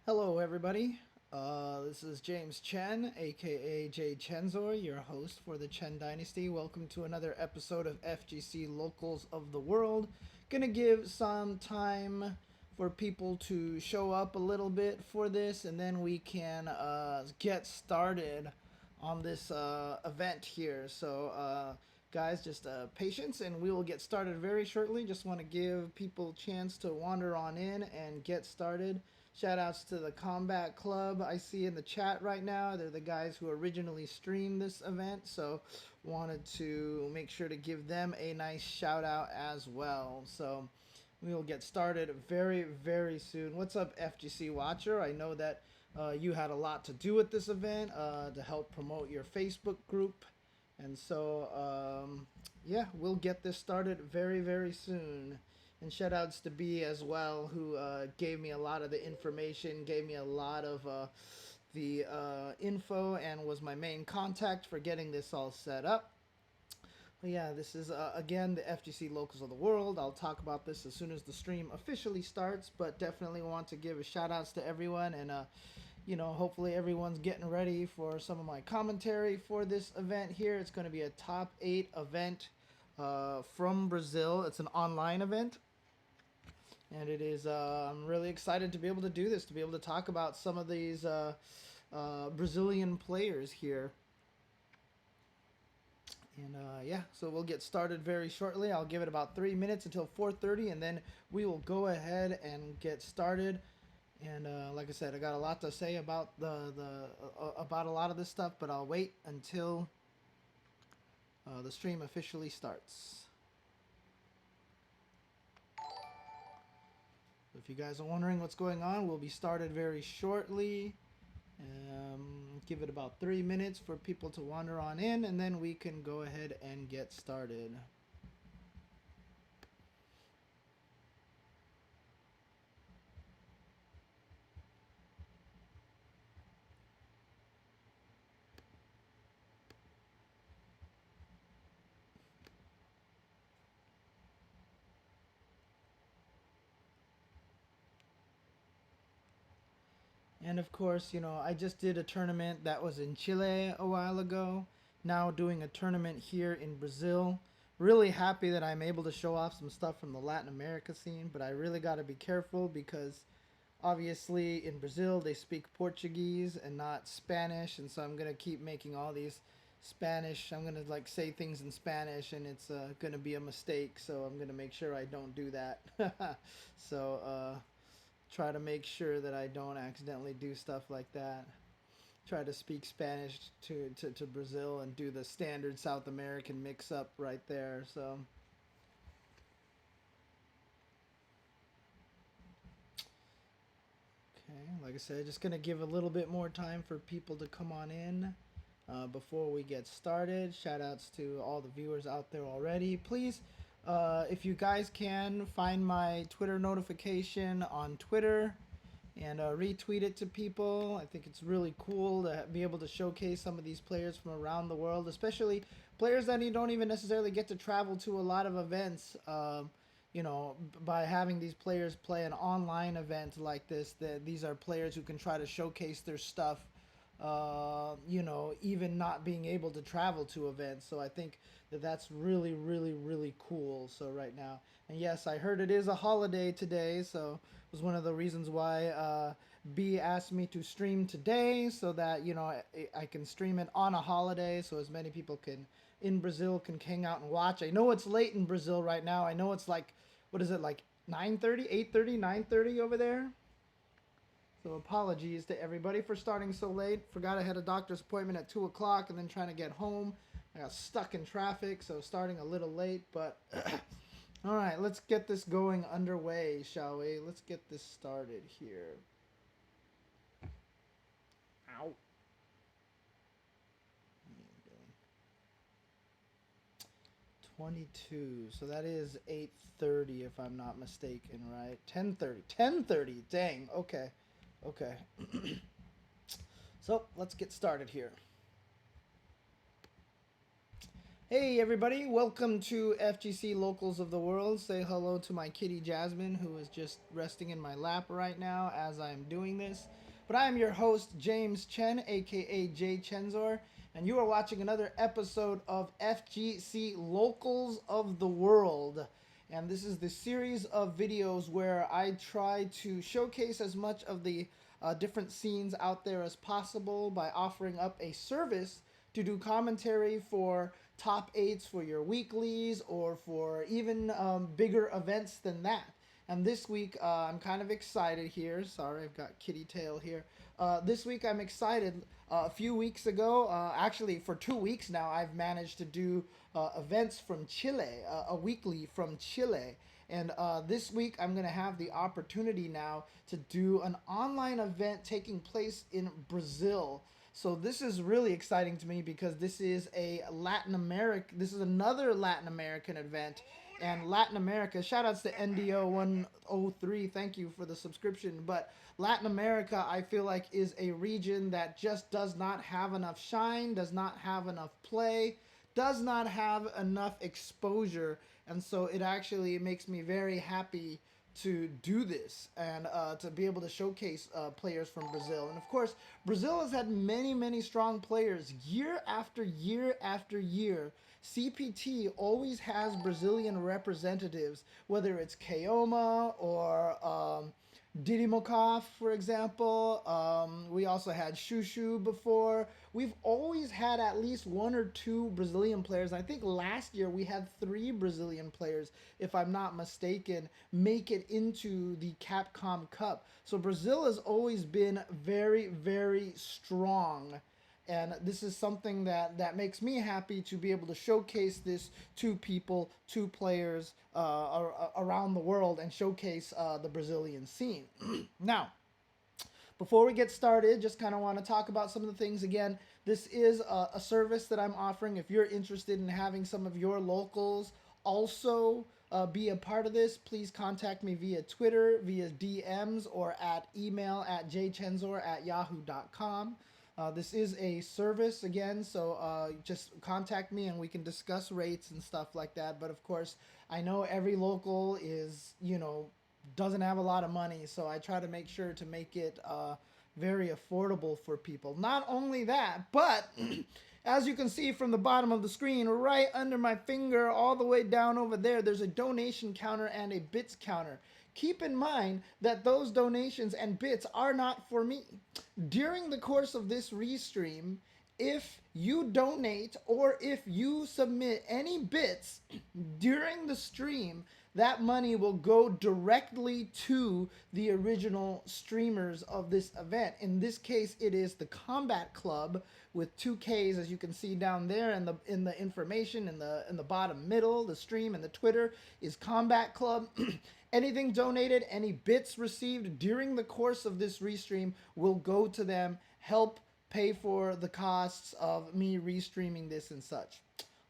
Hello, everybody. This is James Chen, aka J Chenzor, your host for the Chen Dynasty. Welcome to another episode of FGC Locals of the World. Gonna give some time for people to show up a little bit for this, and then we can get started on this event here. Guys, just patience, and we will get started very shortly. Just want to give people a chance to wander on in and get started. Shout outs to the Combat Club I see in the chat right now. They're the guys who originally streamed this event, so wanted to make sure to give them a nice shout out as well. So we will get started very, very soon. What's up, FGC Watcher? I know that you had a lot to do with this event to help promote your Facebook group. And so, yeah, we'll get this started very, very soon. And shout outs to B as well, who gave me a lot of the information, gave me a lot of the info, and was my main contact for getting this all set up. But yeah, this is again the FGC Locals of the World. I'll talk about this as soon as the stream officially starts, but definitely want to give a shout outs to everyone, and hopefully everyone's getting ready for some of my commentary for this event here. It's going to be a top 8 event from Brazil. It's an online event. And it is, I'm really excited to be able to do this, to be able to talk about some of these Brazilian players here. And yeah, so we'll get started very shortly. I'll give it about 3 minutes until 4:30, and then we will go ahead and get started. And like I said, I got a lot to say about about a lot of this stuff, but I'll wait until the stream officially starts. If you guys are wondering what's going on, we'll be started very shortly. Give it about 3 minutes for people to wander on in, and then we can go ahead and get started. And of course, I just did a tournament that was in Chile a while ago. Now doing a tournament here in Brazil. Really happy that I'm able to show off some stuff from the Latin America scene, but I really got to be careful because obviously in Brazil they speak Portuguese and not Spanish, and so I'm going to keep making all these Spanish. I'm going to say things in Spanish, and it's going to be a mistake, so I'm going to make sure I don't do that. So try to make sure that I don't accidentally do stuff like that. Try to speak Spanish to Brazil and do the standard South American mix up right there. So okay, like I said, just gonna give a little bit more time for people to come on in before we get started. Shout outs to all the viewers out there already. Please, if you guys can, find my Twitter notification on Twitter and retweet it to people. I think it's really cool to be able to showcase some of these players from around the world, especially players that you don't even necessarily get to travel to a lot of events. By having these players play an online event like this, these are players who can try to showcase their stuff, even not being able to travel to events. So I think that's really, really, really cool. So right now, and yes, I heard it is a holiday today, so it was one of the reasons why B asked me to stream today, so that I can stream it on a holiday, so as many people in Brazil can hang out and watch. I know it's late in Brazil right now. I know it's like, what is it, like 9:30, 8:30, 9:30 over there? So apologies to everybody for starting so late. Forgot I had a doctor's appointment at 2 o'clock and then trying to get home. I got stuck in traffic, so starting a little late, but all right, let's get this going underway, shall we? Let's get this started here. Ow. 22, so that is 8:30 if I'm not mistaken, right? 10:30, 10:30, dang, okay. So let's get started here. Hey everybody, welcome to FGC Locals of the World. Say hello to my kitty Jasmine, who is just resting in my lap right now as I'm doing this. But I am your host, James Chen, aka J Chenzor, and you are watching another episode of FGC Locals of the World. And this is the series of videos where I try to showcase as much of the different scenes out there as possible by offering up a service to do commentary for top eights for your weeklies or for even bigger events than that. And this week, I'm kind of excited here. Sorry, I've got kitty tail here. This week, I'm excited. A few weeks ago, actually for 2 weeks now, I've managed to do events from Chile, a weekly from Chile. And this week, I'm going to have the opportunity now to do an online event taking place in Brazil. So this is really exciting to me because this is this is another Latin American event. And Latin America, shout outs to NDO103, thank you for the subscription. But Latin America, I feel like, is a region that just does not have enough shine, does not have enough play, does not have enough exposure. And so it actually makes me very happy to do this and to be able to showcase players from Brazil. And of course, Brazil has had many, many strong players year after year after year. CPT always has Brazilian representatives, whether it's Keoma or Didimokov, for example. We also had Shushu before. We've always had at least one or two Brazilian players. I think last year we had three Brazilian players, if I'm not mistaken, make it into the Capcom Cup. So Brazil has always been very, very strong. And this is something that makes me happy to be able to showcase this to people, to players around the world, and showcase the Brazilian scene. Now, before we get started, just kind of want to talk about some of the things again. This is a service that I'm offering. If you're interested in having some of your locals also be a part of this, please contact me via Twitter, via DMs, or at email at jchenzor@yahoo.com. This is a service again, so just contact me and we can discuss rates and stuff like that. But of course, I know every local is, doesn't have a lot of money, so I try to make sure to make it very affordable for people. Not only that, but as you can see from the bottom of the screen, right under my finger, all the way down over there, there's a donation counter and a bits counter. Keep in mind that those donations and bits are not for me. During the course of this restream, if you donate or if you submit any bits during the stream, that money will go directly to the original streamers of this event. In this case, it is the Combat Club with 2Ks, as you can see down there in the information in the bottom middle. The stream and the Twitter is Combat Club. Anything donated, any bits received during the course of this restream will go to them, help pay for the costs of me restreaming this and such.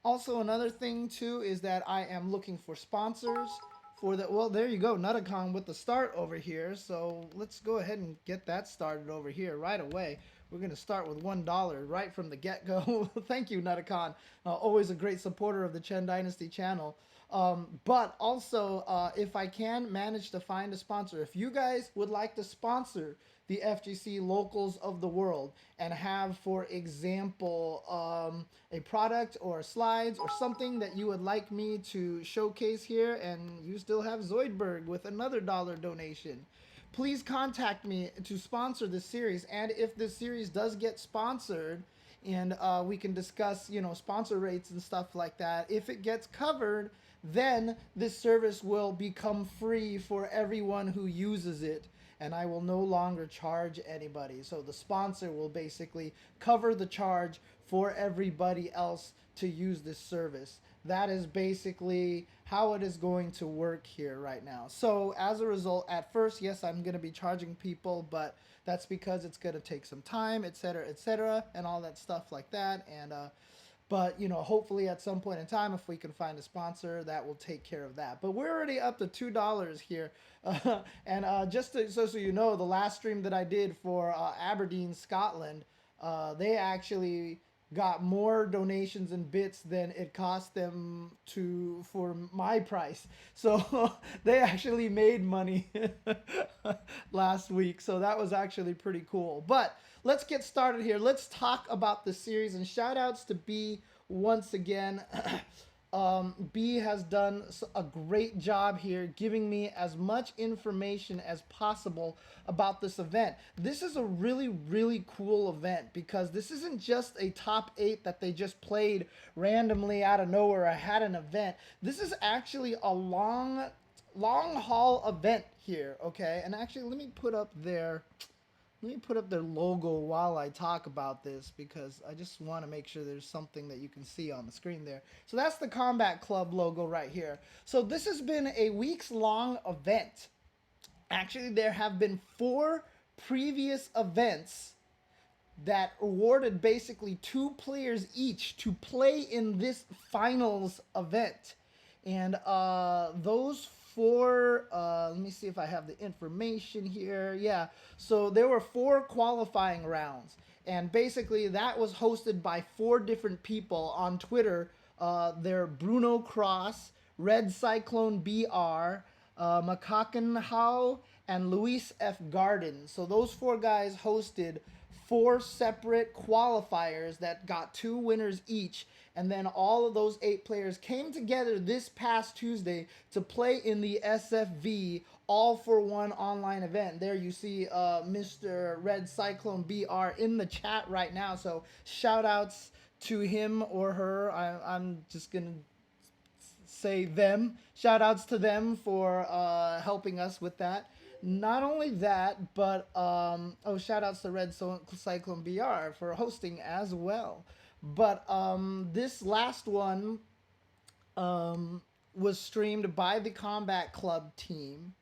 Also, another thing too is that I am looking for sponsors for the, well, there you go, Nutacon with the start over here. So let's go ahead and get that started over here right away. We're going to start with $1 right from the get-go. Thank you, Nutacon. Always a great supporter of the Chen Dynasty channel. But also, if I can manage to find a sponsor, if you guys would like to sponsor the FGC Locals of the World and have, for example, a product or slides or something that you would like me to showcase here, and you still have Zoidberg with another dollar donation, please contact me to sponsor this series. And if this series does get sponsored, and we can discuss, sponsor rates and stuff like that, if it gets covered, then this service will become free for everyone who uses it, and I will no longer charge anybody. So the sponsor will basically cover the charge for everybody else to use this service. That is basically how it is going to work here right now. So as a result, at first, yes, I'm going to be charging people, but that's because it's going to take some time, etc., and all that stuff like that. And but hopefully at some point in time, if we can find a sponsor, that will take care of that. But we're already up to $2 here, and just so you know, the last stream that I did for Aberdeen, Scotland, they actually got more donations and bits than it cost them to for my price. So they actually made money last week. So that was actually pretty cool. But let's get started here. Let's talk about the series, and shout outs to B once again. B has done a great job here giving me as much information as possible about this event. This is a really, really cool event because this isn't just a top 8 that they just played randomly out of nowhere or had an event. This is actually a long haul event here, okay? And actually, let me put up their logo while I talk about this because I just want to make sure there's something that you can see on the screen there. So that's the Combat Club logo right here. So this has been a weeks-long event. Actually, there have been 4 previous events that awarded basically 2 players each to play in this finals event. And those 4, let me see if I have the information here. Yeah, so there were 4 qualifying rounds. And basically that was hosted by 4 different people on Twitter. They're Bruno Cross, Red Cyclone BR, Makakenhao, and Luis F. Garden. So those 4 guys hosted 4 separate qualifiers that got 2 winners each, and then all of those 8 players came together this past Tuesday to play in the SFV all for one online event. There you see Mr. Red Cyclone BR in the chat right now, so shout outs to him or her. I'm just gonna say them. Shout outs to them for helping us with that. Not only that, but shout outs to Red Cyclone BR for hosting as well. But this last one was streamed by the Combat Club team.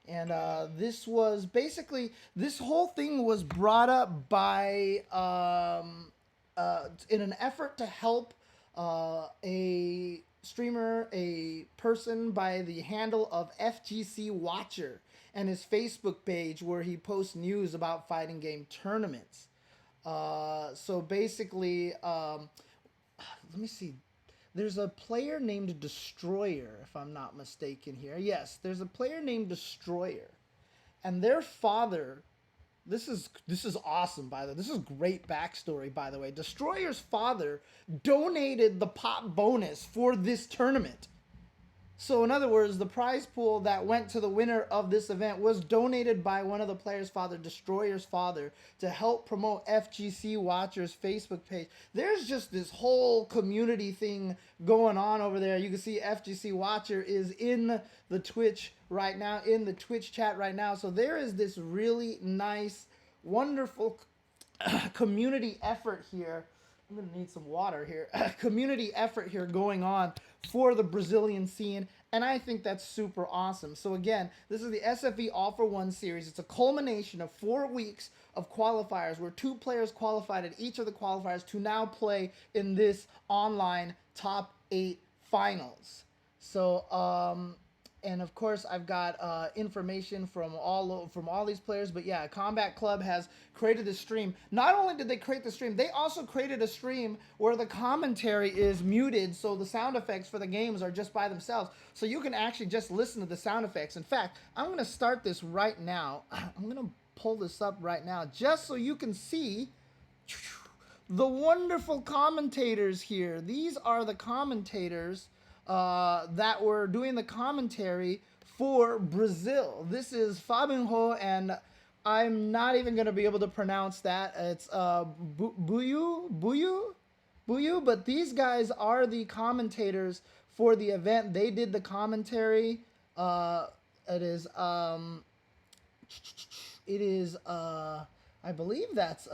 And this was basically, this whole thing was brought up by, in an effort to help a streamer, a person by the handle of FGC Watcher, and his Facebook page where he posts news about fighting game tournaments. So basically, let me see. There's a player named Destroyer, if I'm not mistaken here. Yes, there's a player named Destroyer. And their father, this is awesome, by the way. This is great backstory, by the way. Destroyer's father donated the pop bonus for this tournament. So in other words, the prize pool that went to the winner of this event was donated by one of the players' father, Destroyer's father, to help promote FGC Watcher's Facebook page. There's just this whole community thing going on over there. You can see FGC Watcher is in the Twitch right now, in the Twitch chat right now. So there is this really nice, wonderful community effort here. I'm going to need some water here. Community effort here going on for the Brazilian scene, and I think that's super awesome. So again, this is the SFV All for One series. It's a culmination of 4 weeks of qualifiers where 2 players qualified at each of the qualifiers to now play in this online top 8 finals. So, and of course, I've got information from all these players. But yeah, Combat Club has created a stream. Not only did they create the stream, they also created a stream where the commentary is muted, so the sound effects for the games are just by themselves. So you can actually just listen to the sound effects. In fact, I'm going to start this right now. I'm going to pull this up right now just so you can see the wonderful commentators here. These are the commentators that were doing the commentary for Brazil. This is Fabinho, and I'm not even going to be able to pronounce that. It's Buyu, but these guys are the commentators for the event. They did the commentary. It is I believe that's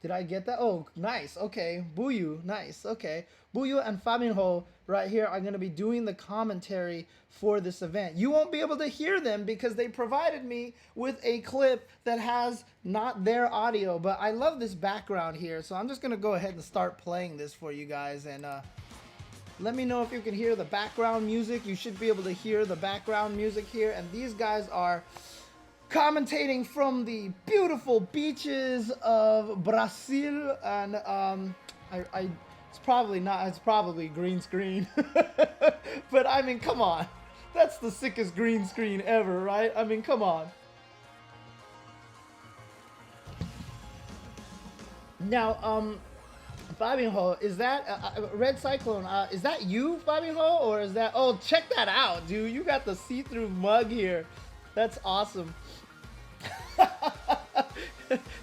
did I get that? Oh, nice. Okay. Buyu, nice. Okay. Buyu and Fabinho right here are going to be doing the commentary for this event. You won't be able to hear them because they provided me with a clip that has not their audio, but I love this background here. So I'm just going to go ahead and start playing this for you guys, and let me know if you can hear the background music. You should be able to hear the background music here, and these guys are commentating from the beautiful beaches of Brazil, and I it's probably not. It's probably green screen. But I mean, come on. That's the sickest green screen ever, right? I mean, come on. Now, Fabinho, is that Red Cyclone? Is that you, Fabinho, or is that? Oh, check that out, dude! You got the see-through mug here. That's awesome.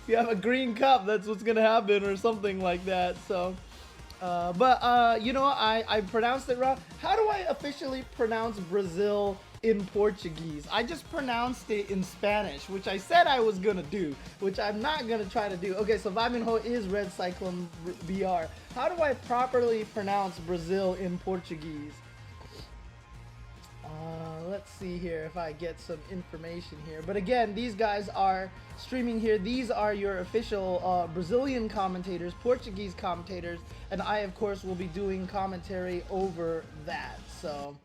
You have a green cup. That's what's gonna happen, or something like that. So, you know, I pronounced it wrong. How do I officially pronounce Brazil in Portuguese? I just pronounced it in Spanish, which I said I was gonna do, which I'm not gonna try to do. Okay, so Vaminho is Red Cyclone BR. How do I properly pronounce Brazil in Portuguese? Let's see here if I get some information here. But again, these guys are streaming here. These are your official Brazilian commentators, Portuguese commentators, and I, of course, will be doing commentary over that. So,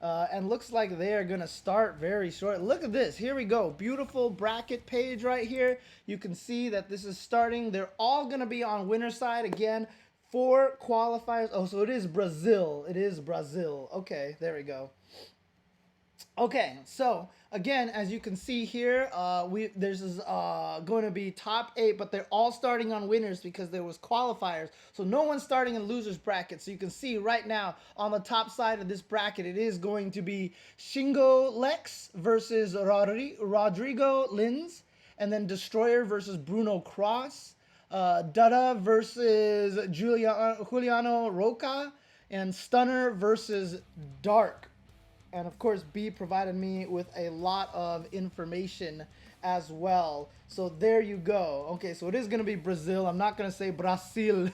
and looks like they are going to start very short. Look at this. Here we go. Beautiful bracket page right here. You can see that this is starting. They're all going to be on winner side again. 4 qualifiers. Oh, so it is Brazil. It is Brazil. Okay, there we go. Okay, so again, as you can see here, there's going to be top 8, but they're all starting on winners because there was qualifiers. So no one's starting in losers bracket. So you can see right now on the top side of this bracket, it is going to be Shingo Lex versus Rodrigo Lins, and then Destroyer versus Bruno Cross, Dada versus Juliano Roca, and Stunner versus Dark. And of course, B provided me with a lot of information as well. So there you go. Okay, so it is going to be Brazil. I'm not going to say Brasil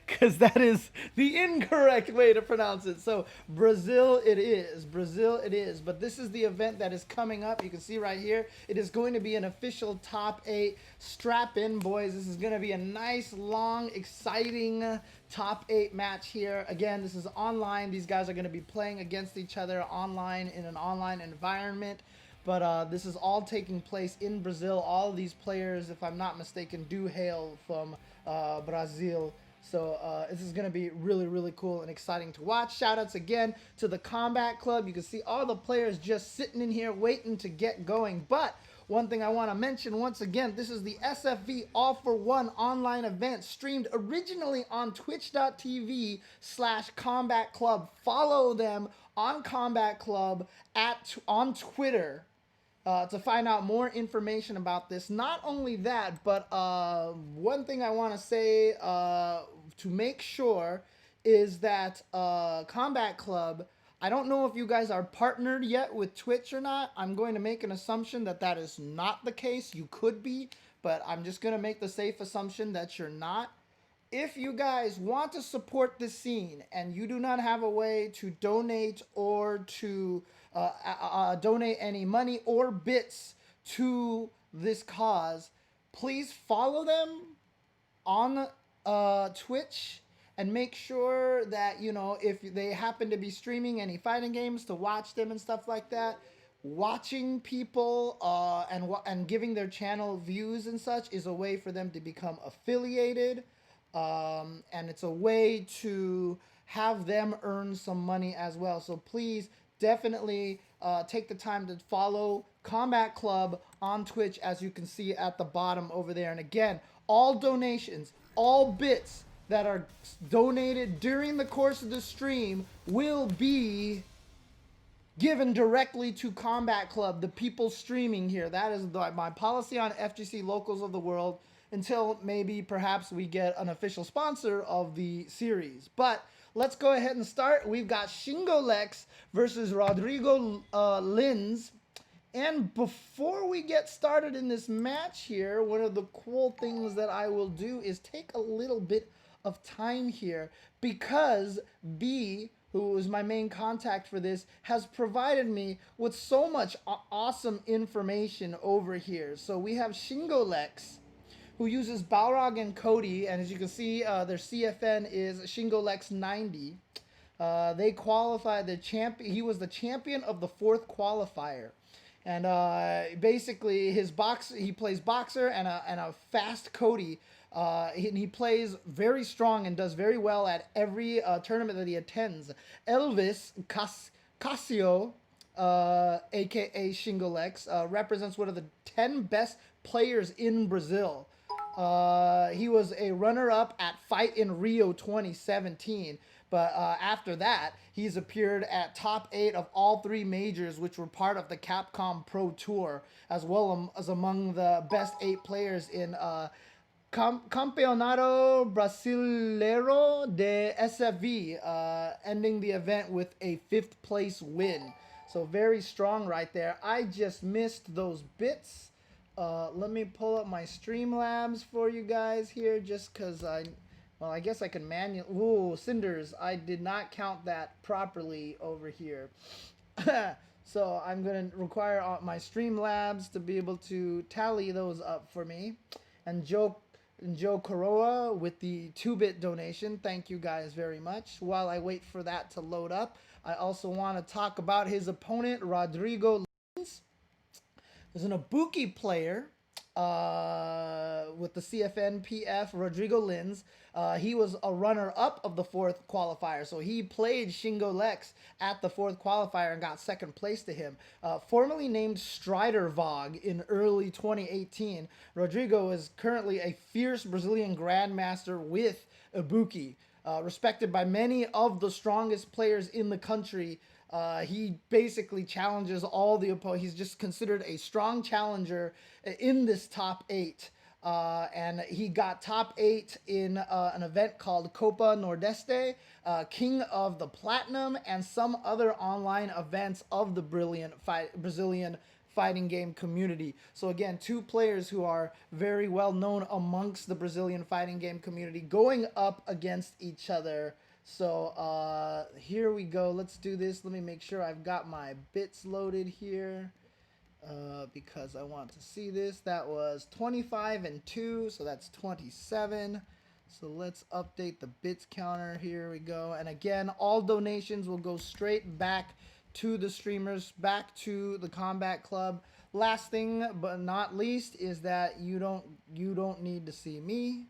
because that is the incorrect way to pronounce it. So Brazil it is. Brazil it is. But this is the event that is coming up. You can see right here. It is going to be an official top 8. Strap in, boys. This is going to be a nice, long, exciting top 8 match here. Again, this is online. These guys are going to be playing against each other online in an online environment. But this is all taking place in Brazil. All of these players, if I'm not mistaken, do hail from Brazil. So this is going to be really, really cool and exciting to watch. Shoutouts again to the Combat Club. You can see all the players just sitting in here waiting to get going. But one thing I want to mention once again, this is the SFV All for One online event streamed originally on twitch.tv/Combat Club. Follow them on Combat Club on Twitter. To find out more information about this. Not only that, but one thing I want to say to make sure is that Combat Club, I don't know if you guys are partnered yet with Twitch or not. I'm going to make an assumption that that is not the case. You could be, but I'm just going to make the safe assumption that you're not. If you guys want to support this scene and you do not have a way to donate or to donate any money or bits to this cause, please follow them on Twitch and make sure that, you know, if they happen to be streaming any fighting games, to watch them and stuff like that. Watching people and giving their channel views and such is a way for them to become affiliated. And it's a way to have them earn some money as well. So please definitely take the time to follow Combat Club on Twitch, as you can see at the bottom over there. And again, all donations, all bits that are donated during the course of the stream will be given directly to Combat Club, the people streaming here. That is my policy on FGC Locals of the World, until maybe perhaps we get an official sponsor of the series. But let's go ahead and start. We've got Shingo Lex versus Rodrigo Lins. And before we get started in this match here, one of the cool things that I will do is take a little bit of time here, because B, who is my main contact for this, has provided me with so much awesome information over here. So we have Shingo Lex, who uses Balrog and Cody, and as you can see, their CFN is Shingo Lex 90. They qualified the champion. He was the champion of the 4th qualifier. And basically he plays boxer and a fast Cody. He plays very strong and does very well at every tournament that he attends. Elvis Casio, aka Shingolex, represents one of the 10 best players in Brazil. He was a runner-up at Fight in Rio 2017. But after that, he's appeared at top 8 of all 3 majors, which were part of the Capcom Pro Tour, as well as among the best 8 players in Campeonato Brasileiro de SFV, ending the event with a 5th place win. So very strong right there. I just missed those bits. Let me pull up my Streamlabs for you guys here, just because well, I guess I can manually... Ooh, Cinders. I did not count that properly over here. So I'm going to require my Streamlabs to be able to tally those up for me. And Joe Coroa with the 2-bit donation. Thank you guys very much. While I wait for that to load up, I also want to talk about his opponent, Rodrigo Lins. There's an Ibuki player with the CFNPF, Rodrigo Lins. He was a runner-up of the 4th qualifier, so he played Shingo Lex at the 4th qualifier and got 2nd place to him. Formerly named Strider Vogue in early 2018, Rodrigo is currently a fierce Brazilian grandmaster with Ibuki. Respected by many of the strongest players in the country. He basically challenges all the opponents. He's just considered a strong challenger in this top 8. And he got top 8 in an event called Copa Nordeste, King of the Platinum, and some other online events of the Brazilian fighting game community. So again, 2 players who are very well known amongst the Brazilian fighting game community going up against each other. So here we go. Let's do this. Let me make sure I've got my bits loaded here because I want to see this. That was 25 and 2, so that's 27. So let's update the bits counter. Here we go. And again, all donations will go straight back to the streamers, back to the Combat Club. Last thing but not least is that you don't need to see me.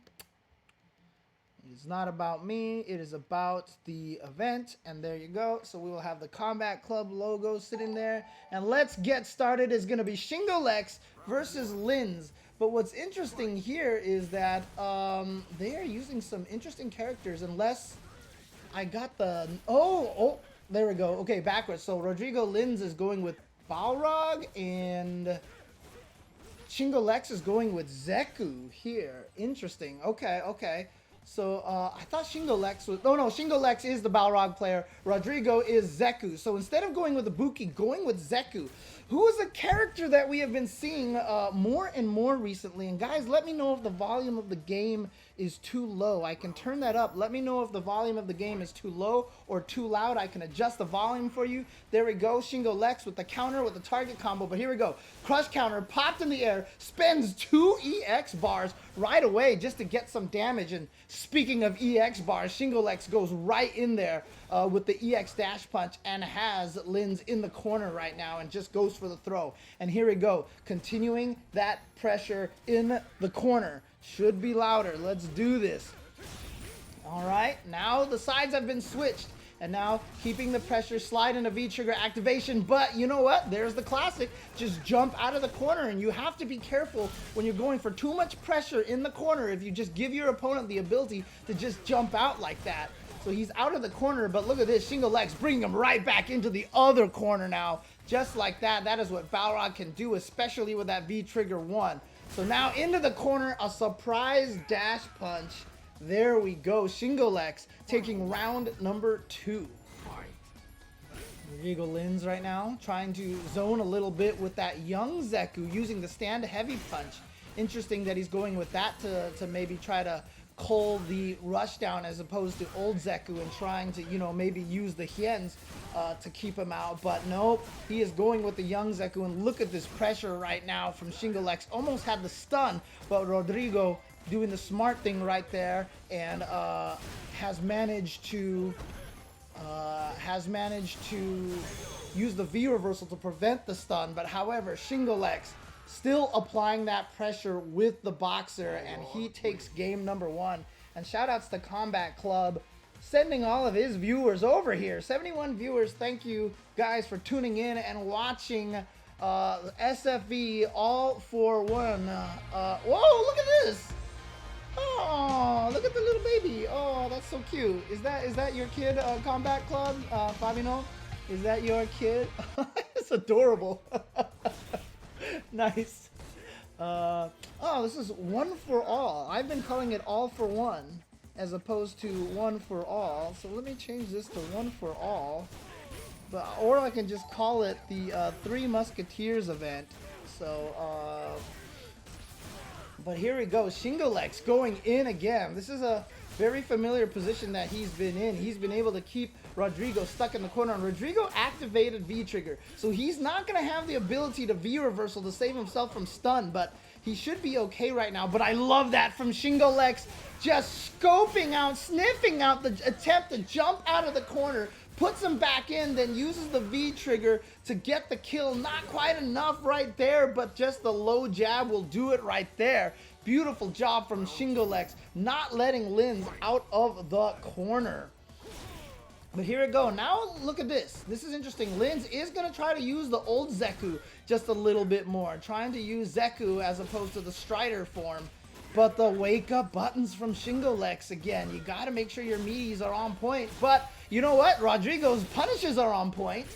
It's not about me, it is about the event, and there you go. So we will have the Combat Club logo sitting there, and let's get started. It's going to be Shingo Lex versus Lins. But what's interesting here is that they are using some interesting characters, unless I got the... Oh, there we go. Okay, backwards. So Rodrigo Lins is going with Balrog, and Shingo Lex is going with Zeku here. Interesting. Okay. So I thought Shingo Lex was... Oh no, Shingo Lex is the Balrog player. Rodrigo is Zeku. So instead of going with Ibuki, going with Zeku, who is a character that we have been seeing more and more recently. And guys, let me know if the volume of the game is too low. I can turn that up. Let me know if the volume of the game is too low or too loud. I can adjust the volume for you. There we go. Shingo Lex with the counter with the target combo. But here we go. Crush counter popped in the air. Spends 2 EX bars right away just to get some damage. And speaking of EX bars, Shingo Lex goes right in there with the EX dash punch and has Lins in the corner right now and just goes for the throw. And here we go. Continuing that pressure in the corner. Should be louder. Let's do this. All right. Now the sides have been switched. And now keeping the pressure, slide into V-trigger activation. But you know what? There's the classic. Just jump out of the corner. And you have to be careful when you're going for too much pressure in the corner if you just give your opponent the ability to just jump out like that. So he's out of the corner, but look at this. Shingo Lex bringing him right back into the other corner now. Just like that. That is what Balrog can do, especially with that V-trigger 1. So now into the corner, a surprise dash punch. There we go. Shingo Lex taking round number 2. Rodrigo Lins right now trying to zone a little bit with that young Zeku using the stand heavy punch. Interesting that he's going with that to maybe try to cull the rush down as opposed to old Zeku and trying to, you know, maybe use the Hiens to keep him out. But nope, he is going with the young Zeku, and look at this pressure right now from Shingo Lex. Almost had the stun, but Rodrigo doing the smart thing right there and has managed to use the V reversal to prevent the stun. But however, Shingolex still applying that pressure with the boxer, and he takes game number 1. And shout outs to Combat Club, sending all of his viewers over here. 71 viewers, thank you guys for tuning in and watching SFV all for one. Whoa, look at this! Oh, look at the little baby. Oh, that's so cute. Is that your kid, Combat Club, Fabino? Is that your kid? It's adorable. Nice. Oh, this is one for all. I've been calling it all for one as opposed to one for all. So let me change this to one for all. Or I can just call it the Three Musketeers event. So, but here we go. Shingolex going in again. This is a very familiar position that he's been in. He's been able to keep Rodrigo stuck in the corner, and Rodrigo activated V-trigger. So he's not going to have the ability to V-reversal to save himself from stun, but he should be okay right now. But I love that from Shingolex, just scoping out, sniffing out the attempt to jump out of the corner, puts him back in, then uses the V-trigger to get the kill. Not quite enough right there, but just the low jab will do it right there. Beautiful job from Shingolex, not letting Linz out of the corner. But here we go. Now look at this. This is interesting. Linz is going to try to use the old Zeku just a little bit more, trying to use Zeku as opposed to the Strider form. But the wake up buttons from Shingolex again. You got to make sure your meaties are on point. But you know what? Rodrigo's punishes are on point.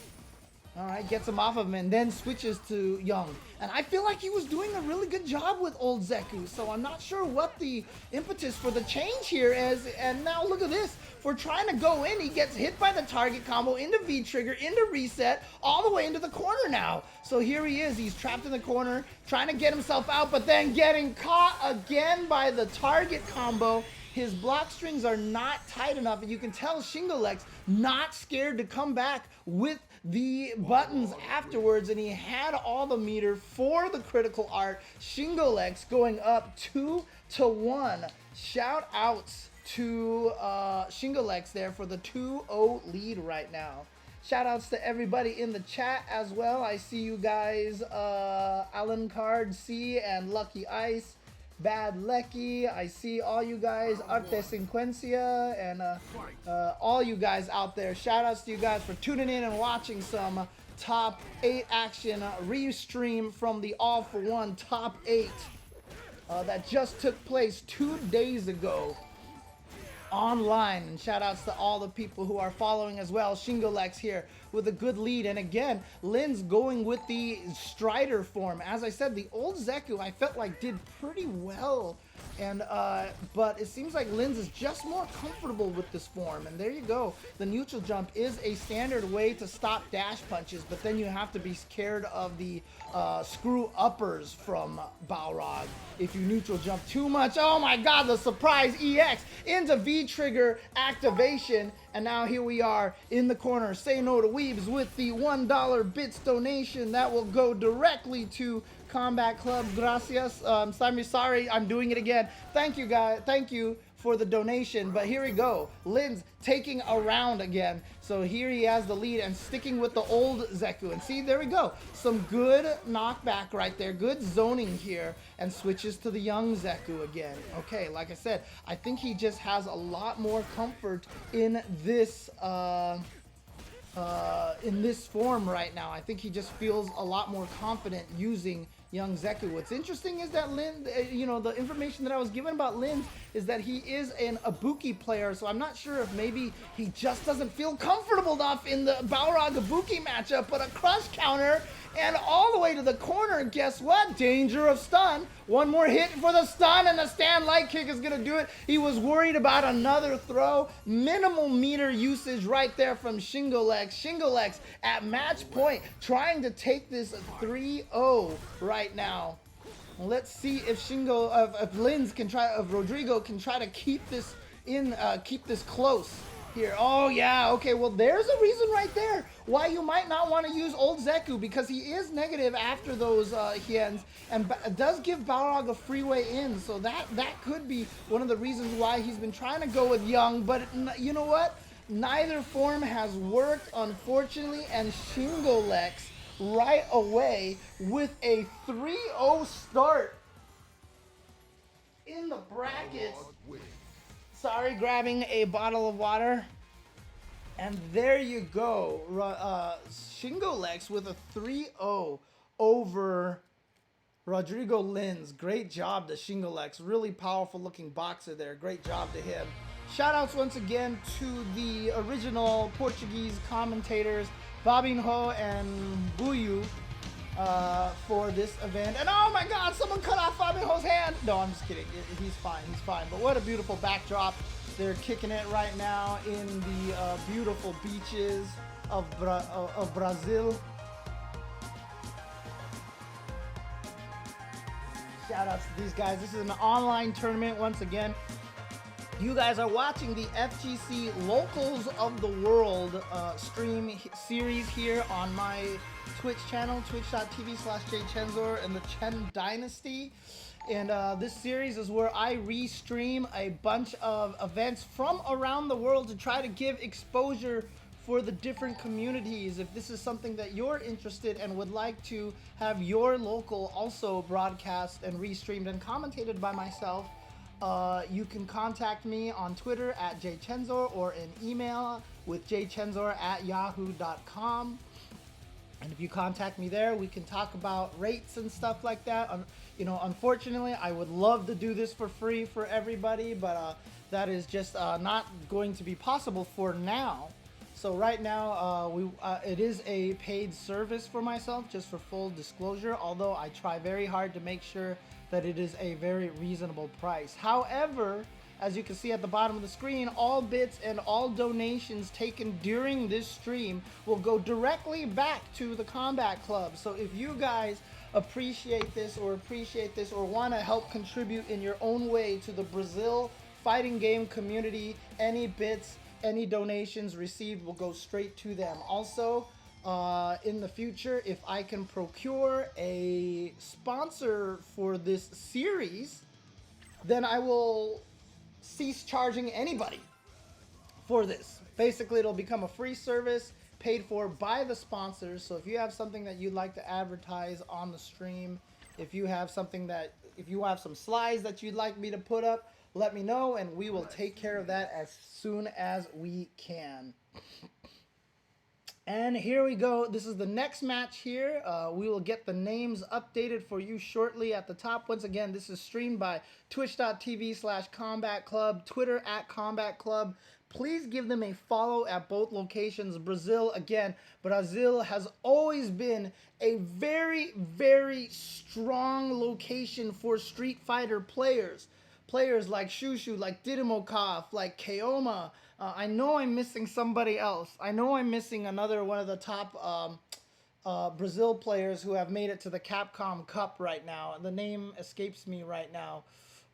All right, gets him off of him and then switches to Young. And I feel like he was doing a really good job with old Zeku. So I'm not sure what the impetus for the change here is. And now look at this. For trying to go in, he gets hit by the target combo into V-trigger, into reset, all the way into the corner now. So here he is. He's trapped in the corner, trying to get himself out, but then getting caught again by the target combo. His block strings are not tight enough, and you can tell Shingolex not scared to come back with the buttons afterwards, and he had all the meter for the critical art. Shingolex going up 2-1. Shout outs to Shingolex there for the 2-0 lead right now. Shout outs to everybody in the chat as well. I see you guys, Alan Card C and Lucky Ice, Bad Lecky. I see all you guys, Arte Sequencia, and all you guys out there. Shout outs to you guys for tuning in and watching some top 8 action restream from the All for One top 8 that just took place 2 days ago online. And shout outs to all the people who are following as well. Shingolex here with a good lead, and again Linz going with the Strider form. As I said, the old Zeku I felt like did pretty well, and but it seems like Linz is just more comfortable with this form. And there you go, the neutral jump is a standard way to stop dash punches, but then you have to be scared of the screw uppers from Balrog if you neutral jump too much. Oh my god, the surprise EX into V-trigger activation. And now here we are in the corner. Say no to Weebs with the $1 bits donation that will go directly to Combat Club. Gracias. Sorry, I'm doing it again. Thank you, guys. Thank you for the donation. But here we go. Linz taking a round again. So here he has the lead and sticking with the old Zeku. And see, there we go. Some good knockback right there. Good zoning here. And switches to the young Zeku again. Okay, like I said, I think he just has a lot more comfort in this form right now. I think he just feels a lot more confident using young Zeku. What's interesting is that Lin, you know, the information that I was given about Lin is that he is an Ibuki player, so I'm not sure if maybe he just doesn't feel comfortable enough in the Balrog Ibuki matchup. But a crush counter and all the way to the corner. Guess what? Danger of stun. One more hit for the stun, and the stand light kick is gonna do it. He was worried about another throw. Minimal meter usage right there from Shingolex. Shingolex at match point, trying to take this 3-0 right now. Let's see if Linz can try, if Rodrigo can try to keep this in, keep this close here. Oh yeah, okay, well there's a reason right there why you might not want to use old Zeku, because he is negative after those Hiens, and does give Balrog a freeway in, so that could be one of the reasons why he's been trying to go with Young. But you know what? Neither form has worked, unfortunately, and Shingolex right away with a 3-0 start in the brackets. Sorry, grabbing a bottle of water. And there you go. Shingolex with a 3-0 over Rodrigo Lins. Great job to Shingolex. Really powerful looking boxer there. Great job to him. Shoutouts once again to the original Portuguese commentators, Babinho and Buyu, for this event. And oh my god, someone cut off Fabinho's hand! No, I'm just kidding. He's fine. He's fine. But what a beautiful backdrop. They're kicking it right now in the beautiful beaches of Brazil. Shout outs to these guys. This is an online tournament once again. You guys are watching the FGC Locals of the World stream series here on my Twitch channel, twitch.tv/jchenzor and the Chen Dynasty. And this series is where I re-stream a bunch of events from around the world to try to give exposure for the different communities. If this is something that you're interested and would like to have your local also broadcast and re-streamed and commentated by myself, you can contact me on Twitter at jchenzor or an email with jchenzor@yahoo.com. And if you contact me there, we can talk about rates and stuff like that. Unfortunately, I would love to do this for free for everybody, but that is just not going to be possible for now. So right now, it is a paid service for myself, just for full disclosure, although I try very hard to make sure that it is a very reasonable price. However, as you can see at the bottom of the screen, all bits and all donations taken during this stream will go directly back to the Combat Club. So if you guys appreciate this or want to help contribute in your own way to the Brazil fighting game community, any bits, any donations received will go straight to them. Also, in the future, if I can procure a sponsor for this series, then I will cease charging anybody for this. Basically, it'll become a free service paid for by the sponsors. So if you have something that you'd like to advertise on the stream, if you have some slides that you'd like me to put up, let me know and we will take care of that as soon as we can. And here we go. This is the next match here. We will get the names updated for you shortly at the top. Once again, this is streamed by twitch.tv/Combat Club, Twitter @Combat Club. Please give them a follow at both locations. Brazil has always been a very, very strong location for Street Fighter players. Players like Shushu, like Didymokov, like Keoma. I know I'm missing somebody else. I know I'm missing another one of the top Brazil players who have made it to the Capcom Cup right now. The name escapes me right now.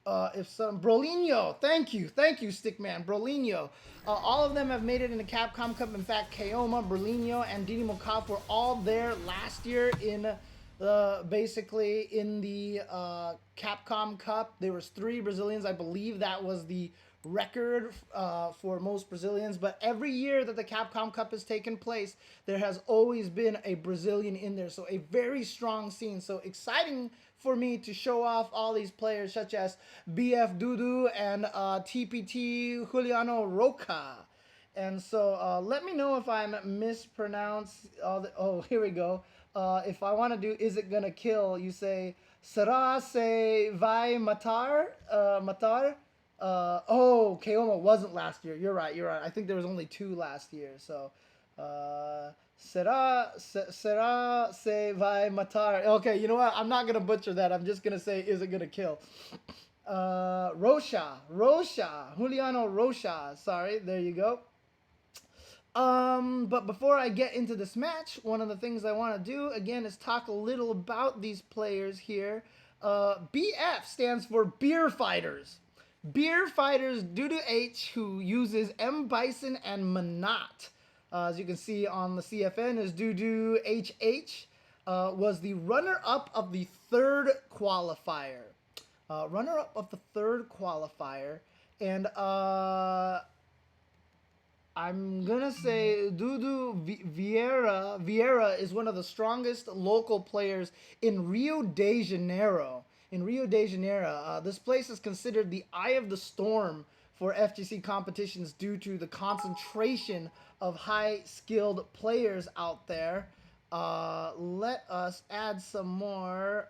Brolinho, thank you, Stickman, Brolinho. All of them have made it in the Capcom Cup. In fact, Keoma, Brolinho, and Didymokov were all there last year in basically in the Capcom Cup. There was 3 Brazilians. I believe that was the record for most Brazilians, but every year that the Capcom Cup has taken place, there has always been a Brazilian in there, so a very strong scene. So exciting for me to show off all these players such as BF Dudu and TPT Juliano Roca. And so let me know if I'm mispronounced. Here we go. If I want to do Is It Gonna Kill, you say Será se vai matar? Matar? Keoma wasn't last year. You're right. I think there was only 2 last year. So, será se vai matar? Okay, you know what? I'm not gonna butcher that. I'm just gonna say, is it gonna kill? Rocha, Juliano Rocha. Sorry, there you go. But before I get into this match, one of the things I want to do again is talk a little about these players here. BF stands for Beer Fighters. Beer Fighters Dudu H, who uses M. Bison and Manat. As you can see on the CFN, is Dudu HH, was the runner-up of the 3rd qualifier. And I'm gonna say Vieira. Vieira is one of the strongest local players in Rio de Janeiro. In Rio de Janeiro, this place is considered the eye of the storm for FGC competitions due to the concentration of high-skilled players out there. Let us add some more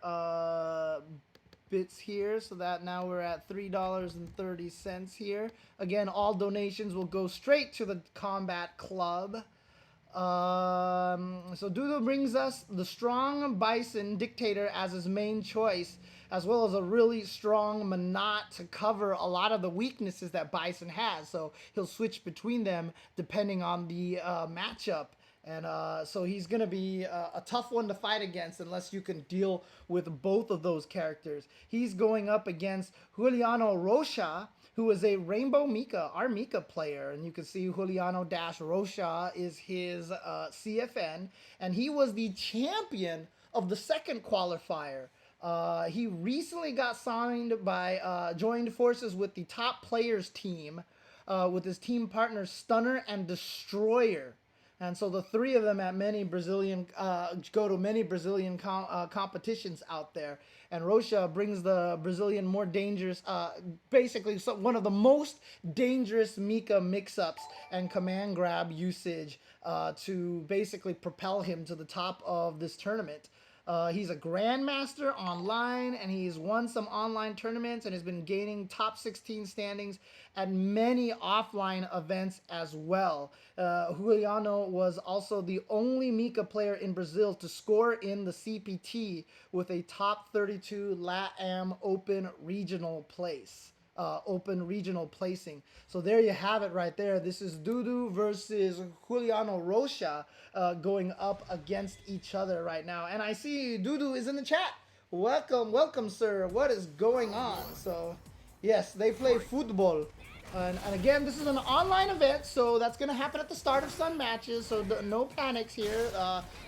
bits here so that now we're at $3.30 here. Again, all donations will go straight to the combat club. So Dudu brings us the strong bison dictator as his main choice, as well as a really strong Manat to cover a lot of the weaknesses that Bison has. So he'll switch between them depending on the matchup. And so he's going to be a tough one to fight against unless you can deal with both of those characters. He's going up against Juliano Rocha, who is a Rainbow Mika, our Mika player. And you can see Juliano-Rocha is his CFN. And he was the champion of the second qualifier. He recently got signed by, joined forces with the top players team with his team partners Stunner and Destroyer. And so the three of them at many Brazilian go to many Brazilian competitions out there. And Rocha brings the Brazilian more dangerous, basically one of the most dangerous Mika mix-ups and command grab usage to basically propel him to the top of this tournament. He's a grandmaster online, and he's won some online tournaments and has been gaining top 16 standings at many offline events as well. Juliano was also the only Mika player in Brazil to score in the CPT with a top 32 LATAM Open regional place. Open regional placing. So there you have it right there. This is Dudu versus Juliano Rocha going up against each other right now. And I see Dudu is in the chat. Welcome, welcome, sir. What is going on? So, yes, they play football. And again, this is an online event, so that's going to happen at the start of Sun matches, so no panics here.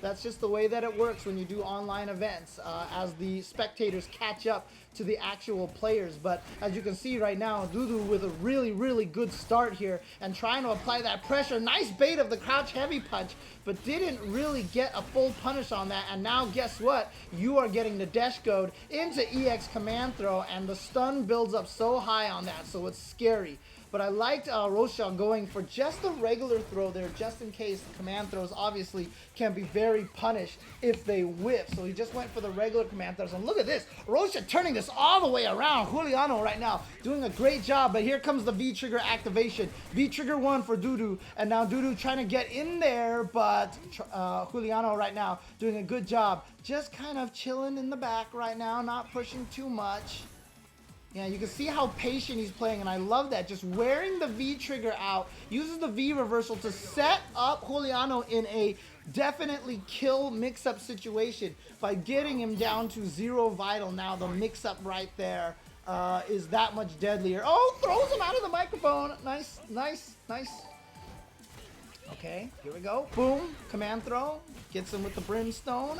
That's just the way that it works when you do online events, as the spectators catch up to the actual players. But as you can see right now, Dudu with a really, really good start here and trying to apply that pressure. Nice bait of the crouch heavy punch, but didn't really get a full punish on that. And now guess what? You are getting the dash goad into EX command throw, and the stun builds up so high on that, so it's scary. But I liked Rocha going for just a regular throw there, just in case command throws obviously can be very punished if they whiff. So he just went for the regular command throws. And look at this, Rocha turning this all the way around. Juliano right now doing a great job, but here comes the V-trigger activation. V-trigger 1 for Dudu, and now Dudu trying to get in there, but Juliano right now doing a good job. Just kind of chilling in the back right now, not pushing too much. Yeah, you can see how patient he's playing, and I love that. Just wearing the V trigger out, uses the V reversal to set up Juliano in a definitely kill mix-up situation by getting him down to 0 vital. Now the mix-up right there is that much deadlier. Oh, throws him out of the microphone. Nice, nice, nice. Okay, here we go. Boom, command throw. Gets him with the brimstone.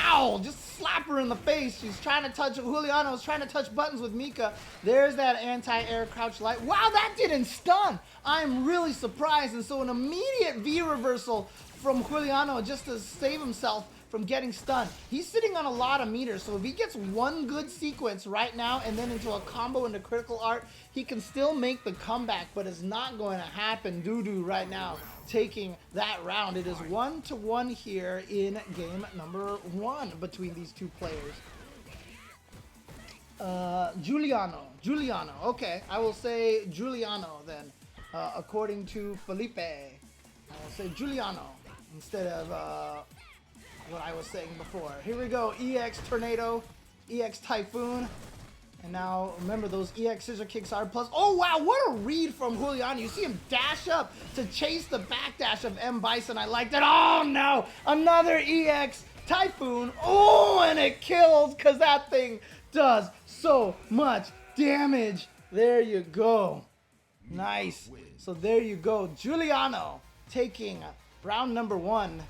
Ow! Just slap her in the face. She's trying to touch, Juliano's trying to touch buttons with Mika. There's that anti-air crouch light. Wow, that didn't stun! I'm really surprised. And so an immediate V reversal from Juliano just to save himself from getting stunned. He's sitting on a lot of meters, so if he gets one good sequence right now and then into a combo into critical art, he can still make the comeback, but it's not going to happen. Dudu right now taking that round. It is 1-1 here in game number 1 between these two players. Giuliano. Okay, I will say Giuliano then, according to Felipe. I will say Giuliano instead of what I was saying before. Here we go, EX Tornado, EX Typhoon. And now, remember, those EX Scissor Kicks are plus. Oh, wow, what a read from Juliano. You see him dash up to chase the backdash of M. Bison. I liked it. Oh, no, another EX Typhoon. Oh, and it kills because that thing does so much damage. There you go. Nice. So there you go. Giuliano taking round number 1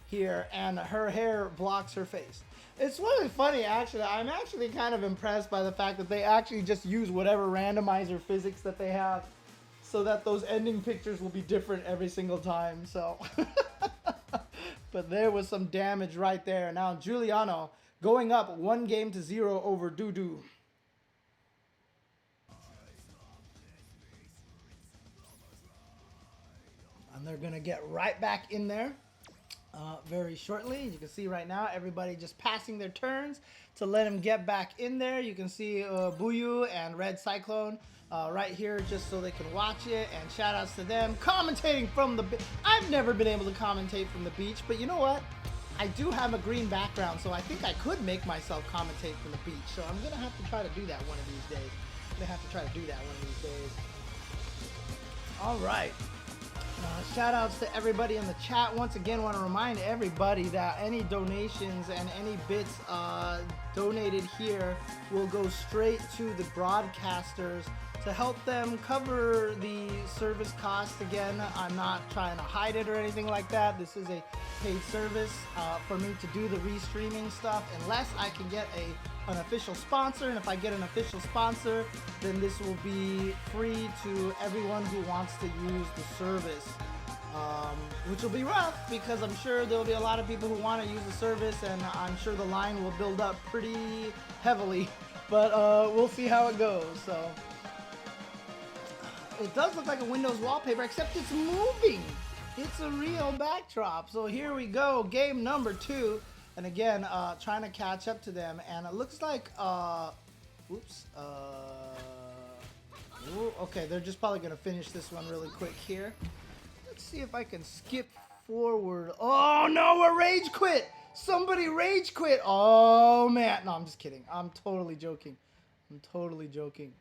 here, and her hair blocks her face. It's really funny, actually. I'm actually kind of impressed by the fact that they actually just use whatever randomizer physics that they have. so that those ending pictures will be different every single time. So, but there was some damage right there. Now Giuliano going up 1-0 over Dudu. And they're going to get right back in there very shortly. You can see right now everybody just passing their turns to let him get back in there. You can see Buyu and Red Cyclone right here just so they can watch it. And shout outs to them commentating from the beach. I've never been able to commentate from the beach, but you know what? I do have a green background, so I think I could make myself commentate from the beach. So I'm going to have to try to do that one of these days. I'm going to have to try to do that one of these days. All right. Shout outs to everybody in the chat. Once again, want to remind everybody that any donations and any bits donated here will go straight to the broadcasters to help them cover the service cost. Again, I'm not trying to hide it or anything like that. This is a paid service for me to do the restreaming stuff unless I can get an official sponsor. And if I get an official sponsor, then this will be free to everyone who wants to use the service, which will be rough because I'm sure there'll be a lot of people who want to use the service, and I'm sure the line will build up pretty heavily, but we'll see how it goes. So it does look like a Windows wallpaper, except it's moving. It's a real backdrop. So here we go, game number 2. And again, trying to catch up to them. And it looks like, oops. Ooh, okay, they're just probably going to finish this one really quick here. Let's see if I can skip forward. Oh, no, a rage quit. Somebody rage quit. Oh, man. No, I'm just kidding. I'm totally joking. I'm totally joking.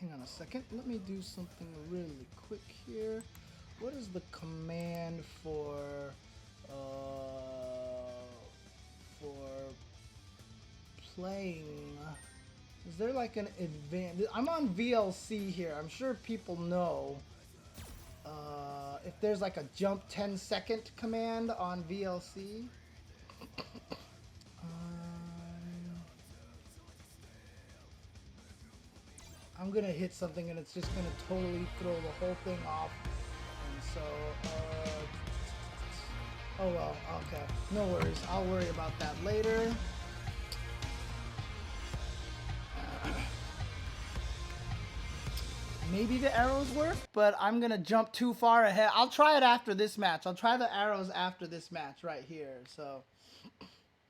Hang on a second. Let me do something really quick here. What is the command for playing? Is there like an advanced? I'm on VLC here. I'm sure people know if there's like a jump 10-second command on VLC. I'm gonna hit something and it's just gonna totally throw the whole thing off. And so, oh well, okay, no worries. I'll worry about that later. Maybe the arrows work, but I'm gonna jump too far ahead. I'll try it after this match. I'll try the arrows after this match right here. So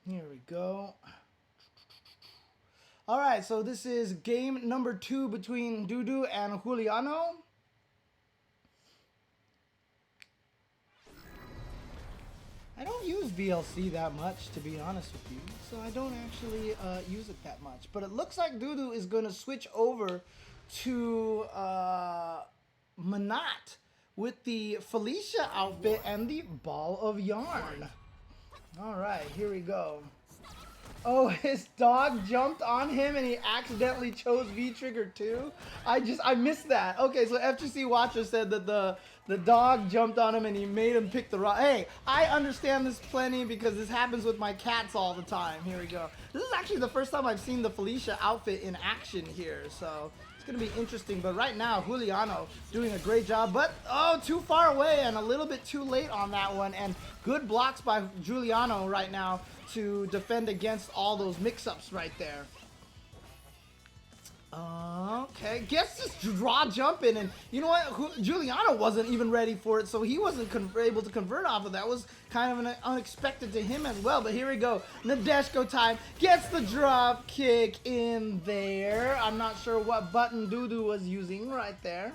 here we go. All right, so this is game number 2 between Dudu and Giuliano. I don't use VLC that much, to be honest with you, so I don't actually use it that much. But it looks like Dudu is going to switch over to Manat with the Felicia outfit and the ball of yarn. All right, here we go. Oh, his dog jumped on him and he accidentally chose V-Trigger too? I missed that. Okay, so FGC Watcher said that the dog jumped on him and he made him pick the wrong... Hey, I understand this plenty because this happens with my cats all the time. Here we go. This is actually the first time I've seen the Felicia outfit in action here, so it's going to be interesting. But right now, Giuliano doing a great job, but oh, too far away and a little bit too late on that one. And good blocks by Giuliano right now to defend against all those mix-ups right there. Okay, gets this draw jump in, and you know what? Giuliano wasn't even ready for it, so he wasn't able to convert off of that. Was kind of an unexpected to him as well. But here we go. Nadeshko time gets the drop kick in there. I'm not sure what button Dudu was using right there.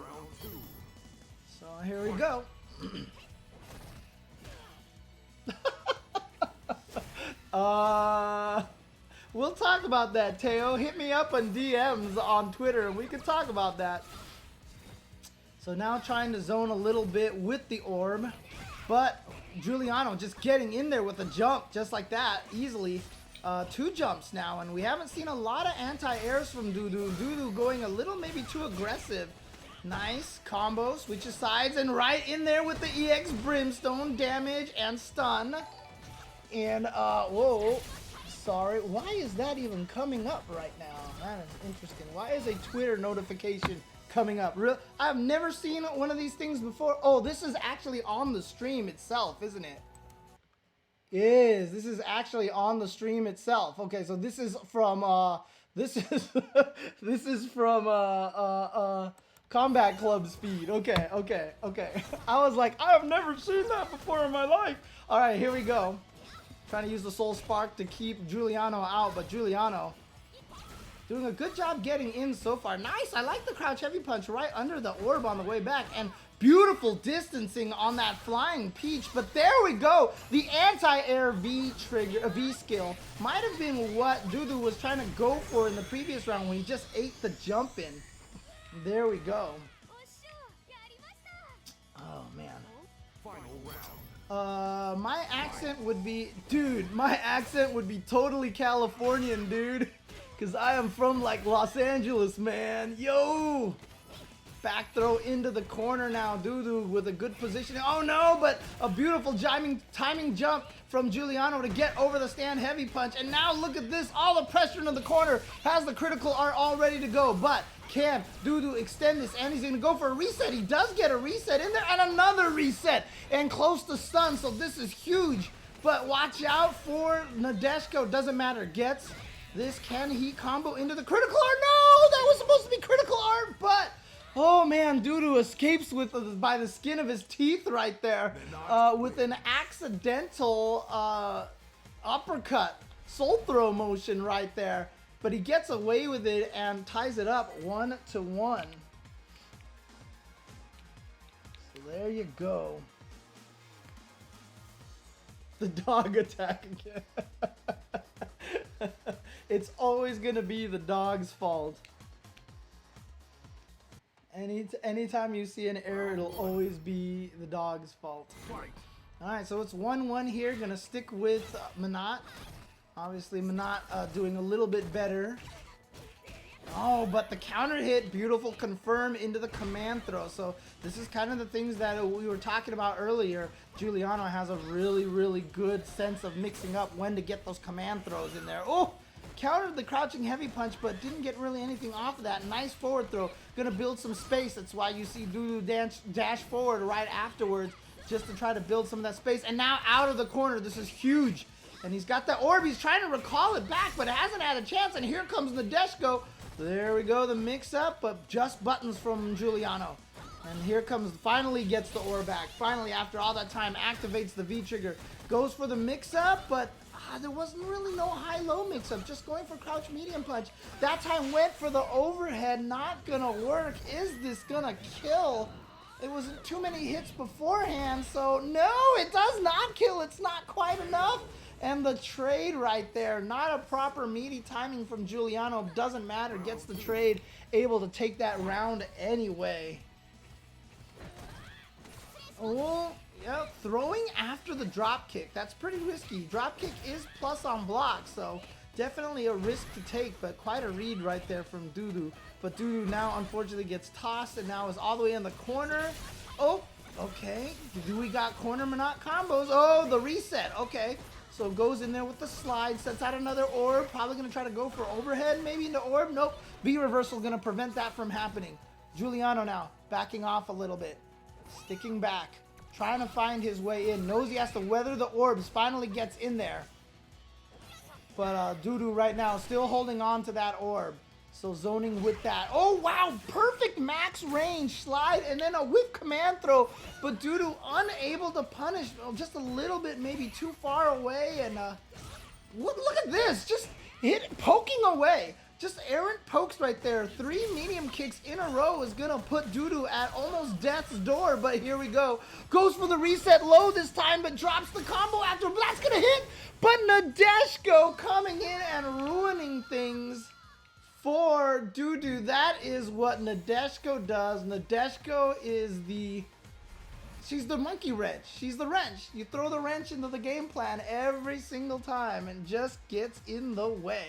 So here we go. We'll talk about that, Teo. Hit me up on DMs on Twitter and we can talk about that. So now trying to zone a little bit with the orb, but Giuliano just getting in there with a jump just like that, easily. 2 jumps now, and we haven't seen a lot of anti-airs from Dudu. Dudu going a little maybe too aggressive. Nice combo, switches sides, and right in there with the EX Brimstone damage and stun. And, whoa. Sorry, why is that even coming up right now? That is interesting. Why is a Twitter notification coming up. I've never seen one of these things before. Oh, this is actually on the stream itself, isn't it? This is actually on the stream itself. Okay, so this is from this is this is from Combat Club speed. Okay. I was like, I have never seen that before in my life. All right, here we go. Trying to use the Soul Spark to keep Giuliano out, but Giuliano doing a good job getting in so far. Nice, I like the crouch heavy punch right under the orb on the way back, and beautiful distancing on that flying peach. But there we go. The anti-air V trigger, V skill might have been what Dudu was trying to go for in the previous round when he just ate the jump in. There we go. Oh man. My accent would be, dude, my accent would be totally Californian, dude. Cause I am from like Los Angeles, man. Yo! Back throw into the corner now. Dudu with a good position. Oh no, but a beautiful timing jump from Giuliano to get over the stand heavy punch. And now look at this. All the pressure into the corner. Has the critical art all ready to go. But can Dudu extend this? And he's going to go for a reset. He does get a reset in there. And another reset. And close to stun. So this is huge. But watch out for Nadeshko. Doesn't matter. Gets this. Can he combo into the critical art? No! That was supposed to be critical art. But oh man, Dudu escapes with by the skin of his teeth right there with an accidental uppercut, soul throw motion right there. But he gets away with it and ties it up 1-1. So there you go. The dog attack again. It's always gonna be the dog's fault. Anytime you see an error, it'll always be the dog's fault. Alright, so it's 1-1 here. Gonna stick with Manat. Obviously, Manat doing a little bit better. Oh, but the counter hit, beautiful confirm into the command throw. So this is kind of the things that we were talking about earlier. Giuliano has a really, really good sense of mixing up when to get those command throws in there. Oh! Countered the crouching heavy punch, but didn't get really anything off of that. Nice forward throw. Gonna build some space. That's why you see Dudu dash forward right afterwards, just to try to build some of that space. And now out of the corner. This is huge. And he's got that orb. He's trying to recall it back, but hasn't had a chance. And here comes Nadeshko. There we go, the mix-up, but just buttons from Giuliano. And here comes, finally gets the orb back. Finally, after all that time, activates the V-trigger. Goes for the mix-up, but there wasn't really no high-low mix-up, just going for crouch medium punch. That time went for the overhead, not gonna work. Is this gonna kill? It wasn't too many hits beforehand, so no, it does not kill. It's not quite enough. And the trade right there, not a proper meaty timing from Giuliano, doesn't matter, gets the trade, able to take that round anyway. Oh, yep, throwing after the drop kick. That's pretty risky. Drop kick is plus on block, so definitely a risk to take, but quite a read right there from Dudu. But Dudu now unfortunately gets tossed and now is all the way in the corner. Oh, okay. Do we got corner Manat combos? Oh, the reset. Okay. So goes in there with the slide, sets out another orb. Probably going to try to go for overhead, maybe into orb. Nope. B reversal going to prevent that from happening. Giuliano now backing off a little bit. Sticking back. Trying to find his way in. Knows he has to weather the orbs. Finally gets in there. But Dudu right now still holding on to that orb. So zoning with that. Oh, wow. Perfect max range slide and then a whip command throw. But Dudu unable to punish. Just a little bit maybe too far away. And look at this. Just poking away. Just errant pokes right there. 3 medium kicks in a row is going to put Dudu at almost death's door. But here we go. Goes for the reset low this time, but drops the combo after. But that's going to hit. But Nadeshko coming in and ruining things for Dudu. That is what Nadeshko does. Nadeshko is she's the monkey wrench. She's the wrench. You throw the wrench into the game plan every single time and just gets in the way.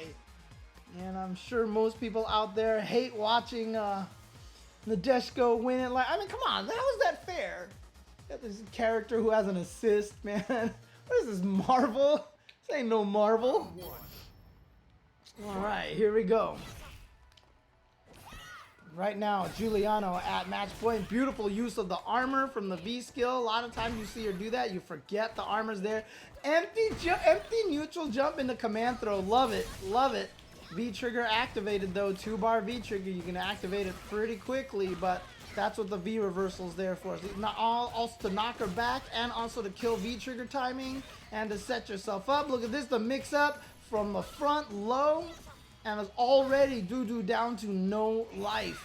And I'm sure most people out there hate watching Nadeshko win it. Like, I mean, come on, how is that fair? Got this character who has an assist, man. What is this, Marvel? This ain't no Marvel. All right, here we go. Right now, Giuliano at match point. Beautiful use of the armor from the V skill. A lot of times you see her do that. You forget the armor's there. Empty neutral jump into command throw. Love it. Love it. V trigger activated though. 2-bar V trigger. You can activate it pretty quickly, but that's what the V reversal's there for. So not also to knock her back and also to kill V trigger timing and to set yourself up. Look at this. The mix up from the front low. And is already Dudu down to no life.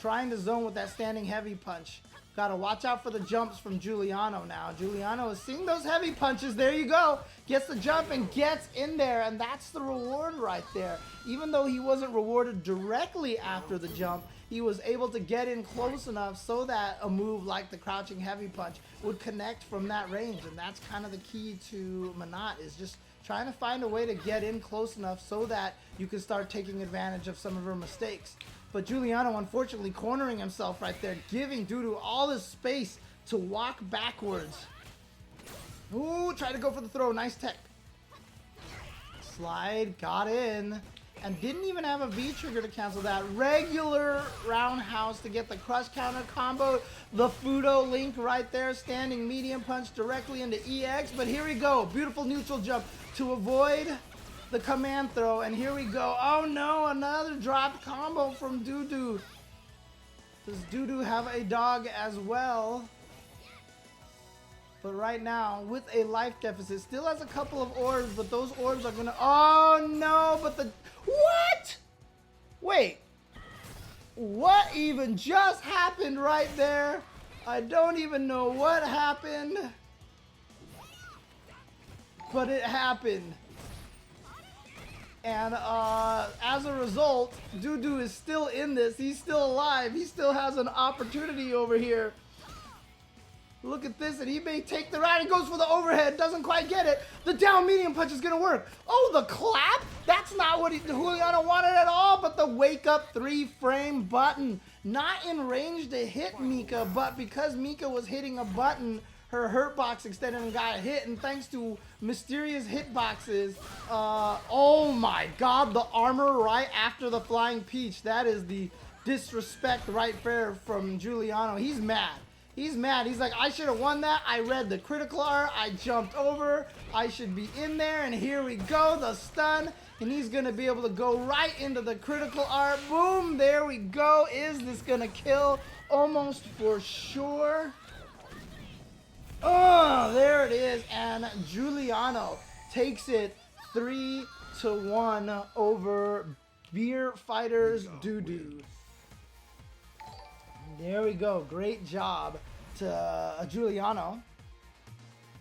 Trying to zone with that standing heavy punch. Gotta watch out for the jumps from Giuliano now. Giuliano is seeing those heavy punches. There you go. Gets the jump and gets in there. And that's the reward right there. Even though he wasn't rewarded directly after the jump, he was able to get in close enough so that a move like the crouching heavy punch would connect from that range. And that's kind of the key to Manat, is just trying to find a way to get in close enough so that you can start taking advantage of some of her mistakes. But Giuliano, unfortunately, cornering himself right there, giving Dudu all this space to walk backwards. Ooh, try to go for the throw. Nice tech. Slide, got in, and didn't even have a V trigger to cancel that. Regular roundhouse to get the crush counter combo. The Fudo link right there, standing medium punch directly into EX. But here we go, beautiful neutral jump to avoid the command throw. And here we go. Oh no, another dropped combo from Dudu. Does Dudu have a dog as well? But right now, with a life deficit, still has a couple of orbs, but those orbs are gonna... Oh no, but the... What? Wait. What even just happened right there? I don't even know what happened. But it happened. And as a result, Dudu is still in this. He's still alive. He still has an opportunity over here. Look at this, and he may take the ride. He goes for the overhead, doesn't quite get it. The down medium punch is gonna work. Oh, the clap? That's not what Giuliano wanted at all, but the wake up 3-frame button. Not in range to hit Mika, but because Mika was hitting a button, her hurt box extended and got hit, and thanks to mysterious hitboxes, oh my god, the armor right after the flying peach. That is the disrespect right there from Giuliano. He's mad. He's mad. He's like, I should have won that. I read the critical art. I jumped over. I should be in there. And here we go. The stun. And he's going to be able to go right into the critical art. Boom. There we go. Is this going to kill? Almost for sure. Oh, there it is. And Giuliano takes it 3-1 over Beer Fighters Dudu. There we go. Great job to Giuliano.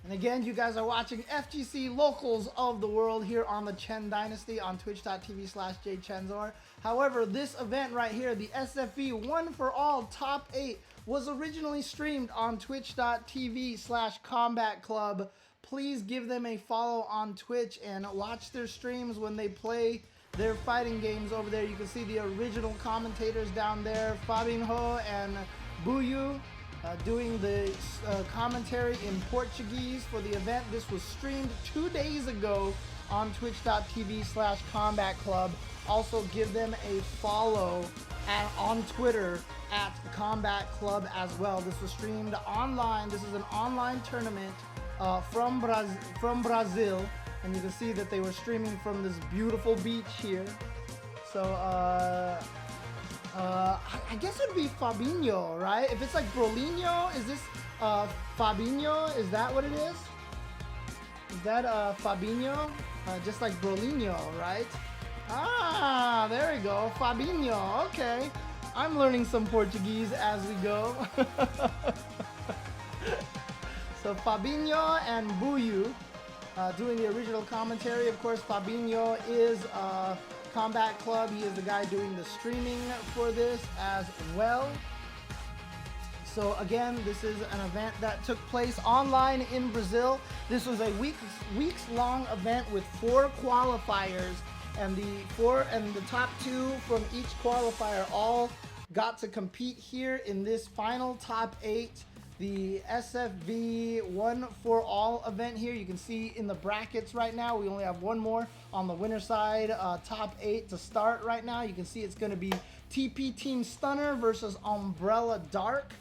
And again, you guys are watching FGC Locals of the World here on the Chen Dynasty on twitch.tv/jchenzor. However, this event right here, the SFV One for All Top 8, was originally streamed on twitch.tv/Combat Club. Please give them a follow on Twitch and watch their streams when they play their fighting games over there. You can see the original commentators down there, Fabinho and Buyu, doing the commentary in Portuguese for the event. This was streamed 2 days ago on twitch.tv/Combat Club. Also give them a follow on Twitter at Combat Club as well. This was streamed online. This is an online tournament from Brazil. And you can see that they were streaming from this beautiful beach here. So, I guess it would be Fabinho, right? If it's like Brolinho, is this Fabinho? Is that what it is? Is that Fabinho? Just like Brolinho, right? Ah, there we go. Fabinho, okay. I'm learning some Portuguese as we go. So Fabinho and Buyu doing the original commentary. Of course, Fabinho is Combat Club. He is the guy doing the streaming for this as well. So again, this is an event that took place online in Brazil. This was a weeks-long event with 4 qualifiers, and the top 2 from each qualifier all got to compete here in this final top 8. The SFV One for All event here. You can see in the brackets right now, we only have one more on the winner side, top 8 to start right now. You can see it's going to be TP Team Stunner versus Umbrella Dark.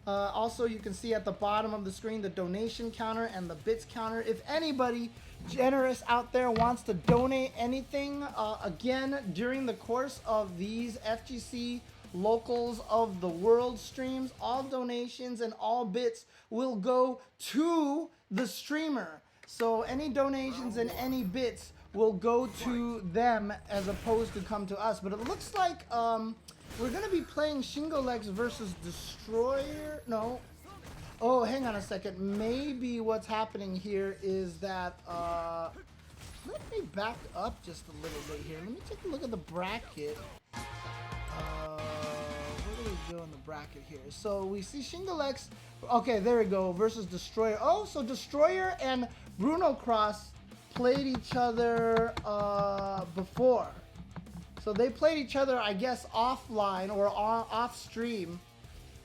Also, you can see at the bottom of the screen the donation counter and the bits counter. If anybody generous out there wants to donate anything, again, during the course of these FGC Locals of the World streams, all donations and all bits will go to the streamer. So any donations and any bits will go to them as opposed to come to us. But it looks like we're going to be playing Shingolex versus Destroyer. No. Oh, hang on a second. Maybe what's happening here is that... let me back up just a little bit here. Let me take a look at the bracket. Where do we go in the bracket here? So we see Shingolex. Okay, there we go. Versus Destroyer. Oh, so Destroyer and Bruno Cross played each other before. So they played each other, I guess, offline or off stream.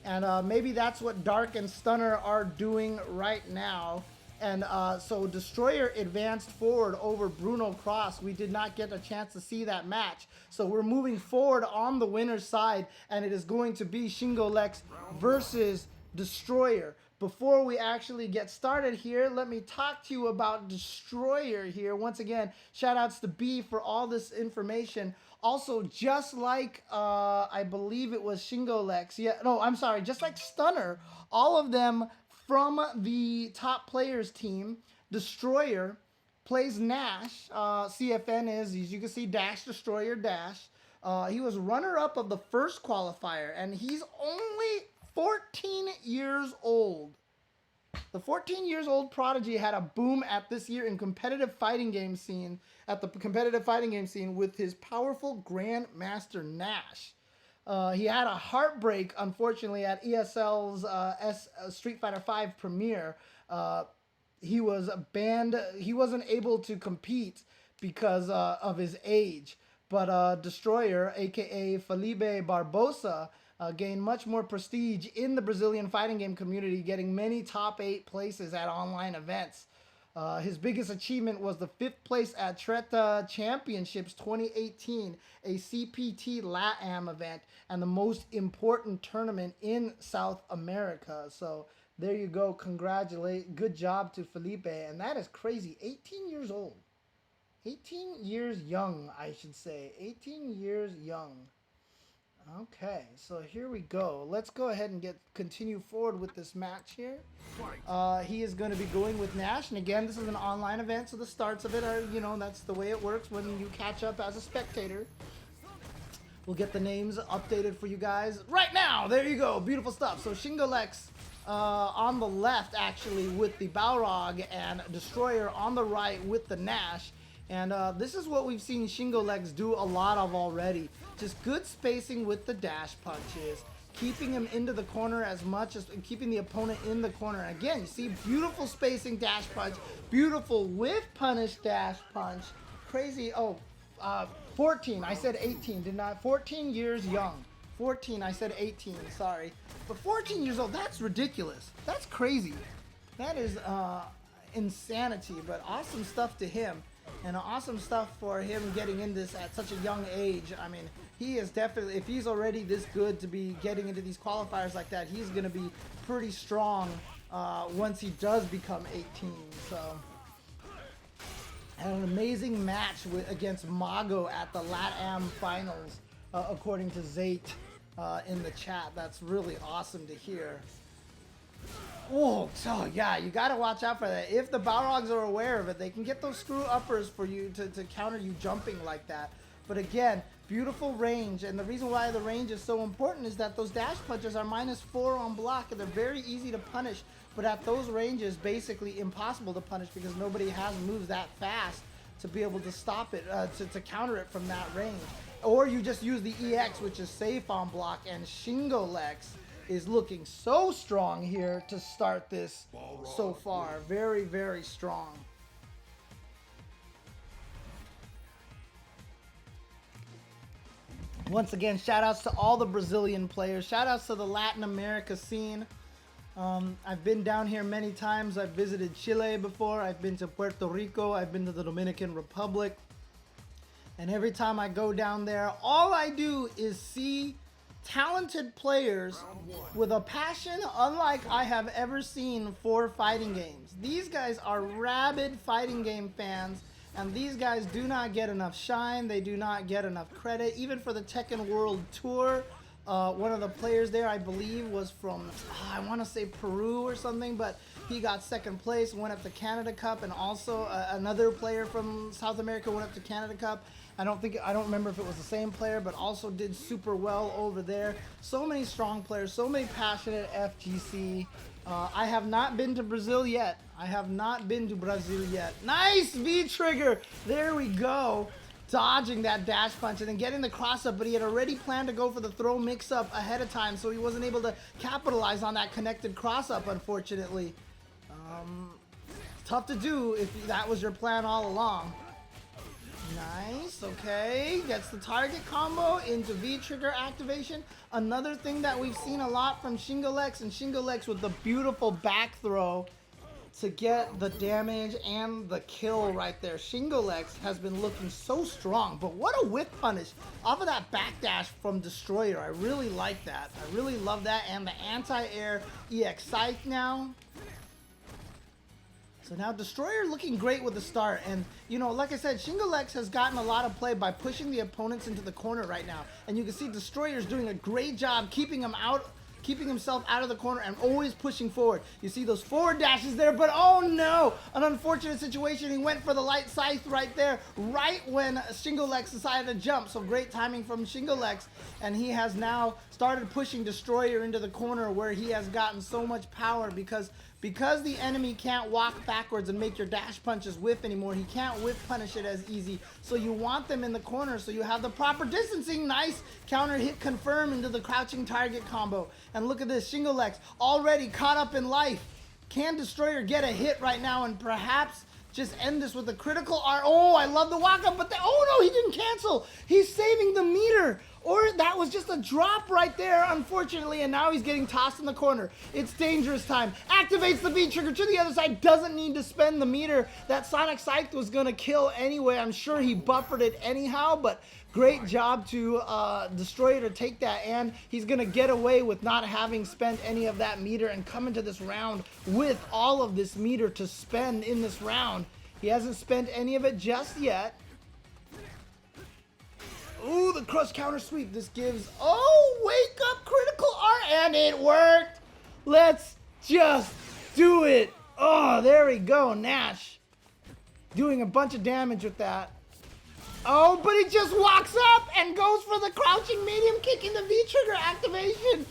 And maybe that's what Dark and Stunner are doing right now. And so Destroyer advanced forward over Bruno Cross. We did not get a chance to see that match. So we're moving forward on the winner's side, and it is going to be Shingolex versus Destroyer. Before we actually get started here, let me talk to you about Destroyer here. Once again, shout outs to B for all this information. Also, just like, I believe it was Shingolex. Yeah, no, I'm sorry. Just like Stunner, all of them from the top players team. Destroyer plays Nash. CFN is, as you can see, Dash, Destroyer, Dash. He was runner-up of the first qualifier, and he's only 14 years old. The 14 years old prodigy had a boom at this year in competitive fighting game scene, with his powerful Grandmaster Nash. He had a heartbreak, unfortunately, at ESL's Street Fighter V premiere. He was banned. He wasn't able to compete because of his age. But Destroyer, a.k.a. Felipe Barbosa, gained much more prestige in the Brazilian fighting game community, getting many top 8 places at online events. His biggest achievement was the 5th place at Treta Championships 2018, a CPT LATAM event, and the most important tournament in South America. So there you go. Good job to Felipe. And that is crazy. 18 years old. 18 years young, I should say. 18 years young. Okay, so here we go. Let's go ahead and continue forward with this match here. He is going to be going with Nash, and again, this is an online event, so the starts of it are, you know, that's the way it works when you catch up as a spectator. We'll get the names updated for you guys right now. There you go, beautiful stuff. So Shingolex on the left, actually, with the Balrog, and Destroyer on the right with the Nash. And this is what we've seen Shingolex do a lot of already. Just good spacing with the dash punches, keeping him into the corner as much as keeping the opponent in the corner. And again, you see beautiful spacing dash punch, beautiful with punish dash punch. Crazy. Oh, 14. I said 18. Did not. 14 years young. 14. I said 18. Sorry. But 14 years old, that's ridiculous. That's crazy. That is insanity, but awesome stuff to him. And awesome stuff for him getting in this at such a young age. I mean, he is definitely, if he's already this good to be getting into these qualifiers like that, he's going to be pretty strong once he does become 18. So, had an amazing match against Mago at the LATAM finals, according to Zate in the chat. That's really awesome to hear. Oh, so yeah, you gotta watch out for that. If the Balrogs are aware of it, they can get those screw uppers for you to counter you jumping like that. But again, beautiful range, and the reason why the range is so important is that those dash punches are -4 on block, and they're very easy to punish, but at those ranges, basically impossible to punish because nobody has moves that fast to be able to stop it, to counter it from that range. Or you just use the EX, which is safe on block, and Shingolex is looking so strong here to start this so far. Very, very strong. Once again, shout outs to all the Brazilian players. Shout outs to the Latin America scene. I've been down here many times. I've visited Chile before. I've been to Puerto Rico. I've been to the Dominican Republic. And every time I go down there, all I do is see talented players with a passion unlike I have ever seen for fighting games. These guys are rabid fighting game fans, and these guys do not get enough shine. They do not get enough credit. Even for the Tekken World Tour, one of the players there, I believe, was from, I want to say Peru or something, but he got second place, went up to Canada Cup, and also another player from South America went up to Canada Cup. I don't remember if it was the same player, but also did super well over there. So many strong players, so many passionate FGC. I have not been to Brazil yet. Nice V-trigger. There we go. Dodging that dash punch and then getting the cross up, but he had already planned to go for the throw mix up ahead of time, so he wasn't able to capitalize on that connected cross up, unfortunately. Tough to do if that was your plan all along. Nice, okay. Gets the target combo into V-trigger activation. Another thing that we've seen a lot from Shingolex, and Shingolex with the beautiful back throw to get the damage and the kill right there. Shingolex has been looking so strong, but what a whip punish off of that backdash from Destroyer. I really like that. I really love that, and the anti-air EX Scythe now. So now Destroyer looking great with the start, and you know, like I said, Shingolex has gotten a lot of play by pushing the opponents into the corner right now, and you can see Destroyer's doing a great job keeping himself out of the corner and always pushing forward. You see those forward dashes there, but oh no, an unfortunate situation. He went for the light scythe right there, right when Shingolex decided to jump. So great timing from Shingolex, and he has now started pushing Destroyer into the corner where he has gotten so much power because the enemy can't walk backwards and make your dash punches whiff anymore. He can't whiff punish it as easy. So you want them in the corner so you have the proper distancing. Nice counter hit confirm into the crouching target combo. And look at this, Shingolex already caught up in life. Can Destroyer get a hit right now and perhaps just end this with a critical R? Oh, I love the walk up, but oh no, he didn't cancel. He's saving the meter. Or that was just a drop right there, unfortunately, and now he's getting tossed in the corner. It's dangerous time. Activates the V-trigger to the other side. Doesn't need to spend the meter. That Sonic Scythe was going to kill anyway. I'm sure he buffered it anyhow, but great job to Destroyer to take that, and he's going to get away with not having spent any of that meter and come into this round with all of this meter to spend in this round. He hasn't spent any of it just yet. Ooh, the crush counter sweep. This gives, oh, wake up critical R, and it worked. Let's just do it. Oh, there we go. Nash doing a bunch of damage with that. Oh, but he just walks up and goes for the crouching medium kick into V-trigger activation.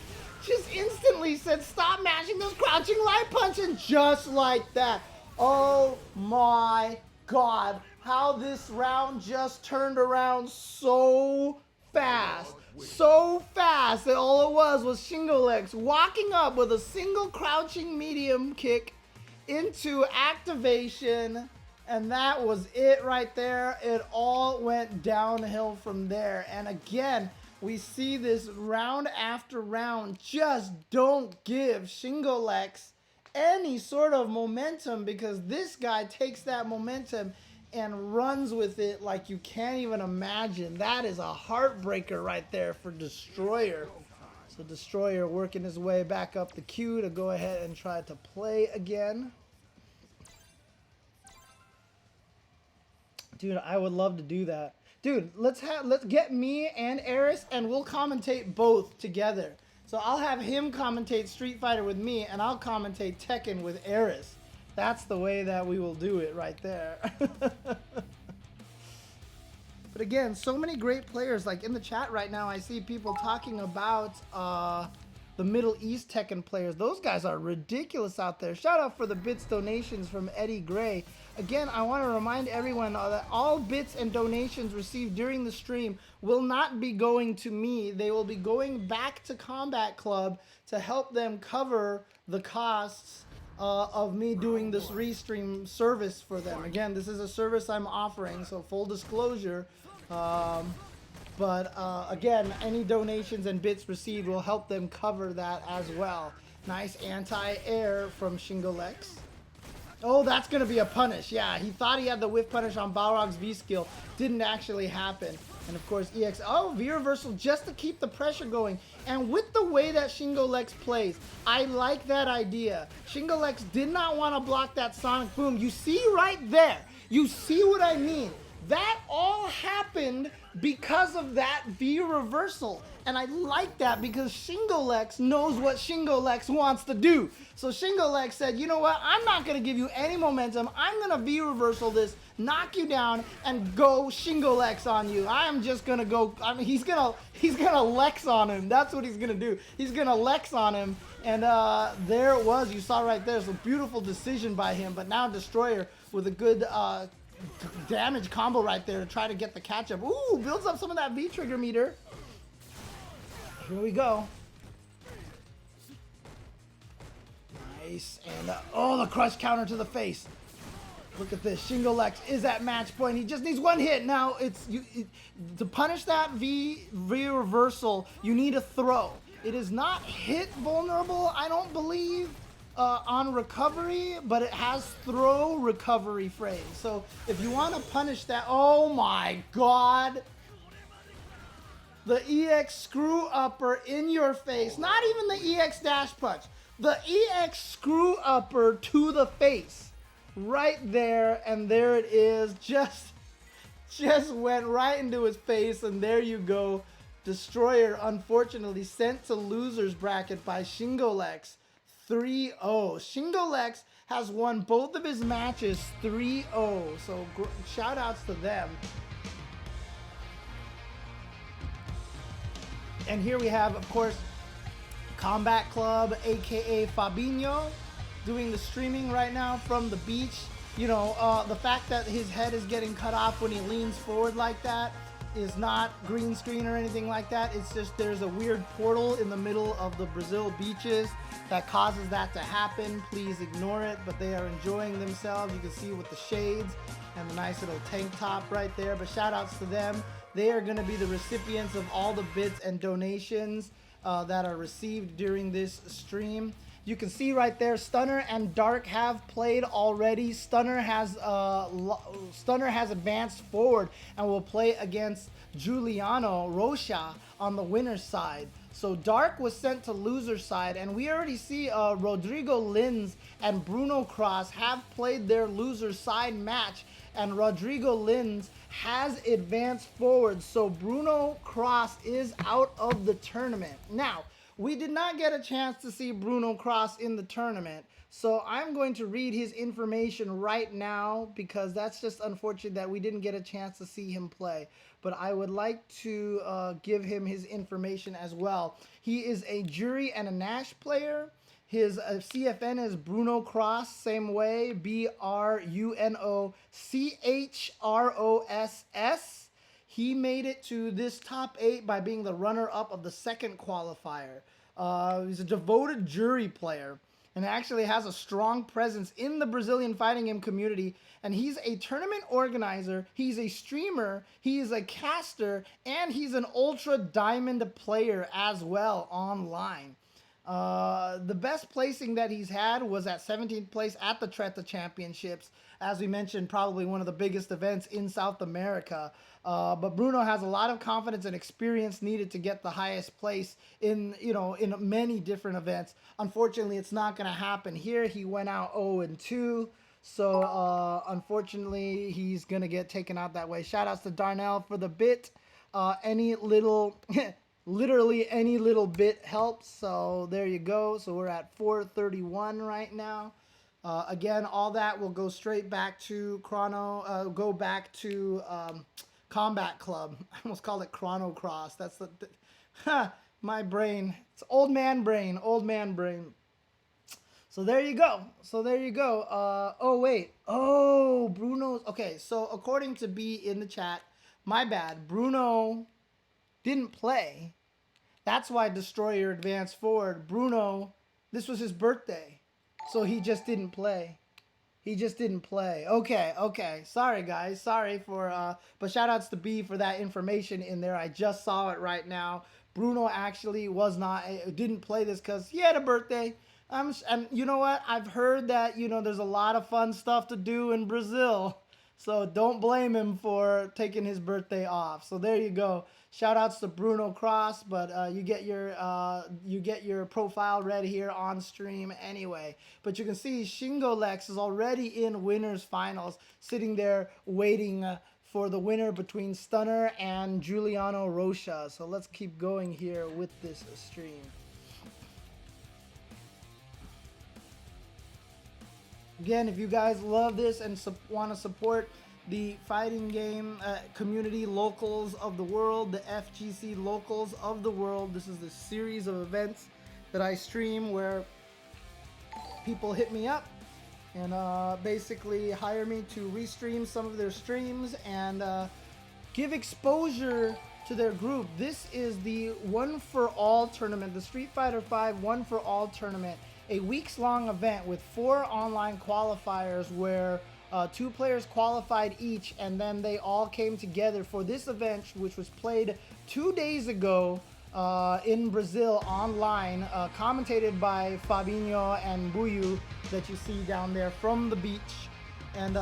Just instantly said, stop mashing those crouching light punch, and just like that. Oh my God. How this round just turned around so fast. So fast that all it was Shingolex walking up with a single crouching medium kick into activation. And that was it right there. It all went downhill from there. And again, we see this round after round. Just don't give Shingolex any sort of momentum, because this guy takes that momentum and runs with it like you can't even imagine. That is a heartbreaker right there for Destroyer. So Destroyer working his way back up the queue to go ahead and try to play again. Dude, I would love to do that. Dude, let's get me and Eris, and we'll commentate both together. So I'll have him commentate Street Fighter with me, and I'll commentate Tekken with Eris. That's the way that we will do it right there. But again, so many great players. Like in the chat right now, I see people talking about the Middle East Tekken players. Those guys are ridiculous out there. Shout out for the bits donations from Eddie Gray. Again, I want to remind everyone that all bits and donations received during the stream will not be going to me. They will be going back to Combat Club to help them cover the costs of me doing this restream service for them. Again, this is a service I'm offering, so full disclosure. But again, any donations and bits received will help them cover that as well. Nice anti-air from Shingolex. Oh, that's going to be a punish. Yeah, he thought he had the whiff punish on Balrog's V skill. Didn't actually happen. And of course, EX. Oh, V reversal just to keep the pressure going. And with the way that Shingo Lex plays, I like that idea. Shingo Lex did not want to block that Sonic Boom. You see right there. You see what I mean? That all happened because of that V reversal. And I like that because Shingo Lex knows what Shingo Lex wants to do. So Shingo Lex said, you know what? I'm not going to give you any momentum. I'm going to V reversal this, knock you down, and go Shingo Lex on you. I am just going to go. I mean, he's going to Lex on him. That's what he's going to do. He's going to Lex on him. And there it was. You saw right there. It's a beautiful decision by him. But now Destroyer with a good damage combo right there to try to get the catch up. Ooh, builds up some of that V trigger meter. Here we go. Nice. And oh, the crush counter to the face. Look at this. Shingo Lex is at match point. He just needs one hit. Now, to punish that V reversal, you need a throw. It is not hit vulnerable, I don't believe, on recovery, but it has throw recovery phrase. So if you want to punish that, oh my God. The EX screw upper in your face. Not even the EX dash punch. The EX screw upper to the face. Right there, and there it is. Just went right into his face, and there you go. Destroyer, unfortunately, sent to loser's bracket by Shingo Lex 3-0. Shingo Lex has won both of his matches 3-0. So shout outs to them. And here we have, of course, Combat Club, aka Fabinho, doing the streaming right now from the beach. You know, the fact that his head is getting cut off when he leans forward like that is not green screen or anything like that. It's just there's a weird portal in the middle of the Brazil beaches that causes that to happen. Please ignore it, but they are enjoying themselves. You can see with the shades and the nice little tank top right there. But shout outs to them. They are going to be the recipients of all the bits and donations that are received during this stream. You can see right there, Stunner and Dark have played already. Stunner has advanced forward and will play against Giuliano Rocha on the winner's side. So Dark was sent to loser's side, and we already see Rodrigo Lins and Bruno Cross have played their loser's side match, and Rodrigo Lins has advanced forward. So Bruno Cross is out of the tournament. Now, we did not get a chance to see Bruno Cross in the tournament, so I'm going to read his information right now because that's just unfortunate that we didn't get a chance to see him play. But I would like to give him his information as well. He is a Jury and a Nash player. His CFN is Bruno Cross, same way, BRUNOCHROSS. He made it to this top 8 by being the runner-up of the second qualifier. He's a devoted Jury player and actually has a strong presence in the Brazilian fighting game community. And he's a tournament organizer, he's a streamer, he is a caster, and he's an Ultra Diamond player as well online. The best placing that he's had was at 17th place at the Treta Championships. As we mentioned, probably one of the biggest events in South America. But Bruno has a lot of confidence and experience needed to get the highest place in many different events. Unfortunately, it's not going to happen here. He went out 0-2. So, unfortunately, he's going to get taken out that way. Shout outs to Darnell for the bit. Any little... Literally any little bit helps. So there you go. So we're at 431 right now. Again, all that will go straight back to Combat Club. I almost called it Chrono Cross. That's my brain. It's old man brain. So there you go. Oh, wait. Oh, Bruno's. Okay, so according to B in the chat, my bad. Bruno didn't play. That's why Destroyer advanced forward. Bruno, this was his birthday, so he just didn't play. Okay. Sorry, guys. Sorry for, but shout outs to B for that information in there. I just saw it right now. Bruno actually didn't play this because he had a birthday. And you know what? I've heard that, there's a lot of fun stuff to do in Brazil. So don't blame him for taking his birthday off. So there you go. Shout outs to Bruno Cross, but you get your profile ready here on stream anyway. But you can see Shingo Lex is already in winners finals, sitting there waiting for the winner between Stunner and Giuliano Rocha. So let's keep going here with this stream. Again, if you guys love this and want to support the fighting game community locals of the world, the FGC locals of the world, this is the series of events that I stream where people hit me up and basically hire me to restream some of their streams and give exposure to their group. This is the One for All tournament, the Street Fighter V One for All tournament. A weeks-long event with 4 online qualifiers where 2 players qualified each, and then they all came together for this event, which was played 2 days ago in Brazil online, commentated by Fabinho and Buyu that you see down there from the beach. And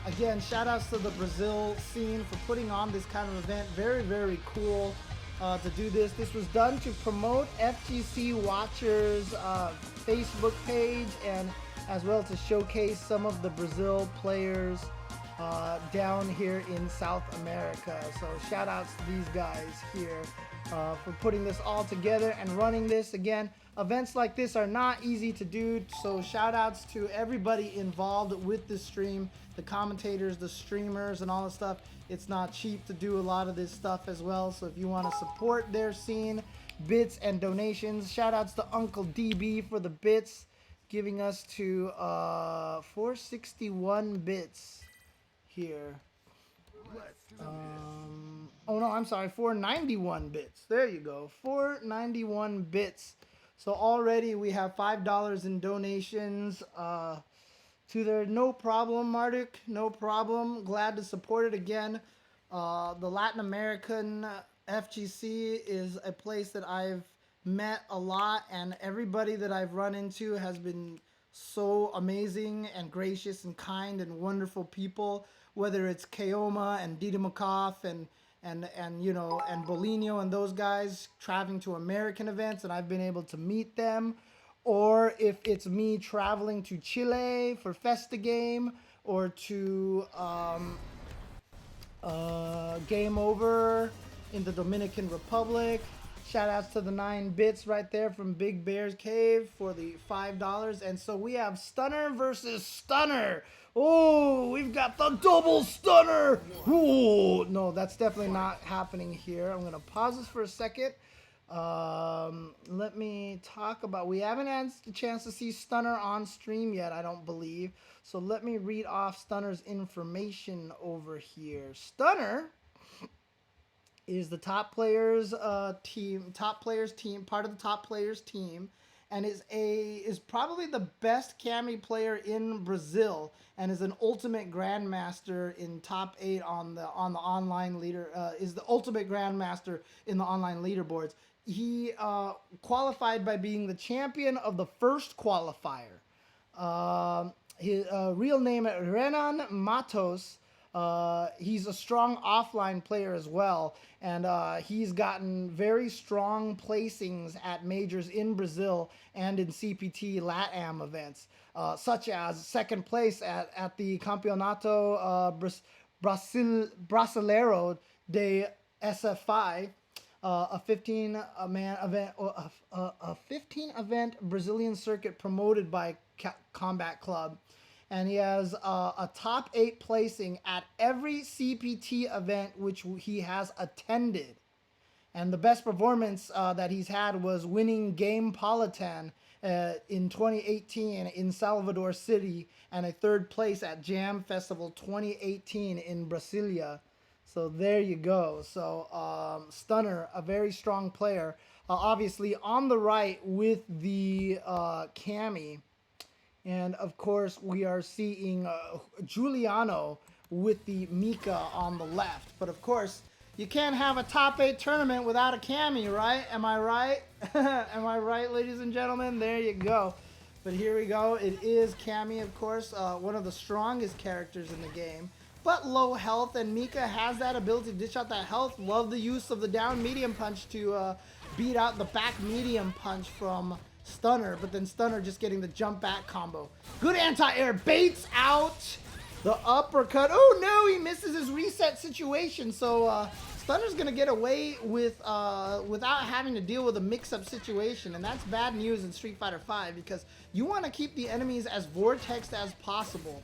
again, shout outs to the Brazil scene for putting on this kind of event. Very, very cool to do this. This was done to promote FGC Watchers Facebook page and as well to showcase some of the Brazil players down here in South America. So shout outs to these guys here for putting this all together and running this. Again, events like this are not easy to do, so shout outs to everybody involved with this stream, the commentators, the streamers, and all the stuff. It's not cheap to do a lot of this stuff as well, so if you want to support their scene, bits and donations, shout outs to Uncle DB for the bits, giving us to 461 bits here. Oh no, I'm sorry, 491 bits. There you go, 491 bits. So already we have $5 in donations to there. No problem, Marduk, no problem. Glad to support it again. The Latin American FGC is a place that I've met a lot, and everybody that I've run into has been so amazing and gracious and kind and wonderful people, whether it's Keoma and Didymakov and Bolinho and those guys traveling to American events and I've been able to meet them, or if it's me traveling to Chile for Festa Game or to Game Over in the Dominican Republic. Shout outs to the 9 bits right there from Big Bear's Cave for the $5. And so we have Stunner versus Stunner. Oh, we've got the double Stunner. Oh, no, that's definitely not happening here. I'm going to pause this for a second. Let me talk about, we haven't had a chance to see Stunner on stream yet, I don't believe. So let me read off Stunner's information over here. Stunner is the top players team, part of the top players team, and is probably the best Kami player in Brazil, and is an ultimate grandmaster in top 8 on the online leader. Is the ultimate grandmaster in the online leaderboards. He qualified by being the champion of the first qualifier. His real name Renan Matos. He's a strong offline player as well, and he's gotten very strong placings at majors in Brazil and in CPT LATAM events, such as second place at the Campeonato Brasileiro de SFV, a 15-man event, a 15-event Brazilian circuit promoted by Combat Club. And he has a top 8 placing at every CPT event which he has attended. And the best performance that he's had was winning Game Politan in 2018 in Salvador City, and a 3rd place at Jam Festival 2018 in Brasilia. So there you go. So Stunner, a very strong player. Obviously on the right with the Kami. And of course, we are seeing Giuliano with the Mika on the left. But of course, you can't have a top 8 tournament without a Kami, right? Am I right? Am I right, ladies and gentlemen? There you go. But here we go. It is Cammy, of course, one of the strongest characters in the game, but low health, and Mika has that ability to dish out that health. Love the use of the down medium punch to beat out the back medium punch from Stunner, but then Stunner just getting the jump back combo. Good anti-air, baits out the uppercut. Oh no, he misses his reset situation, so Stunner's gonna get away with without having to deal with a mix-up situation, and that's bad news in Street Fighter V because you want to keep the enemies as vortexed as possible.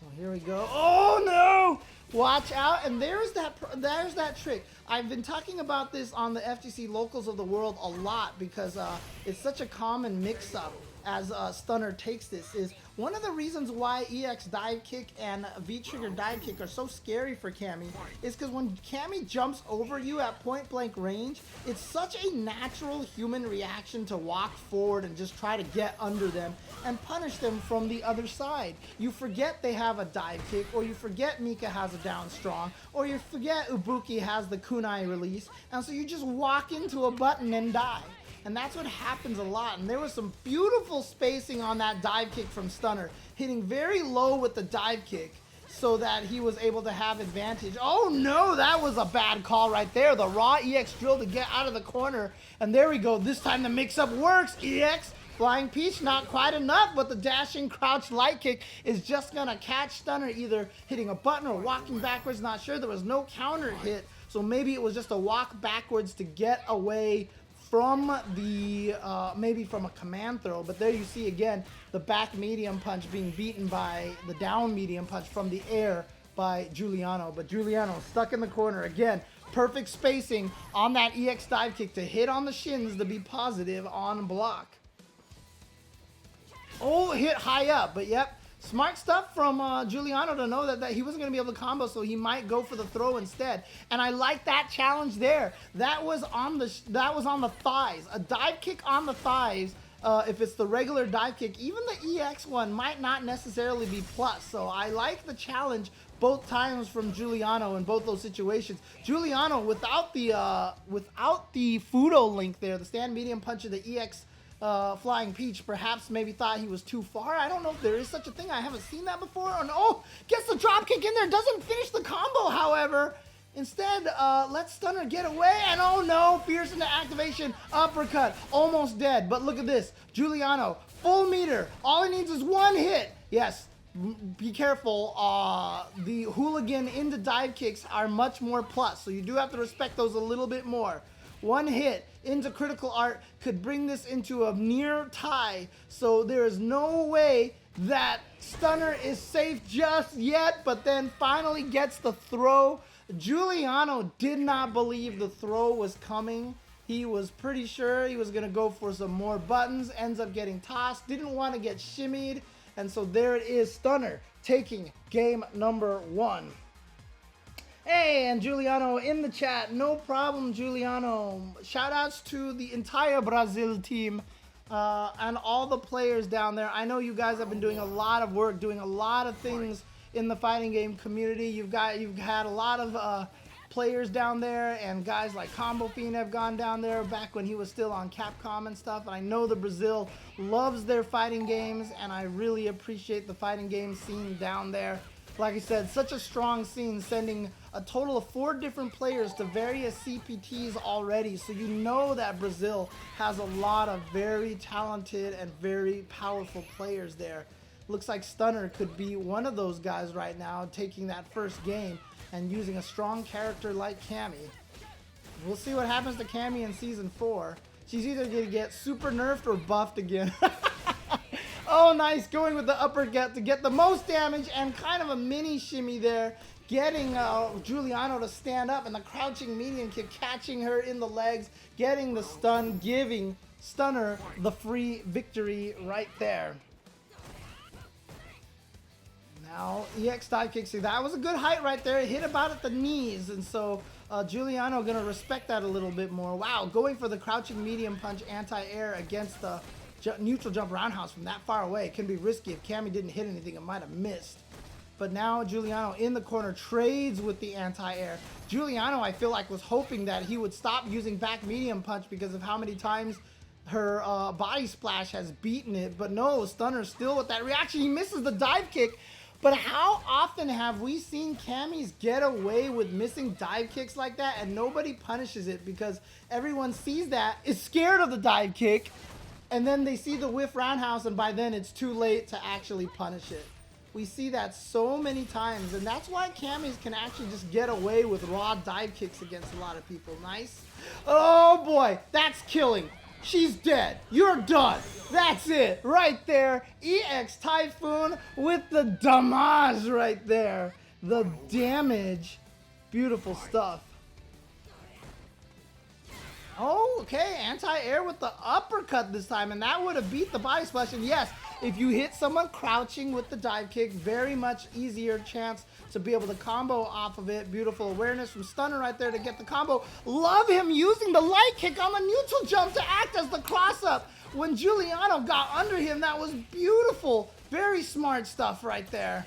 So here we go. Oh no! Watch out! And there's that trick. I've been talking about this on the FGC Locals of the World a lot because it's such a common mix-up as Stunner takes this. Is one of the reasons why EX dive kick and V-trigger dive kick are so scary for Cammy is because when Cammy jumps over you at point blank range, it's such a natural human reaction to walk forward and just try to get under them and punish them from the other side. You forget they have a dive kick, or you forget Mika has a down strong, or you forget Ibuki has the kunai release, and so you just walk into a button and die. And that's what happens a lot. And there was some beautiful spacing on that dive kick from Stunner, hitting very low with the dive kick so that he was able to have advantage. Oh no, that was a bad call right there. The raw EX drill to get out of the corner. And there we go. This time the mix-up works. EX, Flying Peach, not quite enough, but the dashing crouch light kick is just gonna catch Stunner either hitting a button or walking backwards. Not sure. There was no counter hit. So maybe it was just a walk backwards to get away from the, maybe from a command throw, but there you see again, the back medium punch being beaten by the down medium punch from the air by Giuliano, but Giuliano stuck in the corner again. Perfect spacing on that EX dive kick to hit on the shins to be positive on block. Oh, hit high up, but yep. Smart stuff from Giuliano to know that he wasn't going to be able to combo, so he might go for the throw instead. And I like that challenge there. That was on the thighs. A dive kick on the thighs, if it's the regular dive kick, even the EX one might not necessarily be plus. So I like the challenge both times from Giuliano in both those situations. Giuliano, without the Fudo link there, the stand medium punch of the EX Flying Peach, perhaps maybe thought he was too far. I don't know if there is such a thing. I haven't seen that before. And oh, gets the drop kick in there. Doesn't finish the combo, however. Instead, lets Stunner get away. And oh no, fierce into activation. Uppercut. Almost dead. But look at this. Giuliano, full meter. All he needs is one hit. Yes, be careful. The hooligan into dive kicks are much more plus. So you do have to respect those a little bit more. One hit into critical art could bring this into a near tie, so there is no way that Stunner is safe just yet, but then finally gets the throw. Giuliano did not believe the throw was coming. He was pretty sure he was going to go for some more buttons, ends up getting tossed, didn't want to get shimmied, and so there it is, Stunner taking game number 1. Hey, and Giuliano in the chat. No problem, Giuliano. Shoutouts to the entire Brazil team and all the players down there. I know you guys have been doing a lot of work, doing a lot of things in the fighting game community. You've had a lot of players down there, and guys like Combo Fiend have gone down there back when he was still on Capcom and stuff. And I know the Brazil loves their fighting games, and I really appreciate the fighting game scene down there. Like I said, such a strong scene, sending a total of 4 different players to various CPTs already. So you know that Brazil has a lot of very talented and very powerful players there. Looks like Stunner could be one of those guys right now, taking that first game and using a strong character like Cammy. We'll see what happens to Cammy in Season 4. She's either going to get super nerfed or buffed again. Oh, nice, going with the uppercut to get the most damage and kind of a mini shimmy there, getting Giuliano to stand up, and the crouching medium kick catching her in the legs, getting the stun, giving Stunner the free victory right there. Now, EX dive kick, see, that was a good height right there. It hit about at the knees, and so Giuliano going to respect that a little bit more. Wow, going for the crouching medium punch anti-air against the neutral jump roundhouse from that far away. It can be risky. If Cammy didn't hit anything, it might have missed. But now Giuliano in the corner trades with the anti-air. Giuliano, I feel like, was hoping that he would stop using back medium punch because of how many times her body splash has beaten it. But no, Stunner still with that reaction. He misses the dive kick. But how often have we seen Camis get away with missing dive kicks like that and nobody punishes it because everyone sees that, is scared of the dive kick, and then they see the whiff roundhouse and by then it's too late to actually punish it. We see that so many times, and that's why Camis can actually just get away with raw dive kicks against a lot of people. Nice. Oh boy, that's killing. She's dead. You're done. That's it. Right there. EX Typhoon with the damage right there. The damage. Beautiful stuff. Oh, okay. Anti-air with the uppercut this time, and that would have beat the body splash. And yes, if you hit someone crouching with the dive kick, very much easier chance to be able to combo off of it. Beautiful awareness from Stunner right there to get the combo. Love him using the light kick on the neutral jump to act as the cross-up. When Giuliano got under him, that was beautiful. Very smart stuff right there.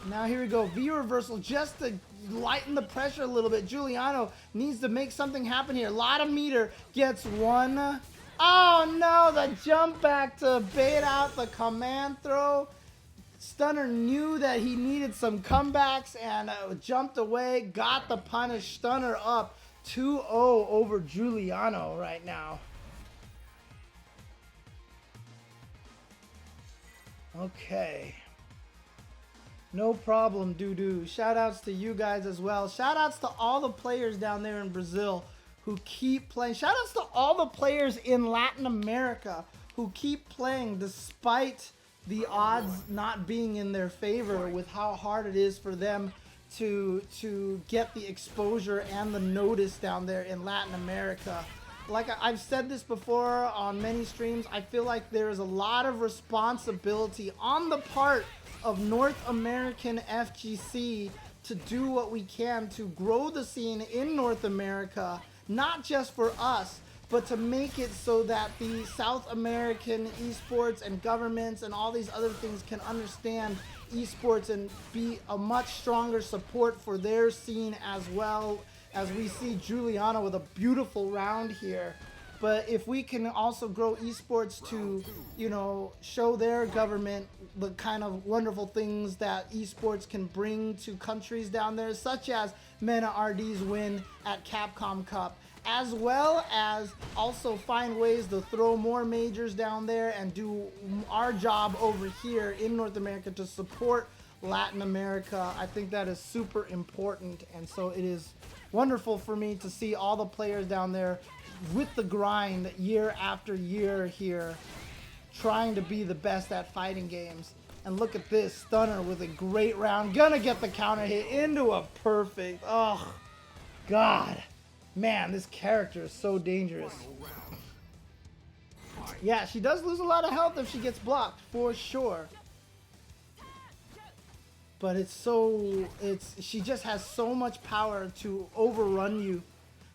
Now here we go. V reversal just to lighten the pressure a little bit. Giuliano needs to make something happen here. A lot of meter. Gets one. Oh no, the jump back to bait out the command throw. Stunner knew that he needed some comebacks and jumped away. Got the punish. Stunner up 2-0 over Giuliano right now. Okay. No problem, doo-doo. Shoutouts to you guys as well. Shoutouts to all the players down there in Brazil who keep playing. Shoutouts to all the players in Latin America who keep playing despite the odds not being in their favor with how hard it is for them to get the exposure and the notice down there in Latin America. Like I've said this before on many streams, I feel like there is a lot of responsibility on the part of North American FGC to do what we can to grow the scene in North America, not just for us, but to make it so that the South American esports and governments and all these other things can understand esports and be a much stronger support for their scene as well, as we see Giuliano with a beautiful round here. But if we can also grow esports to, you know, show their government the kind of wonderful things that esports can bring to countries down there, such as MENA RD's win at Capcom Cup, as well as also find ways to throw more majors down there and do our job over here in North America to support Latin America. I think that is super important, and so it is wonderful for me to see all the players down there with the grind year after year here, trying to be the best at fighting games. And look at this, Stunner with a great round, gonna get the counter hit into a perfect. Oh God, man, this character is so dangerous. Yeah, she does lose a lot of health if she gets blocked, for sure. But she just has so much power to overrun you.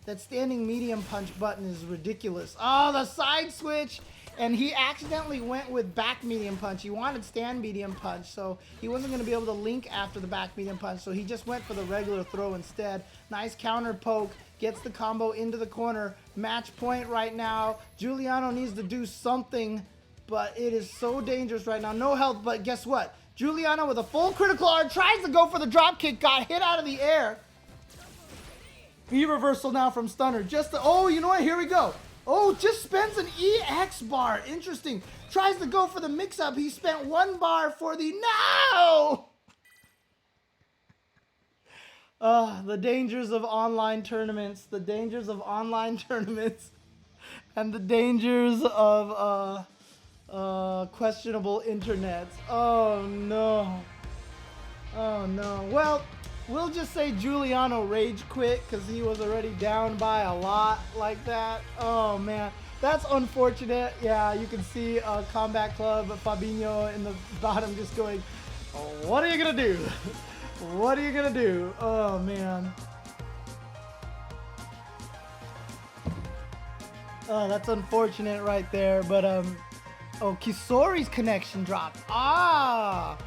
That standing medium punch button is ridiculous. Oh, the side switch! And he accidentally went with back medium punch. He wanted stand medium punch, so he wasn't going to be able to link after the back medium punch, so he just went for the regular throw instead. Nice counter poke, gets the combo into the corner. Match point right now. Giuliano needs to do something, but it is so dangerous right now. No health, but guess what? Giuliano with a full critical R tries to go for the drop kick, got hit out of the air. V reversal now from Stunner. Oh, you know what? Here we go. Oh, just spends an EX bar. Interesting. Tries to go for the mix-up. He spent 1 bar for the... No! The dangers of online tournaments. The dangers of online tournaments. And the dangers of questionable internets. Oh, no. Oh, no. Well... we'll just say Giuliano rage quit because he was already down by a lot like that. Oh man, that's unfortunate. Yeah, you can see Combat Club Fabinho in the bottom just going, oh, what are you gonna do? What are you gonna do? Oh man. Oh, that's unfortunate right there. But oh, Kisori's connection dropped. Ah.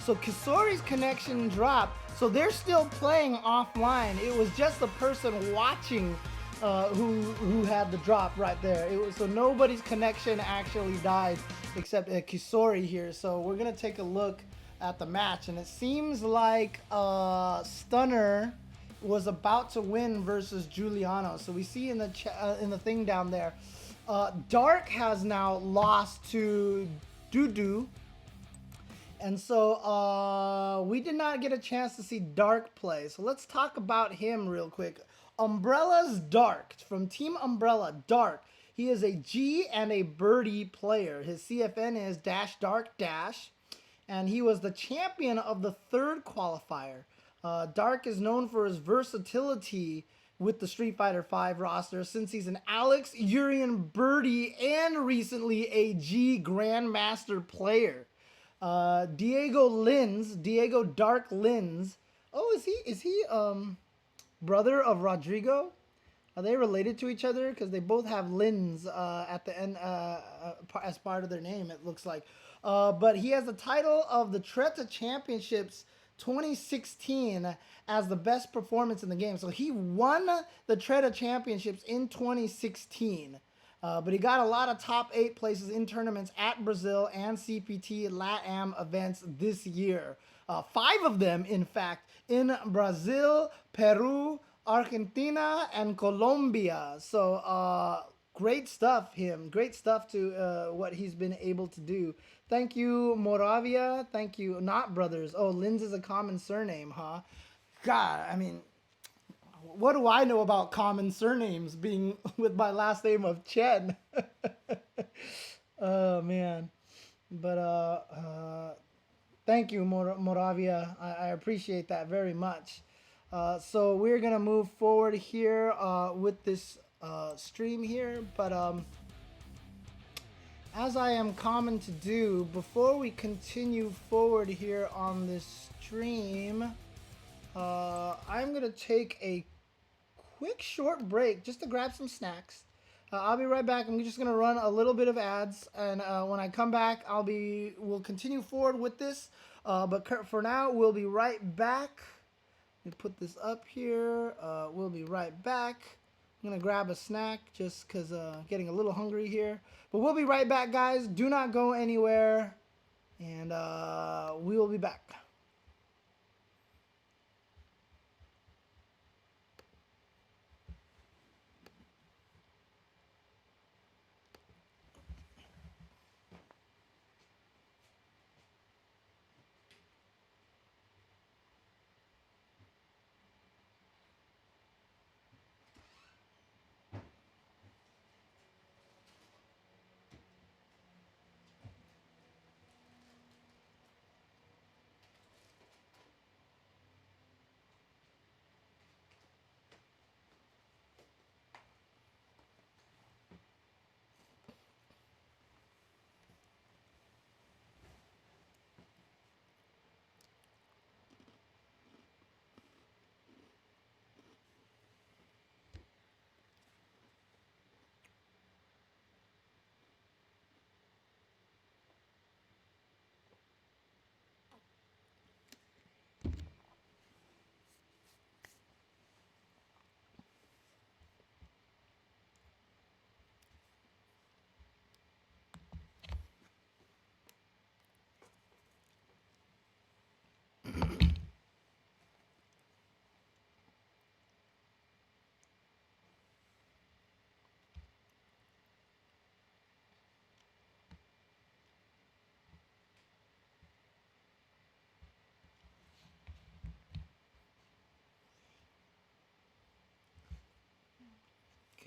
So Kisori's connection dropped. So they're still playing offline. It was just the person watching who had the drop right there. It was so nobody's connection actually died except Kisori here. So we're gonna take a look at the match, and it seems like Stunner was about to win versus Giuliano. So we see in the thing down there, Dark has now lost to Dudu. And so we did not get a chance to see Dark play. So let's talk about him real quick. Umbrella's Dark, from Team Umbrella, Dark. He is a G and a Birdie player. His CFN is --Dark-, and he was the champion of the third qualifier. Dark is known for his versatility with the Street Fighter V roster, since he's an Alex, Urian, Birdie, and recently a G Grandmaster player. Diego Dark Lins. Oh, is he brother of Rodrigo? Are they related to each other? Because they both have Lins at the end as part of their name, it looks like. But he has the title of the Treta Championships 2016 as the best performance in the game. So he won the Treta Championships in 2016. But he got a lot of top 8 places in tournaments at Brazil and CPT LATAM events this year. 5 of them, in fact, in Brazil, Peru, Argentina, and Colombia. So great stuff, him. Great stuff to what he's been able to do. Thank you, Moravia. Thank you. Not brothers. Oh, Linz is a common surname, huh? God, I mean, what do I know about common surnames being with my last name of Chen? Oh, man. But thank you, Moravia. I appreciate that very much. So we're going to move forward here with this stream here. But as I am common to do, before we continue forward here on this stream, I'm going to take a quick short break just to grab some snacks. I'll be right back. I'm just gonna run a little bit of ads, and when I come back, we'll continue forward with this. But for now, we'll be right back. Let me put this up here. We'll be right back. I'm gonna grab a snack just cause getting a little hungry here. But we'll be right back, guys. Do not go anywhere, and we will be back.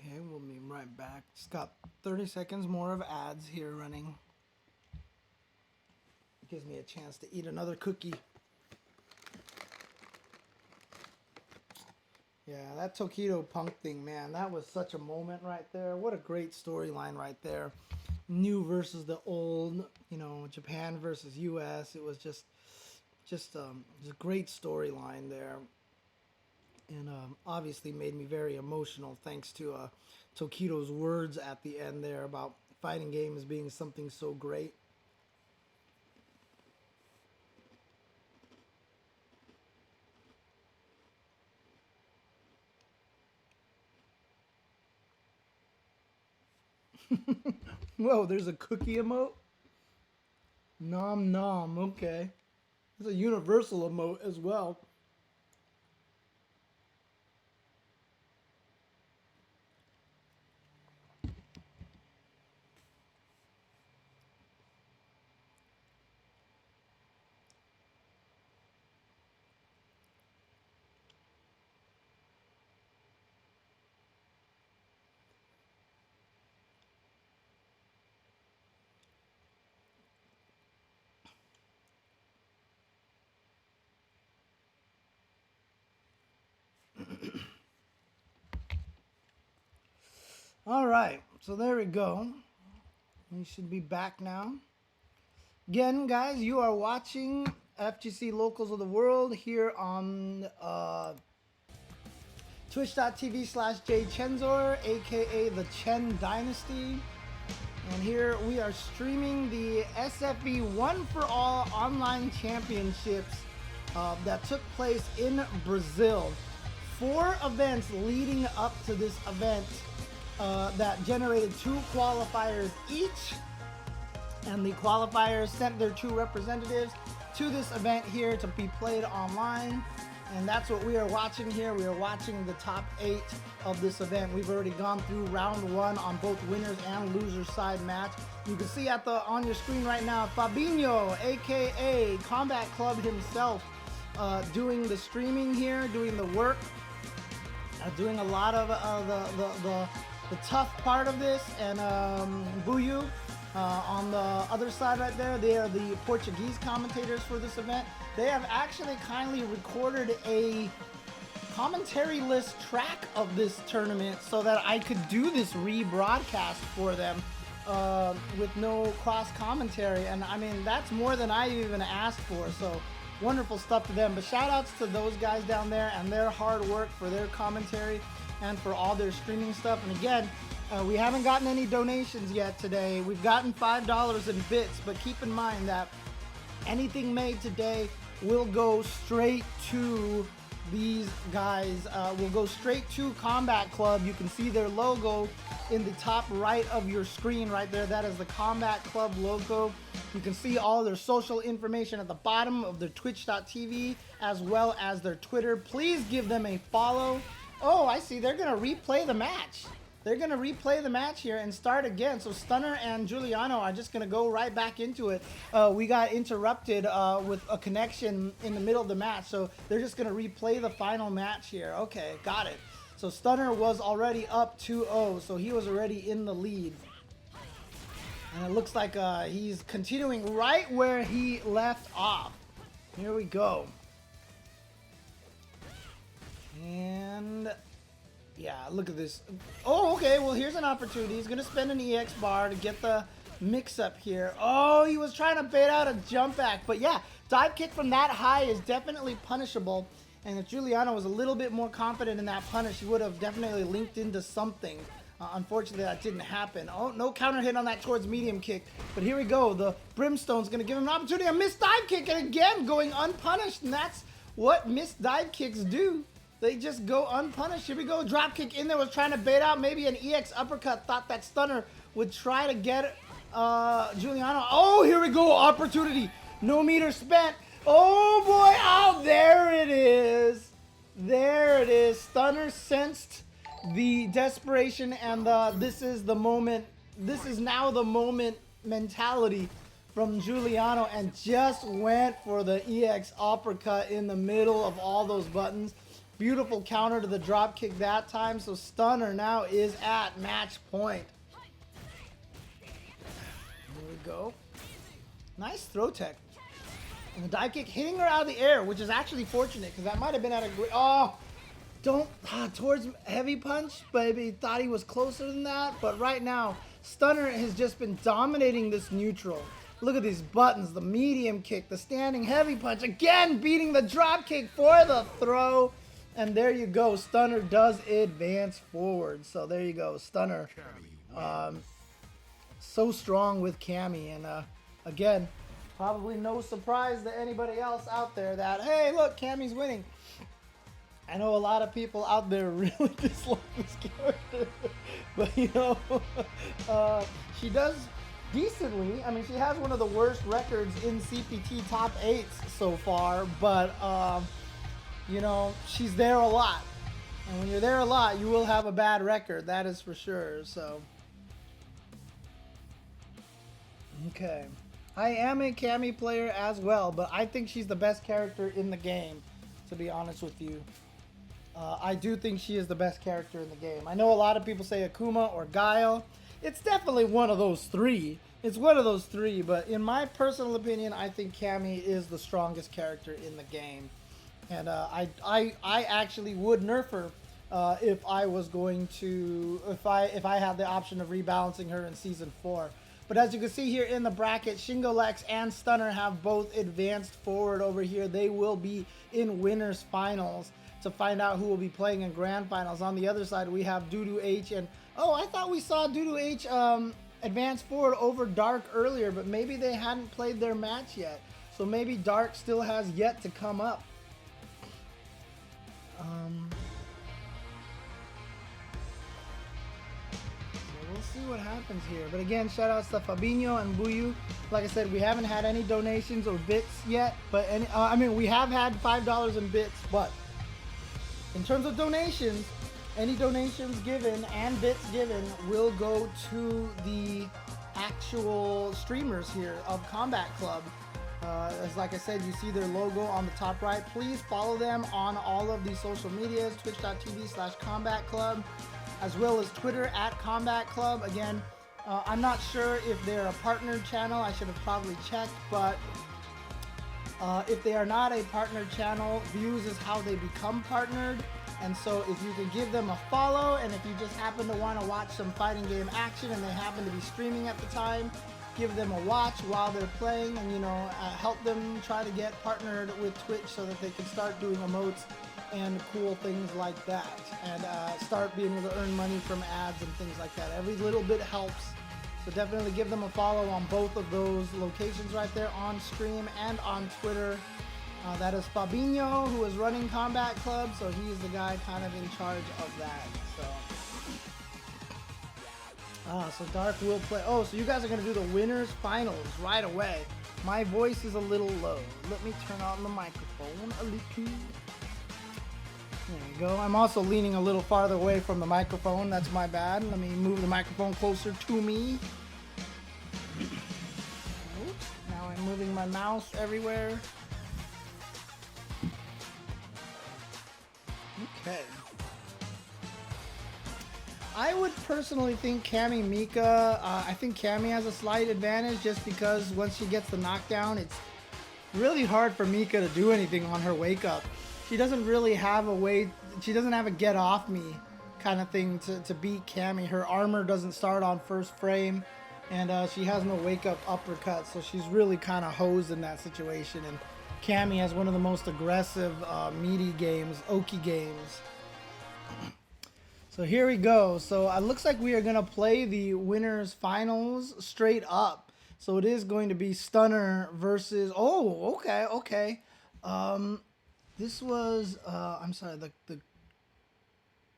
Okay, we'll be right back. Just got 30 seconds more of ads here running. Gives me a chance to eat another cookie. Yeah, that Tokido Punk thing, man, that was such a moment right there. What a great storyline right there. New versus the old, Japan versus US. It was just a great storyline there. And obviously made me very emotional thanks to Tokido's words at the end there about fighting games being something so great. Whoa, there's a cookie emote? Nom nom, okay. It's a universal emote as well. All right, so there we go. We should be back now. Again, guys, you are watching FGC Locals of the World here on twitch.tv/jchenzor, aka the Chen Dynasty. And here we are streaming the SFV One for All online championships that took place in Brazil. 4 events leading up to this event that generated 2 qualifiers each. And the qualifiers sent their 2 representatives to this event here to be played online. And that's what we are watching here. We are watching the top 8 of this event. We've already gone through round 1 on both winners and losers side match. You can see on your screen right now, Fabinho, aka Combat Club himself, doing the streaming here, doing the work, doing a lot of the tough part of this. And Buyu, on the other side right there, they are the Portuguese commentators for this event. They have actually kindly recorded a commentary list track of this tournament so that I could do this rebroadcast for them with no cross commentary. And I mean, that's more than I even asked for. So wonderful stuff to them. But shout outs to those guys down there and their hard work for their commentary and for all their streaming stuff. And again, we haven't gotten any donations yet today. We've gotten $5 in bits, but keep in mind that anything made today will go straight to these guys. Will go straight to Combat Club. You can see their logo in the top right of your screen right there. That is the Combat Club logo. You can see all their social information at the bottom of their twitch.tv as well as their Twitter. Please give them a follow. Oh, I see. They're going to replay the match. They're going to replay the match here and start again. So Stunner and Giuliano are just going to go right back into it. We got interrupted with a connection in the middle of the match. So they're just going to replay the final match here. Okay, got it. So Stunner was already up 2-0. So he was already in the lead. And it looks like he's continuing right where he left off. Here we go. And yeah, look at this. Oh, okay. Well, here's an opportunity. He's going to spend an EX bar to get the mix-up here. Oh, he was trying to bait out a jump back. But yeah, dive kick from that high is definitely punishable. And if Giuliano was a little bit more confident in that punish, he would have definitely linked into something. Unfortunately, that didn't happen. Oh, no counter hit on that towards medium kick. But here we go. The Brimstone's going to give him an opportunity. A missed dive kick. And again, going unpunished. And that's what missed dive kicks do. They just go unpunished. Here we go. Drop kick in there. Was trying to bait out maybe an EX uppercut. Thought that Stunner would try to get Giuliano. Oh, here we go. Opportunity. No meter spent. Oh, boy. Oh, there it is. There it is. Stunner sensed the desperation and the this is the moment. This is now the moment mentality from Giuliano and just went for the EX uppercut in the middle of all those buttons. Beautiful counter to the drop kick that time. So Stunner now is at match point. There we go. Nice throw tech. And the dive kick hitting her out of the air, which is actually fortunate because that might have been at a great. Oh, towards heavy punch, but he thought he was closer than that. But right now, Stunner has just been dominating this neutral. Look at these buttons, the medium kick, the standing heavy punch, again beating the drop kick for the throw. And there you go, Stunner does advance forward. So there you go, Stunner. So strong with Cammy. And again, probably no surprise to anybody else out there that, hey, look, Cammy's winning. I know a lot of people out there really dislike this character, but you know, she does decently. I mean, she has one of the worst records in CPT top 8s so far, but you know, she's there a lot. And when you're there a lot, you will have a bad record, that is for sure. So, okay. I am a Cammy player as well, but I think she's the best character in the game, to be honest with you. I do think she is the best character in the game. I know a lot of people say Akuma or Guile. It's definitely one of those three. It's one of those three, but in my personal opinion, I think Cammy is the strongest character in the game. And I actually would nerf her if I was going to, if I had the option of rebalancing her in Season 4. But as you can see here in the bracket, Shingo Lex and Stunner have both advanced forward over here. They will be in winners finals to find out who will be playing in grand finals. On the other side, we have Doodoo H and, oh, I thought we saw Doodoo H advance forward over Dark earlier, but maybe they hadn't played their match yet. So maybe Dark still has yet to come up. So we'll see what happens here. But again, shout outs to Fabinho and Buyu. Like I said, we haven't had any donations or bits yet, but I mean, we have had $5 in bits, but in terms of donations, any donations given and bits given will go to the actual streamers here of Combat Club. As like I said, you see their logo on the top right. Please follow them on all of the social medias, twitch.tv/Combat Club, as well as Twitter @Combat Club. Again, I'm not sure if they're a partnered channel. I should have probably checked, but if they are not a partnered channel, views is how they become partnered. And so if you could give them a follow, and if you just happen to want to watch some fighting game action and they happen to be streaming at the time, give them a watch while they're playing, and you know, help them try to get partnered with Twitch so that they can start doing emotes and cool things like that, and start being able to earn money from ads and things like that. Every little bit helps. So definitely give them a follow on both of those locations right there, on stream and on Twitter. That is Fabinho, who is running Combat Club, so he's the guy kind of in charge of that. So Dark will play. Oh, so you guys are going to do the winners finals right away. My voice is a little low. Let me turn on the microphone a little. There you go. I'm also leaning a little farther away from the microphone. That's my bad. Let me move the microphone closer to me. Oops. Now I'm moving my mouse everywhere. Okay. I would personally think Cammy Mika, I think Cammy has a slight advantage just because once she gets the knockdown, it's really hard for Mika to do anything on her wake up. She doesn't really have a way, she doesn't have a get off me kind of thing to beat Cammy. Her armor doesn't start on first frame, and she has no wake up uppercut, so she's really kind of hosed in that situation. And Cammy has one of the most aggressive meaty games, Oki games. So here we go. So it looks like we are going to play the winners finals straight up. So it is going to be Stunner versus, oh, okay. This was, I'm sorry, the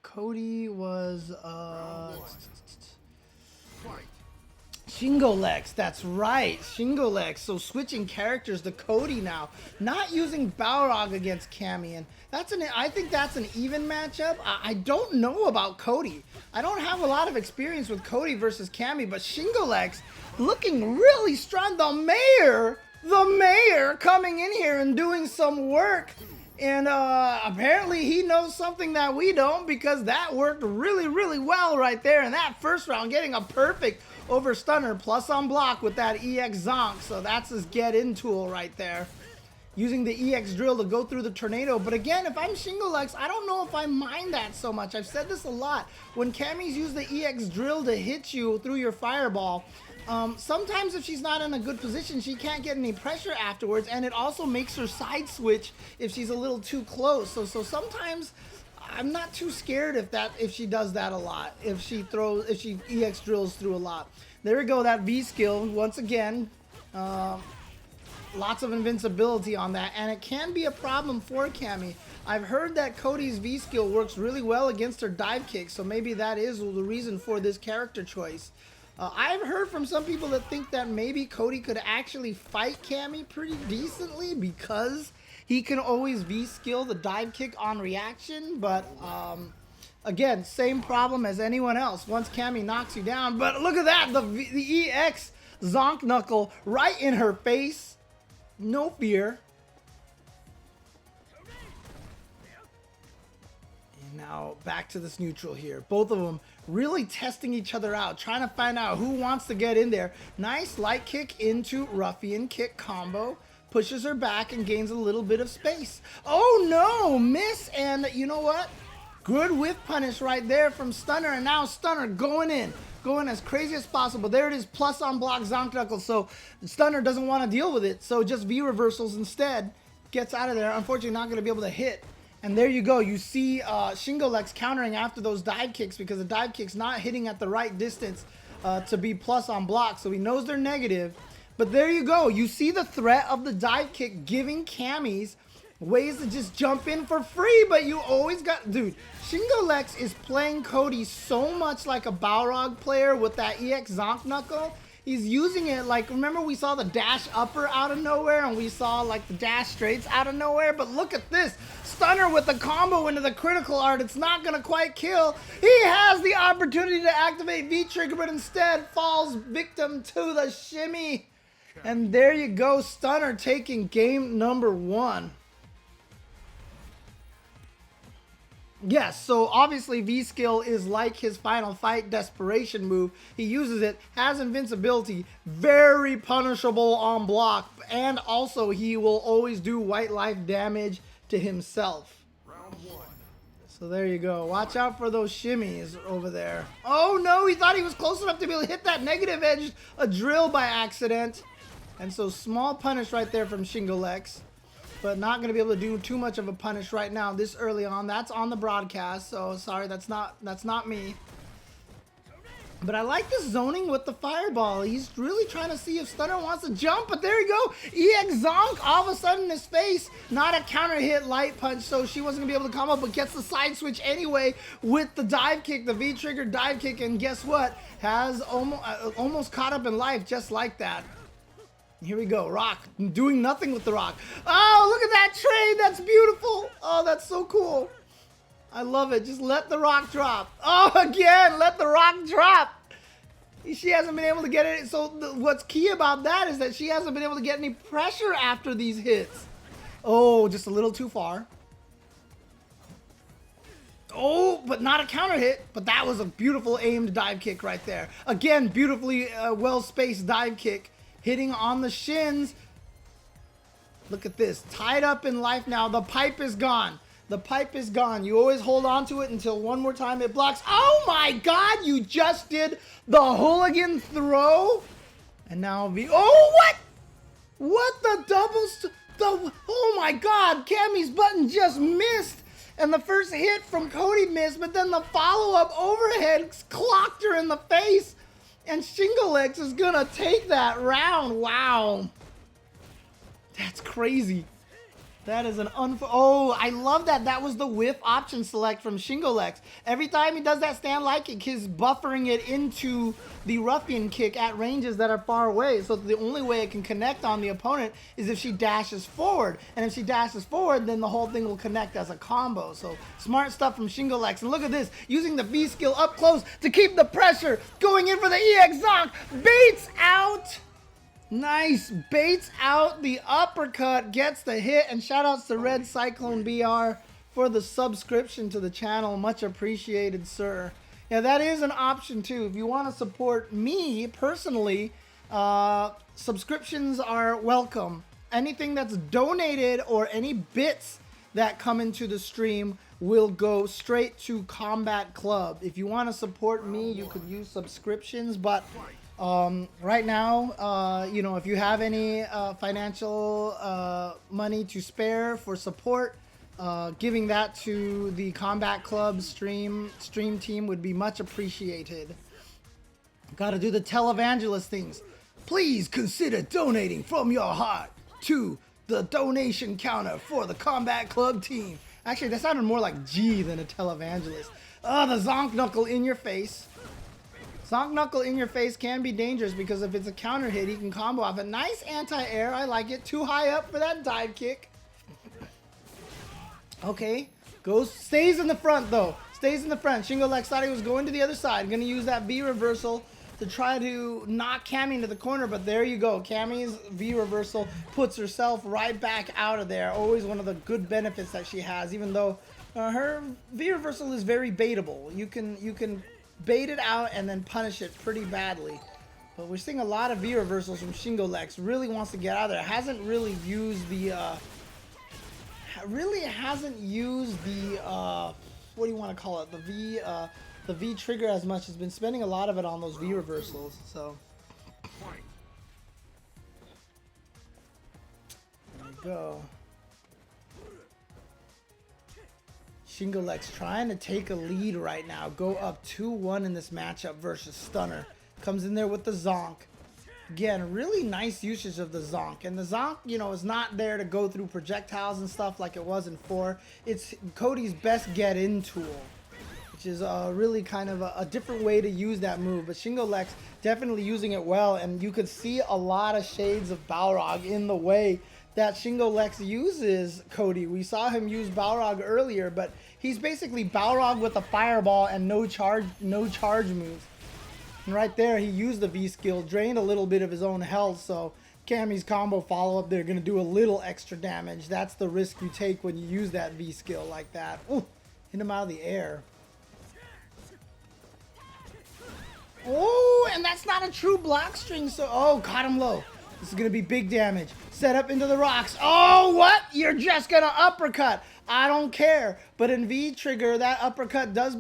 Cody was, Shingo Lex, that's right, Shingo Lex. So switching characters to Cody now, not using Balrog against Cammy, and I think that's an even matchup. I don't know about Cody. I don't have a lot of experience with Cody versus Cammy, but Shingo Lex looking really strong. The mayor coming in here and doing some work. And apparently he knows something that we don't, because that worked really, really well right there in that first round, getting a perfect over Stunner, plus on block with that EX Zonk. So that's his get-in tool right there. Using the EX drill to go through the tornado. But again, if I'm Shingo Lex, I don't know if I mind that so much. I've said this a lot. When Cammy's use the EX drill to hit you through your fireball, sometimes if she's not in a good position, she can't get any pressure afterwards, and it also makes her side switch if she's a little too close. So sometimes I'm not too scared if she does that a lot, if she EX drills through a lot. There we go, that V skill once again. lots of invincibility on that, and it can be a problem for Cammy. I've heard that Cody's V skill works really well against her dive kick, so maybe that is the reason for this character choice. I've heard from some people that think that maybe Cody could actually fight Cammy pretty decently because he can always V skill the dive kick on reaction, but again, same problem as anyone else once Cammy knocks you down. But look at that, the EX Zonk Knuckle right in her face. No fear. And now back to this neutral here. Both of them really testing each other out, trying to find out who wants to get in there. Nice light kick into ruffian kick combo. Pushes her back and gains a little bit of space. Oh no, miss, and you know what? Good whiff punish right there from Stunner, and now Stunner going in. Going as crazy as possible. There it is, plus on block Zonk Knuckle, so Stunner doesn't want to deal with it, so just V reversals instead. Gets out of there, unfortunately not going to be able to hit. And there you go, you see Shingolex countering after those dive kicks because the dive kick's not hitting at the right distance to be plus on block, so he knows they're negative. But there you go, you see the threat of the dive kick giving Cammys ways to just jump in for free, but you always got, dude, Shingolex is playing Cody so much like a Balrog player with that EX Zonk Knuckle. He's using it like, remember we saw the dash upper out of nowhere and we saw like the dash straights out of nowhere, but look at this. Stunner with the combo into the critical art. It's not going to quite kill. He has the opportunity to activate V-Trigger, but instead falls victim to the shimmy. And there you go, Stunner taking game number 1. Yes, so obviously V-Skill is like his Final Fight desperation move. He uses it, has invincibility, very punishable on block, and also he will always do white life damage to himself. Round 1. So there you go. Watch out for those shimmies over there. Oh no, he thought he was close enough to be able to hit that negative edge, a drill by accident. And so small punish right there from Shingolex. But not going to be able to do too much of a punish right now this early on. That's on the broadcast, so sorry, that's not me. But I like this zoning with the fireball. He's really trying to see if Stunner wants to jump, but there you go. EX Zonk all of a sudden in his face. Not a counter hit light punch, so she wasn't going to be able to come up, but gets the side switch anyway with the dive kick, the V-trigger dive kick, and guess what? Has almost caught up in life just like that. Here we go, Rock, doing nothing with the Rock. Oh, look at that trade, that's beautiful. Oh, that's so cool. I love it, just let the Rock drop. Oh, again, let the Rock drop. She hasn't been able to get it, so what's key about that is that she hasn't been able to get any pressure after these hits. Oh, just a little too far. Oh, but not a counter hit, but that was a beautiful aimed dive kick right there. Again, beautifully well-spaced dive kick. Hitting on the shins. Look at this. Tied up in life now. The pipe is gone. The pipe is gone. You always hold on to it until one more time it blocks. Oh my God, you just did the hooligan throw. And now oh, what? What the doubles? Oh my God, Cammy's button just missed. And the first hit from Cody missed, but then the follow-up overhead clocked her in the face. And Shingolex is gonna take that round. Wow. That's crazy. That is an oh, I love that. That was the whiff option select from Shingolex. Every time he does that stand light kick, he's buffering it into the ruffian kick at ranges that are far away. So the only way it can connect on the opponent is if she dashes forward. And if she dashes forward, then the whole thing will connect as a combo. So smart stuff from Shingolex. And look at this, using the V skill up close to keep the pressure. Going in for the EX Zonk. Baits out. Nice, baits out the uppercut, gets the hit, and shout outs to Red Cyclone BR for the subscription to the channel. Much appreciated, sir. Yeah, that is an option too. If you want to support me personally, subscriptions are welcome. Anything that's donated or any bits that come into the stream will go straight to Combat Club. If you want to support me, you could use subscriptions, but right now, you know, if you have any financial money to spare for support, giving that to the Combat Club stream team would be much appreciated. Got to do the televangelist things. Please consider donating from your heart. to the donation counter for the Combat Club team. Actually, that sounded more like G than a televangelist. The Zonk Knuckle in your face. Zonk Knuckle in your face can be dangerous because if it's a counter hit, he can combo off a nice anti-air. I like it. Too high up for that dive kick. Okay. Stays in the front, though. Stays in the front. Shingo Lex thought he was going to the other side. Going to use that V reversal to try to knock Cammy into the corner, but there you go. Cammy's V reversal puts herself right back out of there. Always one of the good benefits that she has, even though her V reversal is very baitable. You can bait it out and then punish it pretty badly. But we're seeing a lot of V reversals from Shingo Lex. Really wants to get out of there. Hasn't really used the what do you want to call it? The V trigger as much. Has been spending a lot of it on those V reversals. So there we go. Shingo Lex trying to take a lead right now. Go up 2-1 in this matchup versus Stunner. Comes in there with the Zonk. Again, really nice usage of the Zonk. And the Zonk, you know, is not there to go through projectiles and stuff like it was in 4. It's Cody's best get-in tool, which is really kind of a different way to use that move. But Shingo Lex definitely using it well, and you could see a lot of shades of Balrog in the way that Shingo Lex uses Cody. We saw him use Balrog earlier, but he's basically Balrog with a fireball and no charge moves. And right there, he used the V skill, drained a little bit of his own health, so Cammy's combo follow-up, they're going to do a little extra damage. That's the risk you take when you use that V skill like that. Ooh, hit him out of the air. Oh, and that's not a true block string, so... Oh, caught him low. This is going to be big damage. Set up into the rocks. Oh, what? You're just going to uppercut. I don't care. But in V trigger, that uppercut does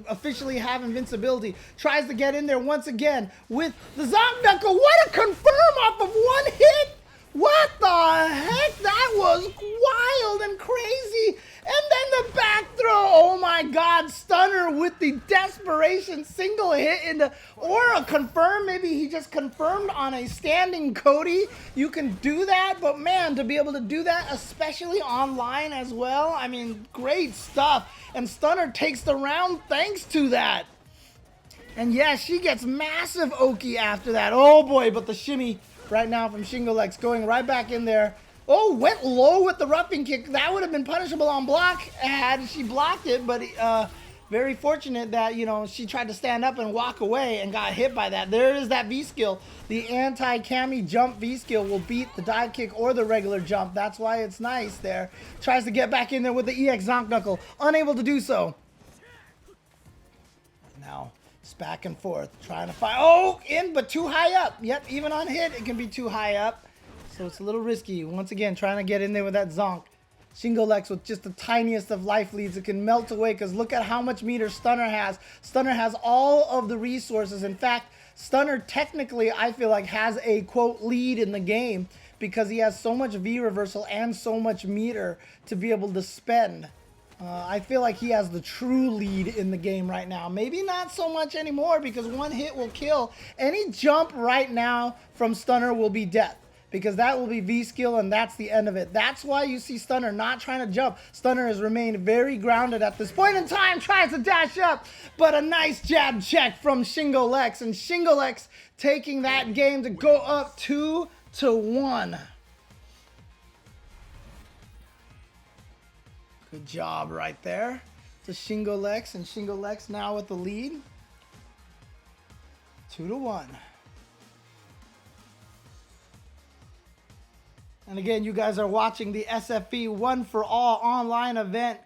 officially have invincibility. Tries to get in there once again with the Zonk Knuckle. What a confirm off of one hit. What the heck? That was wild and crazy. And then the back throw. Oh my God. Stunner with the desperation single hit into, or a confirm. Maybe he just confirmed on a standing Cody. You can do that. But man, to be able to do that, especially online as well. I mean, great stuff. And Stunner takes the round thanks to that. And yeah, she gets massive Oki after that. Oh boy, but the shimmy right now from Shingo Lex going right back in there. Oh, went low with the roughing kick. That would have been punishable on block had she blocked it, but very fortunate that, you know, she tried to stand up and walk away and got hit by that. There is that V skill. The anti-Cammy jump V skill will beat the dive kick or the regular jump. That's why it's nice there. Tries to get back in there with the EX Zonk Knuckle. Unable to do so. Now, it's back and forth. Trying to fight. Oh, in, but too high up. Yep, even on hit, it can be too high up. So it's a little risky. Once again, trying to get in there with that Zonk. Shingo Lex with just the tiniest of life leads. It can melt away because look at how much meter Stunner has. Stunner has all of the resources. In fact, Stunner technically, I feel like, has a, quote, lead in the game because he has so much V reversal and so much meter to be able to spend. I feel like he has the true lead in the game right now. Maybe not so much anymore because one hit will kill. Any jump right now from Stunner will be death, because that will be V skill and that's the end of it. That's why you see Stunner not trying to jump. Stunner has remained very grounded at this point in time, tries to dash up, but a nice jab check from Shingo Lex, and Shingo Lex taking that game to go up 2-1. Good job right there to Shingo Lex, and Shingo Lex now with the lead. 2-1. And again, you guys are watching the SFV One for All online event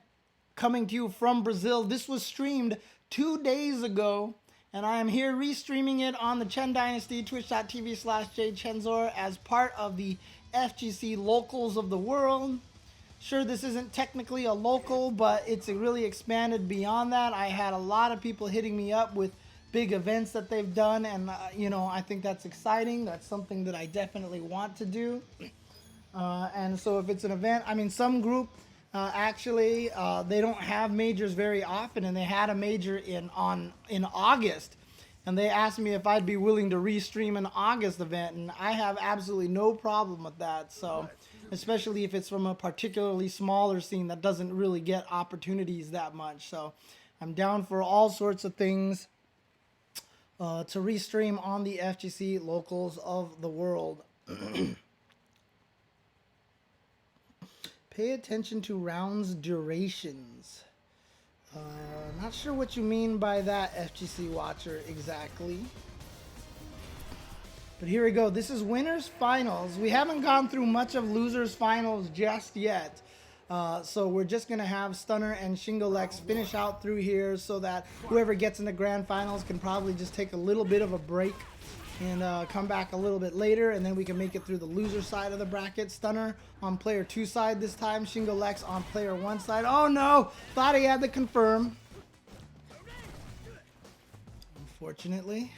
coming to you from Brazil. This was streamed 2 days ago, and I am here restreaming it on the Chen Dynasty, twitch.tv/jchenzor, as part of the FGC Locals of the World. Sure, this isn't technically a local, but it's really expanded beyond that. I had a lot of people hitting me up with big events that they've done, and you know, I think that's exciting. That's something that I definitely want to do. And so if it's an event, I mean, some group actually they don't have majors very often, and they had a major in August, And they asked me if I'd be willing to restream an August event, and I have absolutely no problem with that. So, especially if it's from a particularly smaller scene that doesn't really get opportunities that much. So, I'm down for all sorts of things to restream on the FGC locals of the world. Pay attention to rounds durations. Not sure what you mean by that, FGC Watcher, exactly. But here we go. This is winners finals. We haven't gone through much of losers finals just yet. So we're just going to have Stunner and Shingolex finish out through here so that whoever gets in the grand finals can probably just take a little bit of a break and come back a little bit later, and then we can make it through the loser side of the bracket. Stunner on player 2 side this time, Shingolex on player 1 side. Oh no! Thought he had to confirm. Unfortunately,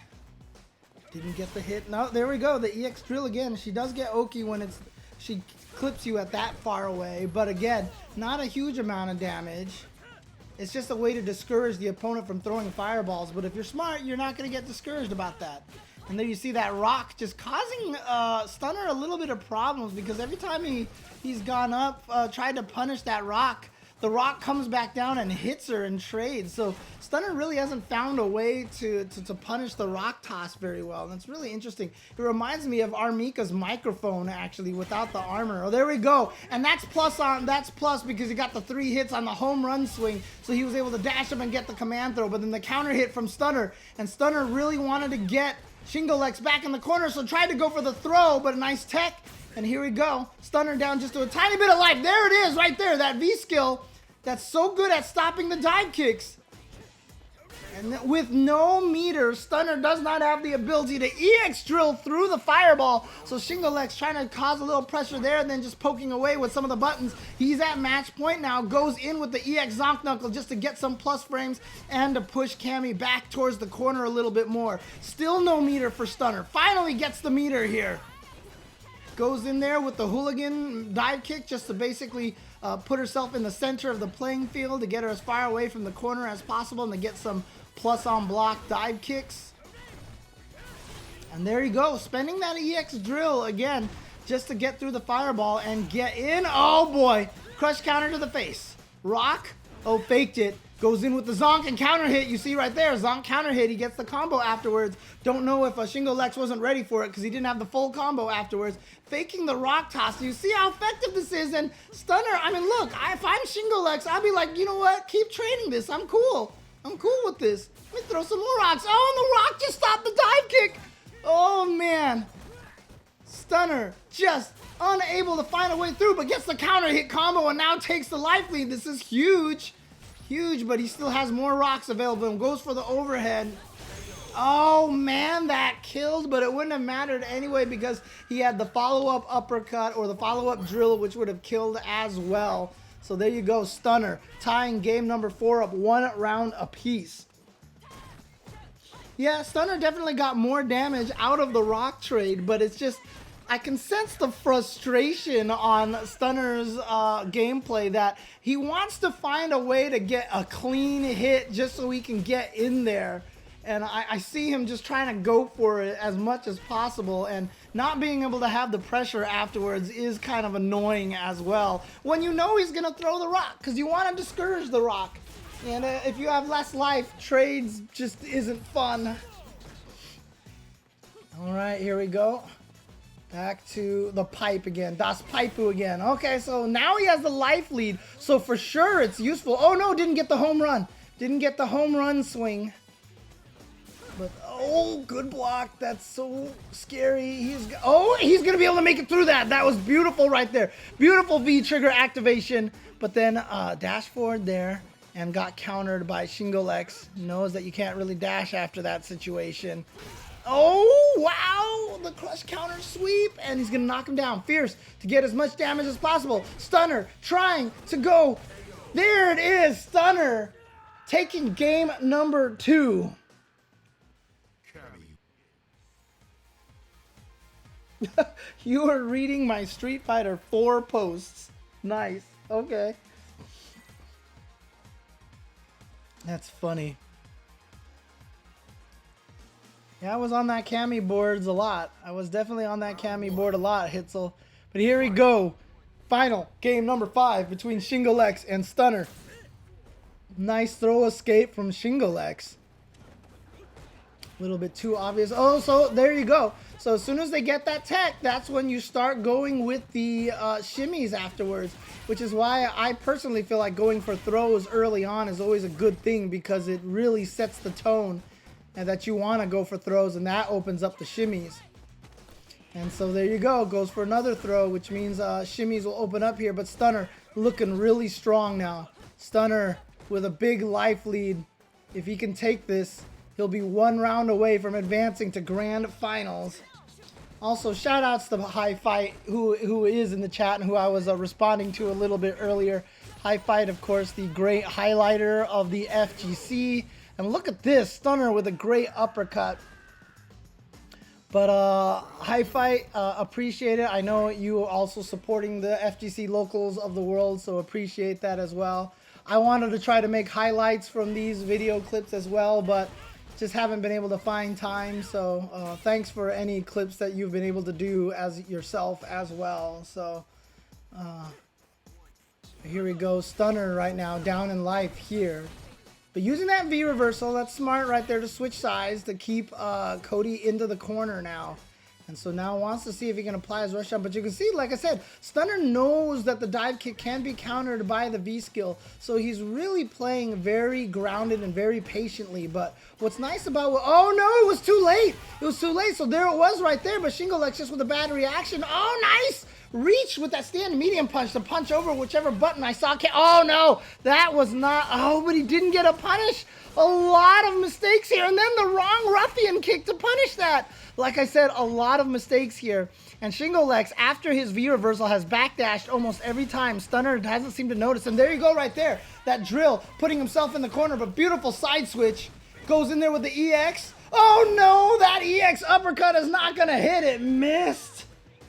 didn't get the hit. No, there we go. The EX drill again. She does get Oki when she clips you at that far away, but again, not a huge amount of damage. It's just a way to discourage the opponent from throwing fireballs, but if you're smart, you're not going to get discouraged about that. And then you see that rock just causing Stunner a little bit of problems, because every time he's gone up, tried to punish that rock, the rock comes back down and hits her and trades. So Stunner really hasn't found a way to punish the rock toss very well. And it's really interesting. It reminds me of Armika's microphone, actually, without the armor. Oh, there we go. And that's plus because he got the 3 hits on the home run swing. So he was able to dash up and get the command throw. But then the counter hit from Stunner. And Stunner really wanted to get Shingolex back in the corner, so tried to go for the throw, but a nice tech. And here we go. Stunner down just to a tiny bit of life. There it is right there. That V skill that's so good at stopping the dive kicks. And with no meter, Stunner does not have the ability to EX drill through the fireball. So Shingolex trying to cause a little pressure there and then just poking away with some of the buttons. He's at match point now. Goes in with the EX Zonk Knuckle just to get some plus frames and to push Cammy back towards the corner a little bit more. Still no meter for Stunner. Finally gets the meter here. Goes in there with the hooligan dive kick just to basically put herself in the center of the playing field to get her as far away from the corner as possible and to get some plus on block dive kicks. And there you go, spending that EX drill again just to get through the fireball and get in. Oh boy, crush counter to the face. Rock, oh, faked it. Goes in with the Zonk and counter hit. You see right there, Zonk counter hit. He gets the combo afterwards. Don't know if Shingolex wasn't ready for it because he didn't have the full combo afterwards. Faking the rock toss. You see how effective this is? And Stunner, I mean, look, if I'm Shingolex, I'd be like, you know what? Keep trading this. I'm cool. I'm cool with this. Let me throw some more rocks. Oh, and the rock just stopped the dive kick. Oh, man. Stunner just unable to find a way through, but gets the counter hit combo and now takes the life lead. This is huge. Huge, but he still has more rocks available and goes for the overhead. Oh man, that killed, but it wouldn't have mattered anyway because he had the follow-up uppercut or the follow-up drill, which would have killed as well. So there you go, Stunner tying game number 4 up 1 round apiece. Yeah, Stunner definitely got more damage out of the rock trade, but it's just, I can sense the frustration on Stunner's gameplay that he wants to find a way to get a clean hit just so he can get in there. And I see him just trying to go for it as much as possible, and not being able to have the pressure afterwards is kind of annoying as well. When you know he's going to throw the rock, because you want to discourage the rock. And if you have less life, trades just isn't fun. All right, here we go. Back to the pipe again. Das Paipu again. Okay, so now he has the life lead. So for sure it's useful. Oh no, didn't get the home run. Didn't get the home run swing. But, oh, good block. That's so scary. He's going to be able to make it through that. That was beautiful right there. Beautiful V-trigger activation. But then dash forward there and got countered by Shingolex. Knows that you can't really dash after that situation. Oh, wow. The crush counter sweep. And he's going to knock him down. Fierce to get as much damage as possible. Stunner trying to go. There it is. Stunner taking game number 2. You are reading my Street Fighter 4 posts. Nice. Okay. That's funny. Yeah, I was on that Cami boards a lot. I was definitely on that Cami board a lot, Hitzel. But here we go. Final game number 5 between Shingolex and Stunner. Nice throw escape from Shingolex. A little bit too obvious. Oh, so there you go. So as soon as they get that tech, that's when you start going with the shimmies afterwards, which is why I personally feel like going for throws early on is always a good thing, because it really sets the tone and that you want to go for throws, and that opens up the shimmies. And so there you go. Goes for another throw, which means shimmies will open up here. But Stunner looking really strong now. Stunner with a big life lead. If he can take this, he'll be 1 round away from advancing to grand finals. Also, shout outs to High Fight, who is in the chat and who I was responding to a little bit earlier. High Fight, of course, the great highlighter of the FGC. And look at this, Stunner with a great uppercut. But High Fight, appreciate it. I know you are also supporting the FGC locals of the world, so appreciate that as well. I wanted to try to make highlights from these video clips as well, but just haven't been able to find time. So thanks for any clips that you've been able to do as yourself as well. So here we go. Stunner right now down in life here. But using that V reversal, that's smart right there to switch sides to keep Cody into the corner now. And so now wants to see if he can apply his rush shot. But you can see, like I said, Stunner knows that the dive kick can be countered by the V skill. So he's really playing very grounded and very patiently. But what's nice about oh no, it was too late. It was too late. So there it was right there. But Shingolex just with a bad reaction. Oh, nice. Reach with that standing medium punch to punch over whichever button I saw. Oh no, that was not. Oh, but he didn't get a punish. A lot of mistakes here. And then the wrong ruffian kick to punish that. Like I said, a lot of mistakes here. And Shingolex, after his V reversal, has backdashed almost every time. Stunner hasn't seemed to notice. And there you go right there. That drill, putting himself in the corner. But beautiful side switch. Goes in there with the EX. Oh no, that EX uppercut is not going to hit. It missed.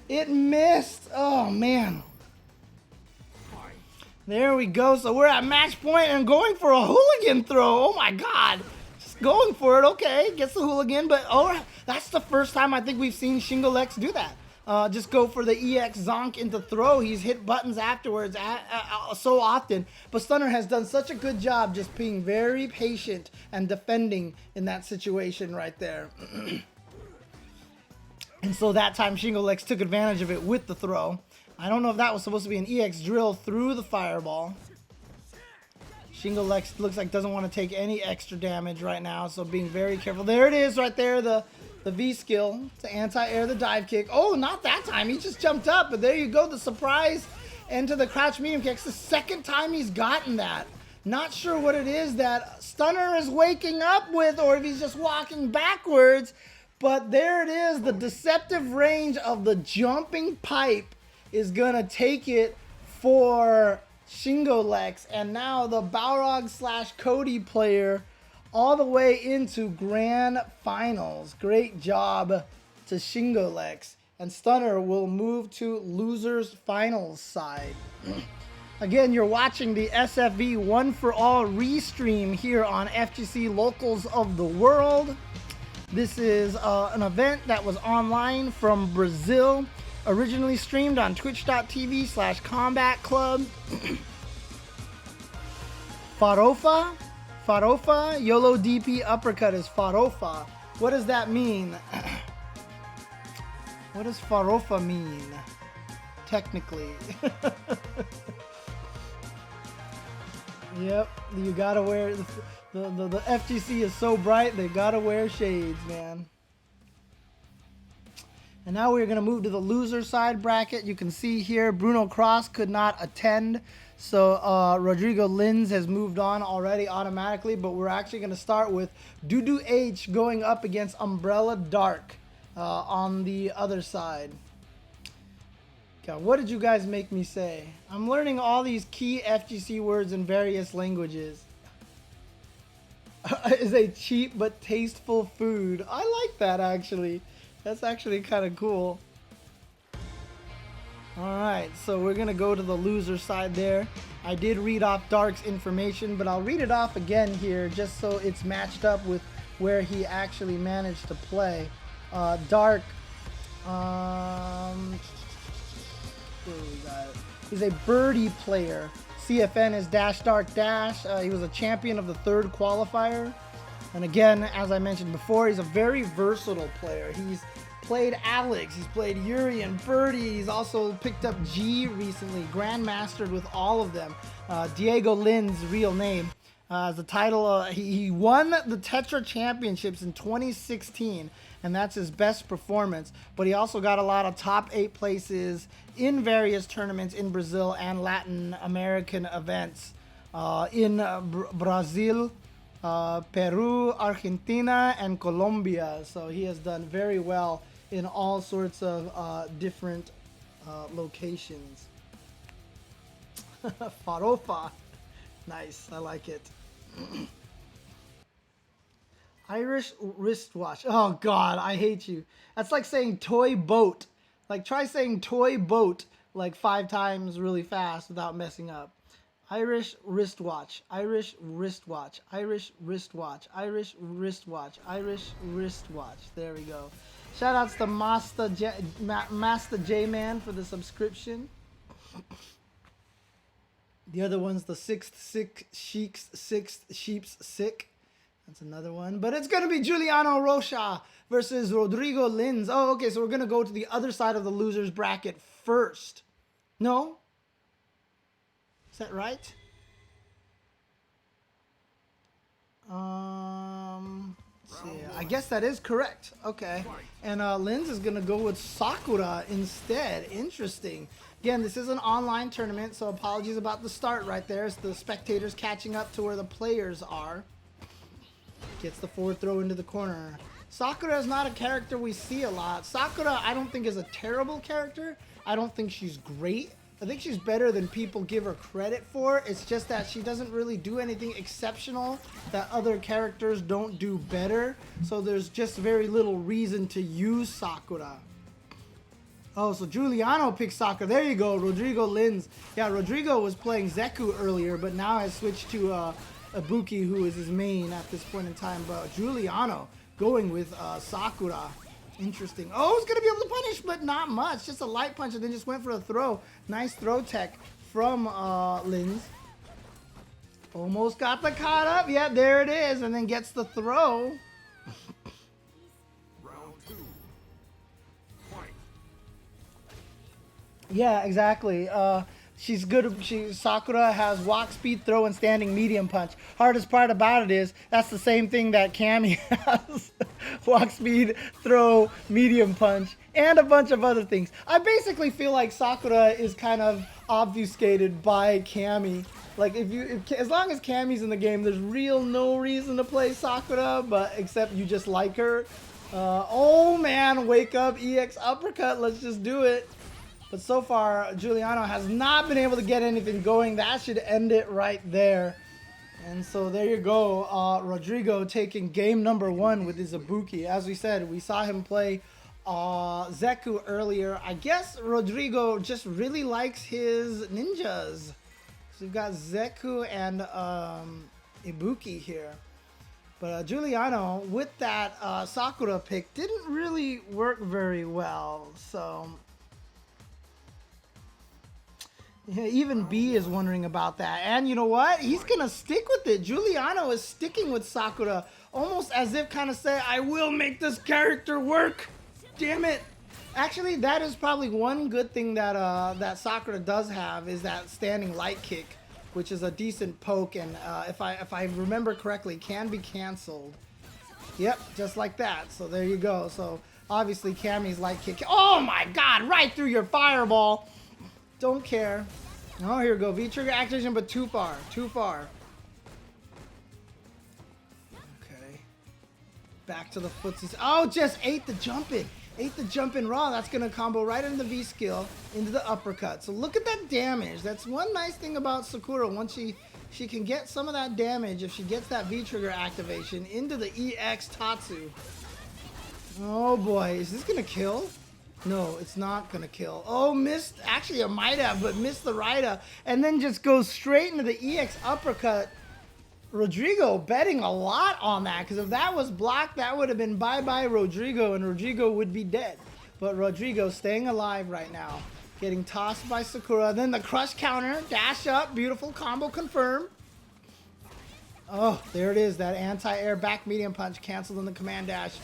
It missed. Oh, man. There we go. So we're at match point and going for a hooligan throw. Oh, my God. Just going for it. Okay, gets the hooligan. But, oh, that's the first time I think we've seen Shingolex do that. Just go for the EX zonk into throw. He's hit buttons afterwards so often. But Stunner has done such a good job just being very patient and defending in that situation right there. And so that time Shingolex took advantage of it with the throw. I don't know if that was supposed to be an EX drill through the fireball. Shingolex looks like doesn't want to take any extra damage right now, so being very careful. There it is right there, the V skill to anti-air the dive kick. Oh, not that time. He just jumped up, but there you go. The surprise into the crouch medium kick. It's the second time he's gotten that. Not sure what it is that Stunner is waking up with, or if he's just walking backwards. But there it is. The deceptive range of the jumping pipe is going to take it for Shingolex. And now the Balrog / Cody player all the way into grand finals. Great job to Shingolex. And Stunner will move to losers finals side. Again, you're watching the SFV One for All restream here on FGC Locals of the World. This is an event that was online from Brazil, originally streamed on twitch.tv/Combat Club. Farofa? Farofa? YOLO DP uppercut is Farofa. What does that mean? What does Farofa mean? Technically. Yep, you gotta wear... The FGC is so bright, they gotta wear shades, man. And now we're gonna move to the loser side bracket. You can see here, Bruno Cross could not attend. So Rodrigo Lins has moved on already automatically, but we're actually gonna start with Dudu H going up against Umbrella Dark on the other side. God, what did you guys make me say? I'm learning all these key FGC words in various languages. Is a cheap but tasteful food. I like that actually. That's actually kind of cool. Alright, so we're gonna go to the loser side there. I did read off Dark's information, but I'll read it off again here just so it's matched up with where he actually managed to play. Dark. Here we got it. He's a birdie player. CFN is Dash Dark Dash. He was a champion of the third qualifier. And again, as I mentioned before, he's a very versatile player. He's played Alex, he's played Yuri and Birdie. He's also picked up G recently, grandmastered with all of them. Diego Lin's real name. The title, he won the Tetra Championships in 2016, and that's his best performance. But he also got a lot of top 8 places in various tournaments in Brazil and Latin American events in Brazil, Peru, Argentina, and Colombia. So he has done very well in all sorts of different locations. Farofa. Nice, I like it. Irish wristwatch. Oh God, I hate you. That's like saying toy boat. Like try saying toy boat like 5 times really fast without messing up. Irish wristwatch. Irish wristwatch. Irish wristwatch. Irish wristwatch. Irish wristwatch. There we go. Shout outs to Master J-Man for the subscription. The other one's the sixth sheep's sick. That's another one. But it's going to be Juliano Rocha versus Rodrigo Lins. Oh, okay. So we're going to go to the other side of the losers bracket first. No? Is that right? Let's see. I guess that is correct. Okay. And Lins is going to go with Sakura instead. Interesting. Again, this is an online tournament, so apologies about the start right there. It's the spectators catching up to where the players are. Gets the forward throw into the corner. Sakura is not a character we see a lot. Sakura, I don't think is a terrible character. I don't think she's great. I think she's better than people give her credit for. It's just that she doesn't really do anything exceptional that other characters don't do better. So there's just very little reason to use Sakura. Oh, so Juliano picked Sakura. There you go, Rodrigo Lins. Yeah, Rodrigo was playing Zeku earlier, but now has switched to Ibuki, who is his main at this point in time. But Juliano going with Sakura. Interesting. Oh, he's going to be able to punish, but not much. Just a light punch, and then just went for a throw. Nice throw tech from Lins. Almost got the caught up. Yeah, there it is. And then gets the throw. Yeah, exactly. She's good. Sakura has walk speed, throw, and standing medium punch. Hardest part about it is that's the same thing that Cammy has. Walk speed, throw, medium punch, and a bunch of other things. I basically feel like Sakura is kind of obfuscated by Cammy. Like as long as Cammy's in the game, there's no reason to play Sakura, but except you just like her. Oh man, wake up, EX uppercut. Let's just do it. But so far, Juliano has not been able to get anything going. That should end it right there. And so there you go. Rodrigo taking game number 1 with his Ibuki. As we said, we saw him play Zeku earlier. I guess Rodrigo just really likes his ninjas. So we've got Zeku and Ibuki here. But Juliano, with that Sakura pick, didn't really work very well. So... yeah, even B is wondering about that. And you know what? He's going to stick with it. Juliano is sticking with Sakura. Almost as if kind of say, I will make this character work. Damn it. Actually, that is probably one good thing that that Sakura does have is that standing light kick, which is a decent poke. And if I remember correctly, can be canceled. Yep, just like that. So there you go. So obviously Cammy's light kick. Oh my God, right through your fireball. Don't care. Oh, here we go. V-trigger activation, but too far. Too far. Okay. Back to the footsies. Oh, just ate the jump in. Ate the jump in raw. That's going to combo right into the V-skill, into the uppercut. So look at that damage. That's one nice thing about Sakura. Once she can get some of that damage, if she gets that V-trigger activation into the EX Tatsu. Oh boy. Is this going to kill? No, it's not going to kill. Oh, missed. Actually, it might have, but missed the Raida. And then just goes straight into the EX uppercut. Rodrigo betting a lot on that, because if that was blocked, that would have been bye-bye Rodrigo, and Rodrigo would be dead. But Rodrigo staying alive right now. Getting tossed by Sakura. Then the crush counter. Dash up. Beautiful combo confirm. Oh, there it is. That anti-air back medium punch canceled in the command dash.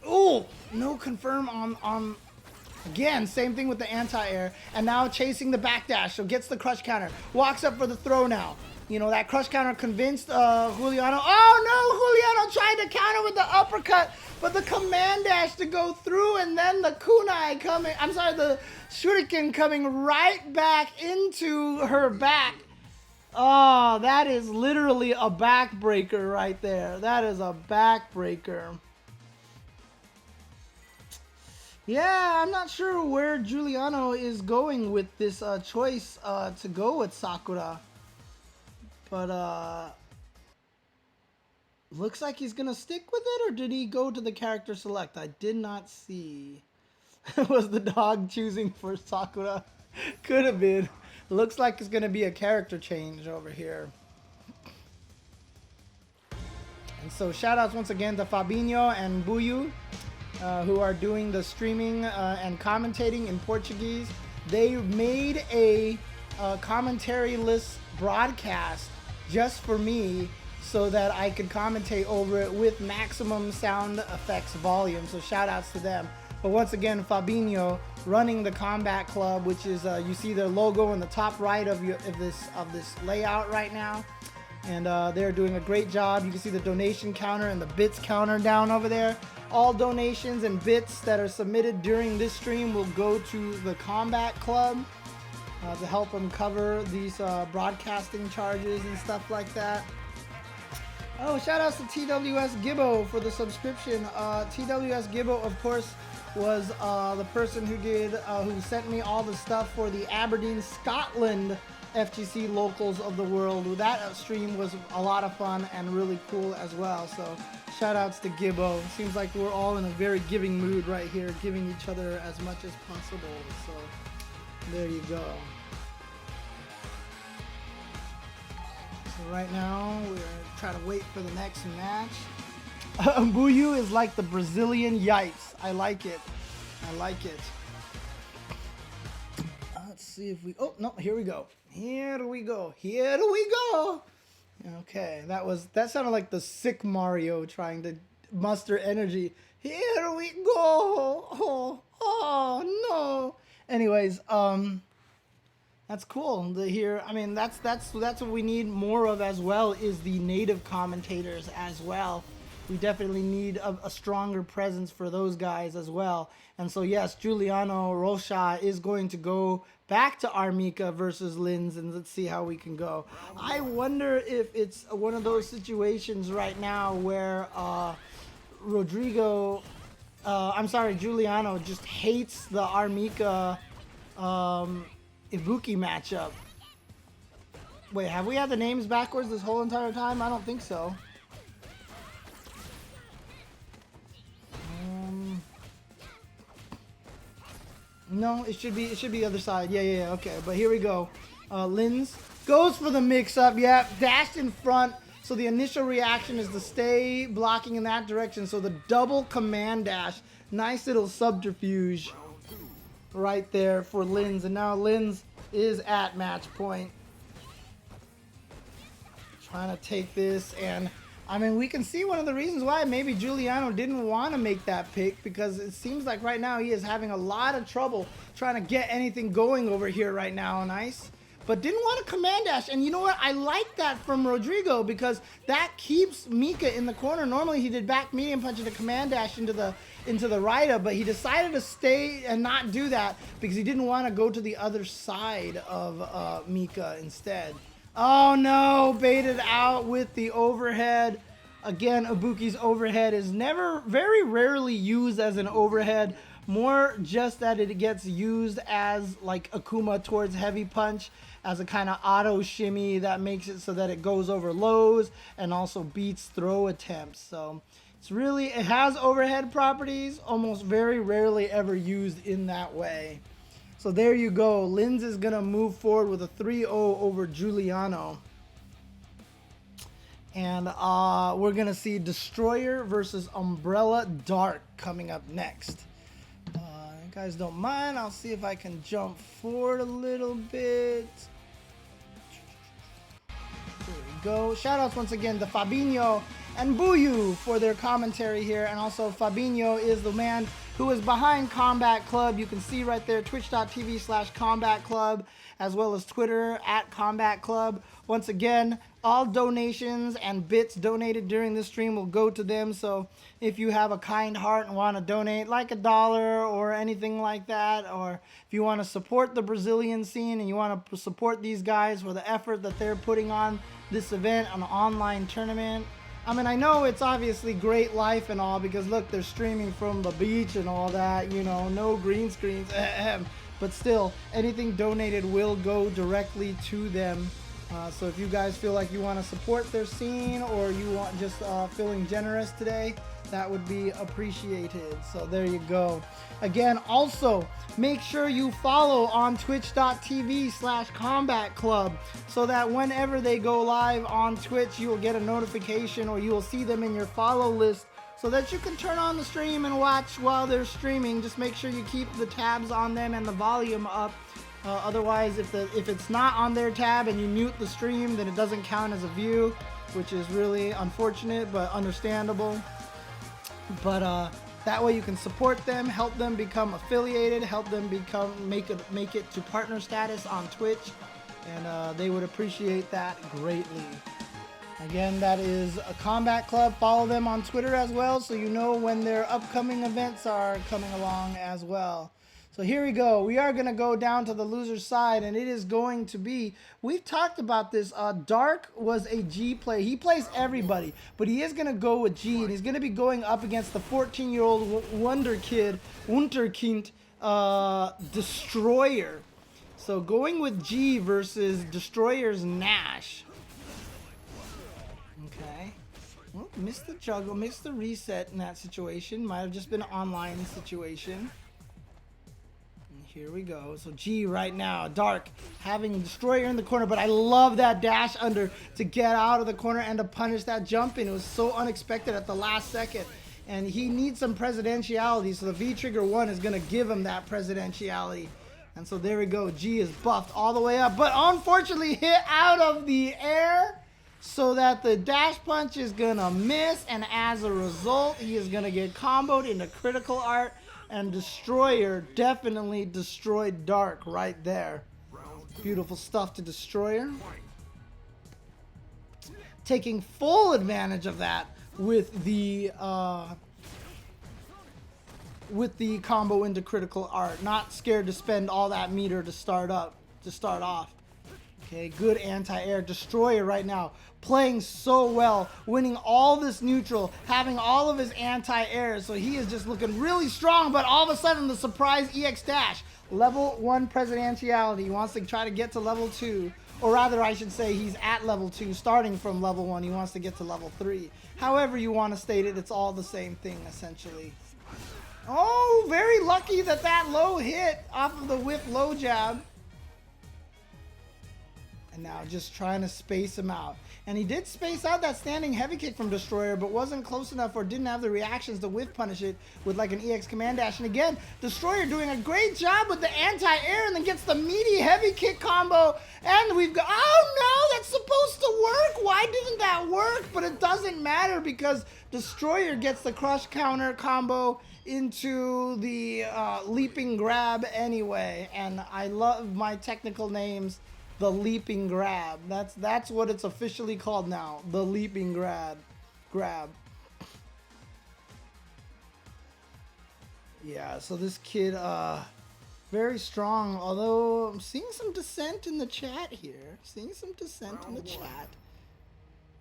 Oh, no confirm on... Again, same thing with the anti-air. And now chasing the back dash. So gets the crush counter. Walks up for the throw now. You know, that crush counter convinced Juliano. Oh, no! Juliano tried to counter with the uppercut. But the command dash to go through. And then the kunai coming. I'm sorry, the shuriken coming right back into her back. Oh, that is literally a backbreaker right there. That is a backbreaker. Yeah, I'm not sure where Juliano is going with this choice to go with Sakura. But looks like he's going to stick with it, or did he go to the character select? I did not see. Was the dog choosing for Sakura? Could have been. Looks like it's going to be a character change over here. And so shout outs once again to Fabinho and Buyu. Who are doing the streaming and commentating in Portuguese. They made a commentary list broadcast just for me so that I could commentate over it with maximum sound effects volume. So shout outs to them. But once again, Fabinho running the Combat Club, which is you see their logo in the top right of this layout right now. And they're doing a great job. You can see the donation counter and the bits counter down over there. All donations and bits that are submitted during this stream will go to the Combat Club to help them cover these broadcasting charges and stuff like that. Oh, shout outs to TWS Gibbo for the subscription. TWS Gibbo, of course, was the person who sent me all the stuff for the Aberdeen, Scotland FGC locals of the world. That stream was a lot of fun and really cool as well. So shout outs to Gibbo. Seems like we're all in a very giving mood right here, giving each other as much as possible. So there you go. So right now we're trying to wait for the next match. Mbuyu is like the Brazilian Yipes. I like it. I like it. Let's see if we... Oh, no, here we go. Here we go. Here we go. Okay, that sounded like the sick Mario trying to muster energy. Here we go. Oh no. Anyways, that's cool to hear. I mean, that's what we need more of as well, is the native commentators as well. We definitely need a stronger presence for those guys as well. And so yes, Juliano Rocha is going to go back to Armika versus Linz, and let's see how we can go. I wonder if it's one of those situations right now where Juliano just hates the Armika Ibuki matchup. Wait, have we had the names backwards this whole entire time? I don't think so. No, it should be the other side. Yeah, okay. But here we go. Linz goes for the mix-up. Yeah, dashed in front. So the initial reaction is to stay blocking in that direction. So the double command dash. Nice little subterfuge right there for Linz. And now Linz is at match point. Trying to take this, and I mean, we can see one of the reasons why maybe Juliano didn't want to make that pick, because it seems like right now he is having a lot of trouble trying to get anything going over here right now on ice. But didn't want a command dash. And you know what? I like that from Rodrigo, because that keeps Mika in the corner. Normally he did back medium punch and a command dash into the Raida, but he decided to stay and not do that because he didn't want to go to the other side of Mika instead. Oh no, baited out with the overhead. Again, Ibuki's overhead is very rarely used as an overhead. More just that it gets used as like Akuma towards heavy punch, as a kind of auto shimmy that makes it so that it goes over lows and also beats throw attempts. So it has overhead properties, almost very rarely ever used in that way. So there you go. Linz is going to move forward with a 3-0 over Juliano. And we're going to see Destroyer versus Umbrella Dark coming up next. You guys don't mind, I'll see if I can jump forward a little bit. There we go. Shoutouts once again to Fabinho and Buyu for their commentary here. And also Fabinho is the man who is behind Combat Club. You can see right there, twitch.tv/Combat Club, as well as Twitter @Combat Club. Once again, all donations and bits donated during this stream will go to them. So if you have a kind heart and want to donate like $1 or anything like that, or if you want to support the Brazilian scene and you want to support these guys for the effort that they're putting on this event, an online tournament. I mean, I know it's obviously great life and all because look, they're streaming from the beach and all that, you know, no green screens, but still, anything donated will go directly to them. So if you guys feel like you want to support their scene or you want just feeling generous today, that would be appreciated. So there you go. Again, also make sure you follow on twitch.tv/Combat Club so that whenever they go live on Twitch, you will get a notification or you will see them in your follow list so that you can turn on the stream and watch while they're streaming. Just make sure you keep the tabs on them and the volume up. Otherwise, if it's not on their tab and you mute the stream, then it doesn't count as a view, which is really unfortunate but understandable. But that way you can support them, help them become affiliated, help them make it to partner status on Twitch, and they would appreciate that greatly. Again, that is a Combat Club. Follow them on Twitter as well, so you know when their upcoming events are coming along as well. So here we go. We are going to go down to the loser's side, and it is going to be, we've talked about this, Dark was a G play. He plays everybody, but he is going to go with G, and he's going to be going up against the 14-year-old Wunderkind, Destroyer. So going with G versus Destroyer's Nash. Okay. Well, missed the juggle, missed the reset in that situation. Might have just been an online situation. Here we go. So G right now, Dark having Destroyer in the corner, but I love that dash under to get out of the corner and to punish that jump in. It was so unexpected at the last second. And he needs some presidentiality, so the V-Trigger 1 is going to give him that presidentiality. And so there we go. G is buffed all the way up, but unfortunately hit out of the air so that the dash punch is going to miss. And as a result, he is going to get comboed into critical art. And Destroyer definitely destroyed Dark right there. Beautiful stuff to Destroyer. Taking full advantage of that with the combo into critical art. Not scared to spend all that meter to start off. Okay, good anti-air. Destroyer right now playing so well, winning all this neutral, having all of his anti-airs, so he is just looking really strong, but all of a sudden the surprise EX dash. Level 1 presidentiality. He wants to try to get to level 2, or rather I should say he's at level 2, starting from level 1. He wants to get to level 3. However you want to state it, it's all the same thing essentially. Oh, very lucky that low hit off of the whip low jab. And now just trying to space him out. And he did space out that standing heavy kick from Destroyer, but wasn't close enough or didn't have the reactions to whiff punish it with like an EX command dash. And again, Destroyer doing a great job with the anti-air and then gets the meaty heavy kick combo. And we've got, oh no, that's supposed to work. Why didn't that work? But it doesn't matter because Destroyer gets the crush counter combo into the leaping grab anyway. And I love my technical names. The leaping grab. That's what it's officially called now. The leaping grab. Yeah, so this kid very strong, although I'm seeing some dissent in the chat here.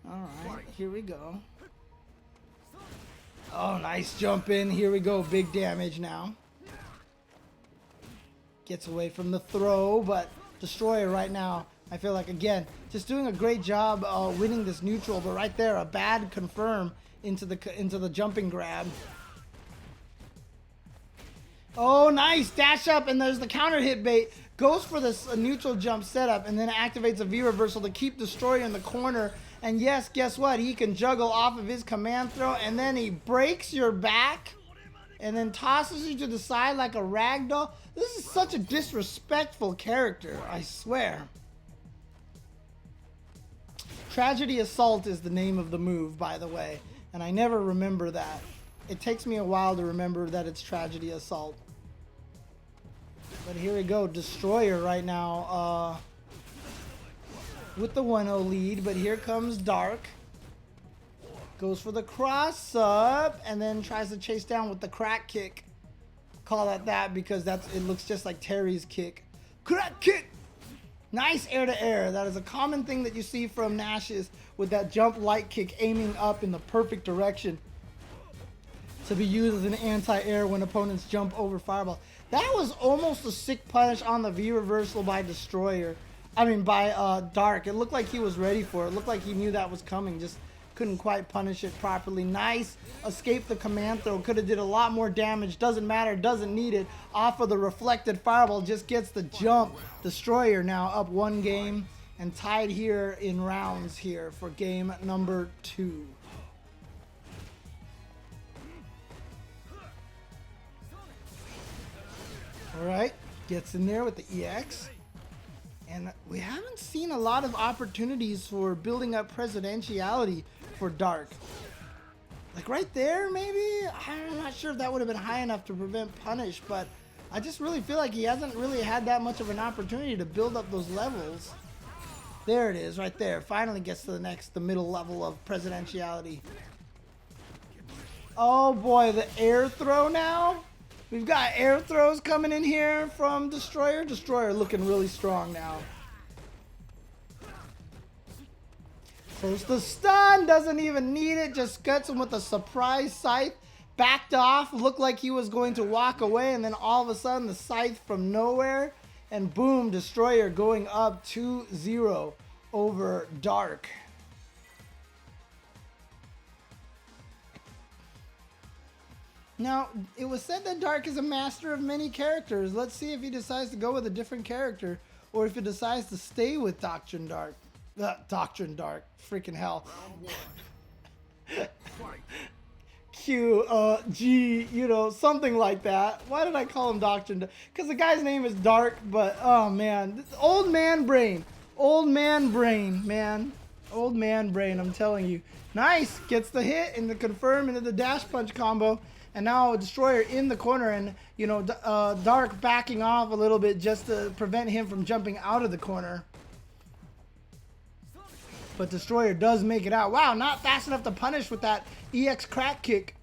Alright, here we go. Oh, nice jump in. Here we go. Big damage now. Gets away from the throw, but Destroyer right now, I feel like, again, just doing a great job winning this neutral, but right there, a bad confirm into the jumping grab. Oh, nice! Dash up, and there's the counter hit bait. Goes for this neutral jump setup, and then activates a V reversal to keep Destroyer in the corner. And yes, guess what? He can juggle off of his command throw, and then he breaks your back and then tosses you to the side like a rag doll. This is such a disrespectful character, I swear. Tragedy Assault is the name of the move, by the way, and I never remember that. It takes me a while to remember that it's Tragedy Assault. But here we go, Destroyer right now with the 1-0 lead, but here comes Dark. Goes for the cross up and then tries to chase down with the crack kick. Call that because it looks just like Terry's kick. Crack kick! Nice air to air. That is a common thing that you see from Nash's with that jump light kick aiming up in the perfect direction to be used as an anti-air when opponents jump over fireball. That was almost a sick punish on the V reversal by Destroyer. I mean by Dark. It looked like he was ready for it. It looked like he knew that was coming. Just couldn't quite punish it properly. Nice. Escape the command throw. Could have did a lot more damage. Doesn't matter. Doesn't need it. Off of the reflected fireball. Just gets the jump. Destroyer now up 1 game and tied here in rounds here for game number 2. Alright. Gets in there with the EX. And we haven't seen a lot of opportunities for building up presidentiality for Dark. Like right there, maybe? I'm not sure if that would have been high enough to prevent punish, but I just really feel like he hasn't really had that much of an opportunity to build up those levels. There it is, right there. Finally gets to the middle level of presidentiality. Oh boy, the air throw now? We've got air throws coming in here from Destroyer. Destroyer looking really strong now. Goes the stun, doesn't even need it, just gets him with a surprise scythe. Backed off, looked like he was going to walk away, and then all of a sudden the scythe from nowhere, and boom, Destroyer going up 2-0 over Dark. Now, it was said that Dark is a master of many characters. Let's see if he decides to go with a different character, or if he decides to stay with Doctrine Dark. Doctrine Dark. Freaking hell. Q, G, you know, something like that. Why did I call him Doctrine Dark? Because the guy's name is Dark, but, oh, man. Old man brain. Old man brain, man. Old man brain, I'm telling you. Nice. Gets the hit and the confirm into the dash punch combo. And now Destroyer in the corner and, you know, Dark backing off a little bit just to prevent him from jumping out of the corner. But Destroyer does make it out. Wow, not fast enough to punish with that EX crack kick.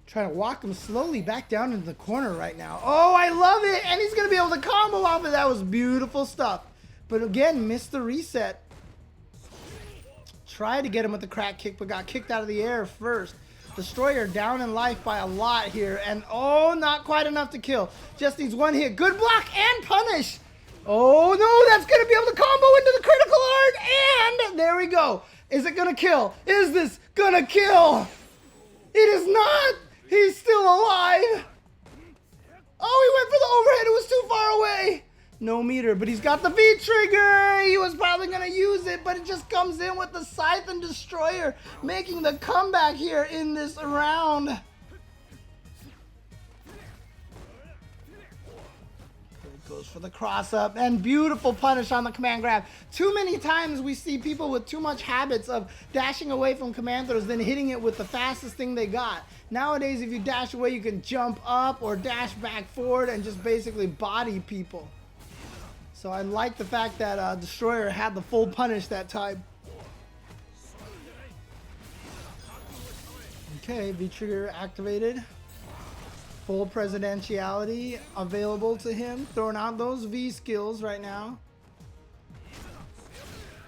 Trying to walk him slowly back down into the corner right now. Oh, I love it! And he's going to be able to combo off it. That was beautiful stuff. But again, missed the reset. Tried to get him with the crack kick, but got kicked out of the air first. Destroyer down in life by a lot here. And oh, not quite enough to kill. Just needs 1 hit. Good block and punish. Oh no, that's going to be able to combo into the critical art. And there we go. Is it going to kill? Is this going to kill? It is not. He's still alive. Oh, he went for the overhead. It was too far away. No meter, but he's got the V trigger. He was probably going to use it, but it just comes in with the Scythe and Destroyer, making the comeback here in this round. Goes for the cross up and beautiful punish on the command grab. Too many times we see people with too much habits of dashing away from command throws, then hitting it with the fastest thing they got. Nowadays, if you dash away, you can jump up or dash back forward and just basically body people. So I like the fact that Destroyer had the full punish that time. Okay, V-Trigger activated. Full presidentiality available to him. Throwing out those V skills right now.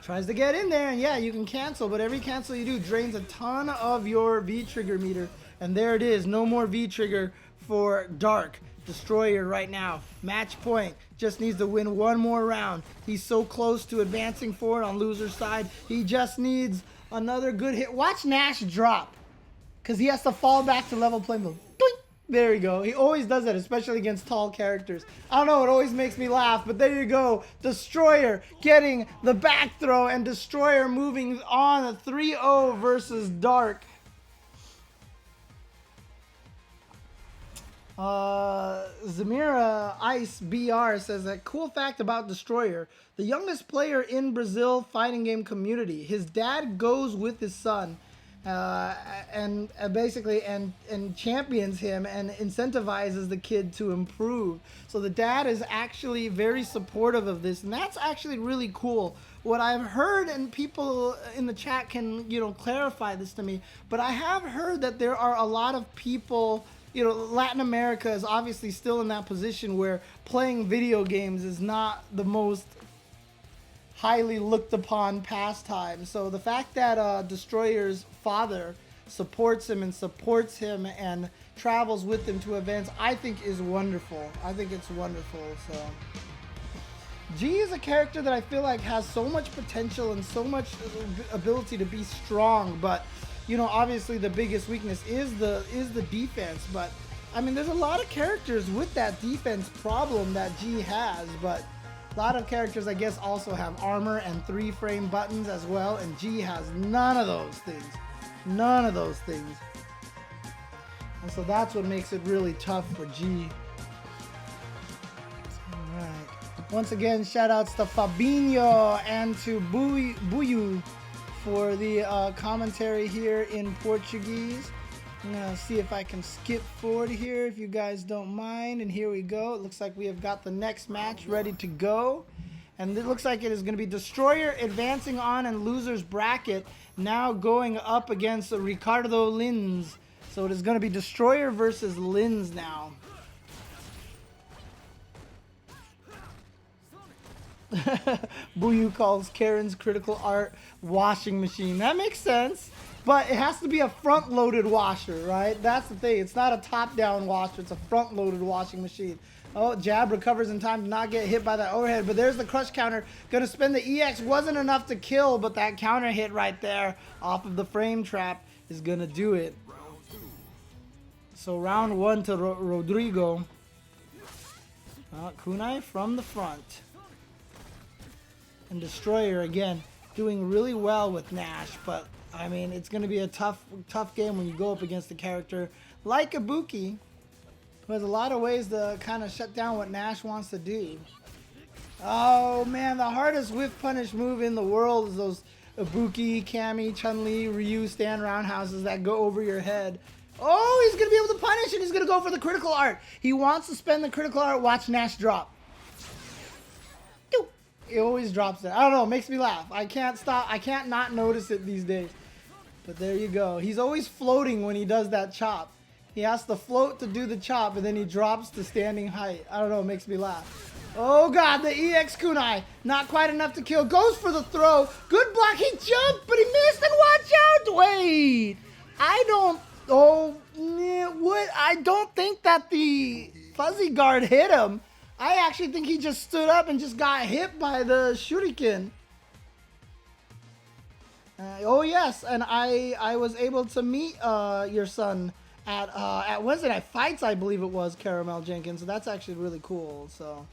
Tries to get in there, and yeah, you can cancel, but every cancel you do drains a ton of your V-Trigger meter. And there it is, no more V-Trigger for Dark. Destroyer right now. Match point. Just needs to win 1 more round. He's so close to advancing forward on loser's side. He just needs another good hit. Watch Nash drop. Because he has to fall back to level playing field. Doink! There you go. He always does that, especially against tall characters. I don't know, it always makes me laugh, but there you go. Destroyer getting the back throw, and Destroyer moving on a 3-0 versus Dark. Zamira Ice BR says that cool fact about Destroyer, the youngest player in Brazil fighting game community. His dad goes with his son and basically champions him and incentivizes the kid to improve. So the dad is actually very supportive of this, and that's actually really cool. What I've heard, and people in the chat can, you know, clarify this to me, but I have heard that there are a lot of people, you know, Latin America is obviously still in that position where playing video games is not the most highly looked upon pastime. So the fact that Destroyer's father supports him and travels with him to events, I think is wonderful. I think it's wonderful. So G is a character that I feel like has so much potential and so much ability to be strong, but you know, obviously the biggest weakness is the defense. But I mean, there's a lot of characters with that defense problem that G has, but a lot of characters, I guess, also have armor and 3-frame buttons as well, and G has none of those things. None of those things. And so that's what makes it really tough for G. Alright. Once again, shout outs to Fabinho and to Buyu for the commentary here in Portuguese. I'm gonna see if I can skip forward here if you guys don't mind, and here we go. It looks like we have got the next match ready to go, and it looks like it is going to be Destroyer advancing on in loser's bracket, now going up against Ricardo Lins. So it is going to be Destroyer versus Lins now. Buyu calls Karen's critical art washing machine. That makes sense, but it has to be a front-loaded washer, right? That's the thing. It's not a top-down washer. It's a front-loaded washing machine. Oh, jab recovers in time to not get hit by that overhead, but there's the crush counter. Gonna spend the EX. Wasn't enough to kill, but that counter hit right there off of the frame trap is gonna do it. So round one to Rodrigo. Kunai from the front. And Destroyer, again, doing really well with Nash, but I mean, it's going to be a tough game when you go up against a character like Ibuki, who has a lot of ways to kind of shut down what Nash wants to do. Oh man, the hardest whiff punish move in the world is those Ibuki, Kami, Chun-Li, Ryu stand roundhouses that go over your head. Oh, he's going to be able to punish, and he's going to go for the critical art. He wants to spend the critical art. Watch Nash drop. It always drops there. I don't know. It makes me laugh. I can't stop. I can't not notice it these days. But there you go. He's always floating when he does that chop. He has to float to do the chop, and then he drops to standing height. I don't know. It makes me laugh. Oh, God. The EX Kunai. Not quite enough to kill. Goes for the throw. Good block. He jumped, but he missed. And watch out. Wait. I don't. Oh, what? I don't think that the fuzzy guard hit him. I actually think he just stood up and just got hit by the shuriken. Oh yes, and I was able to meet your son at Wednesday Night Fights, I believe it was, Caramel Jenkins. So that's actually really cool. So.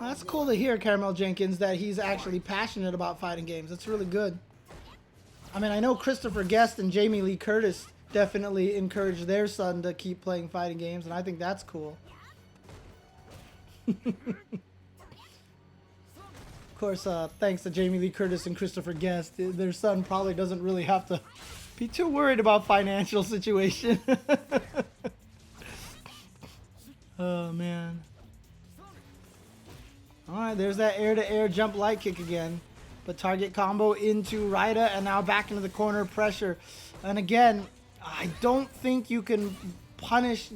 That's cool to hear, Caramel Jenkins, that he's actually passionate about fighting games. That's really good. I mean, I know Christopher Guest and Jamie Lee Curtis definitely encouraged their son to keep playing fighting games, and I think that's cool. Of course, thanks to Jamie Lee Curtis and Christopher Guest, their son probably doesn't really have to be too worried about financial situation. Oh, man. Alright, there's that air-to-air jump light kick again. But target combo into Raida, and now back into the corner pressure. And again, I don't think you can punish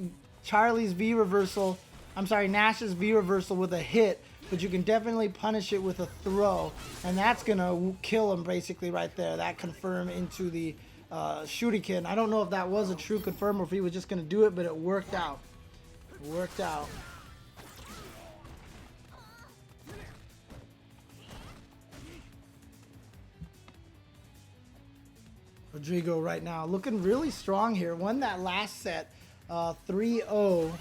Charlie's V reversal. I'm sorry, Nash's V reversal with a hit, but you can definitely punish it with a throw. And that's going to kill him basically right there. That confirm into the shuriken. I don't know if that was a true confirm or if he was just going to do it, but it worked out. It worked out. Rodrigo right now looking really strong here. Won that last set 3-0.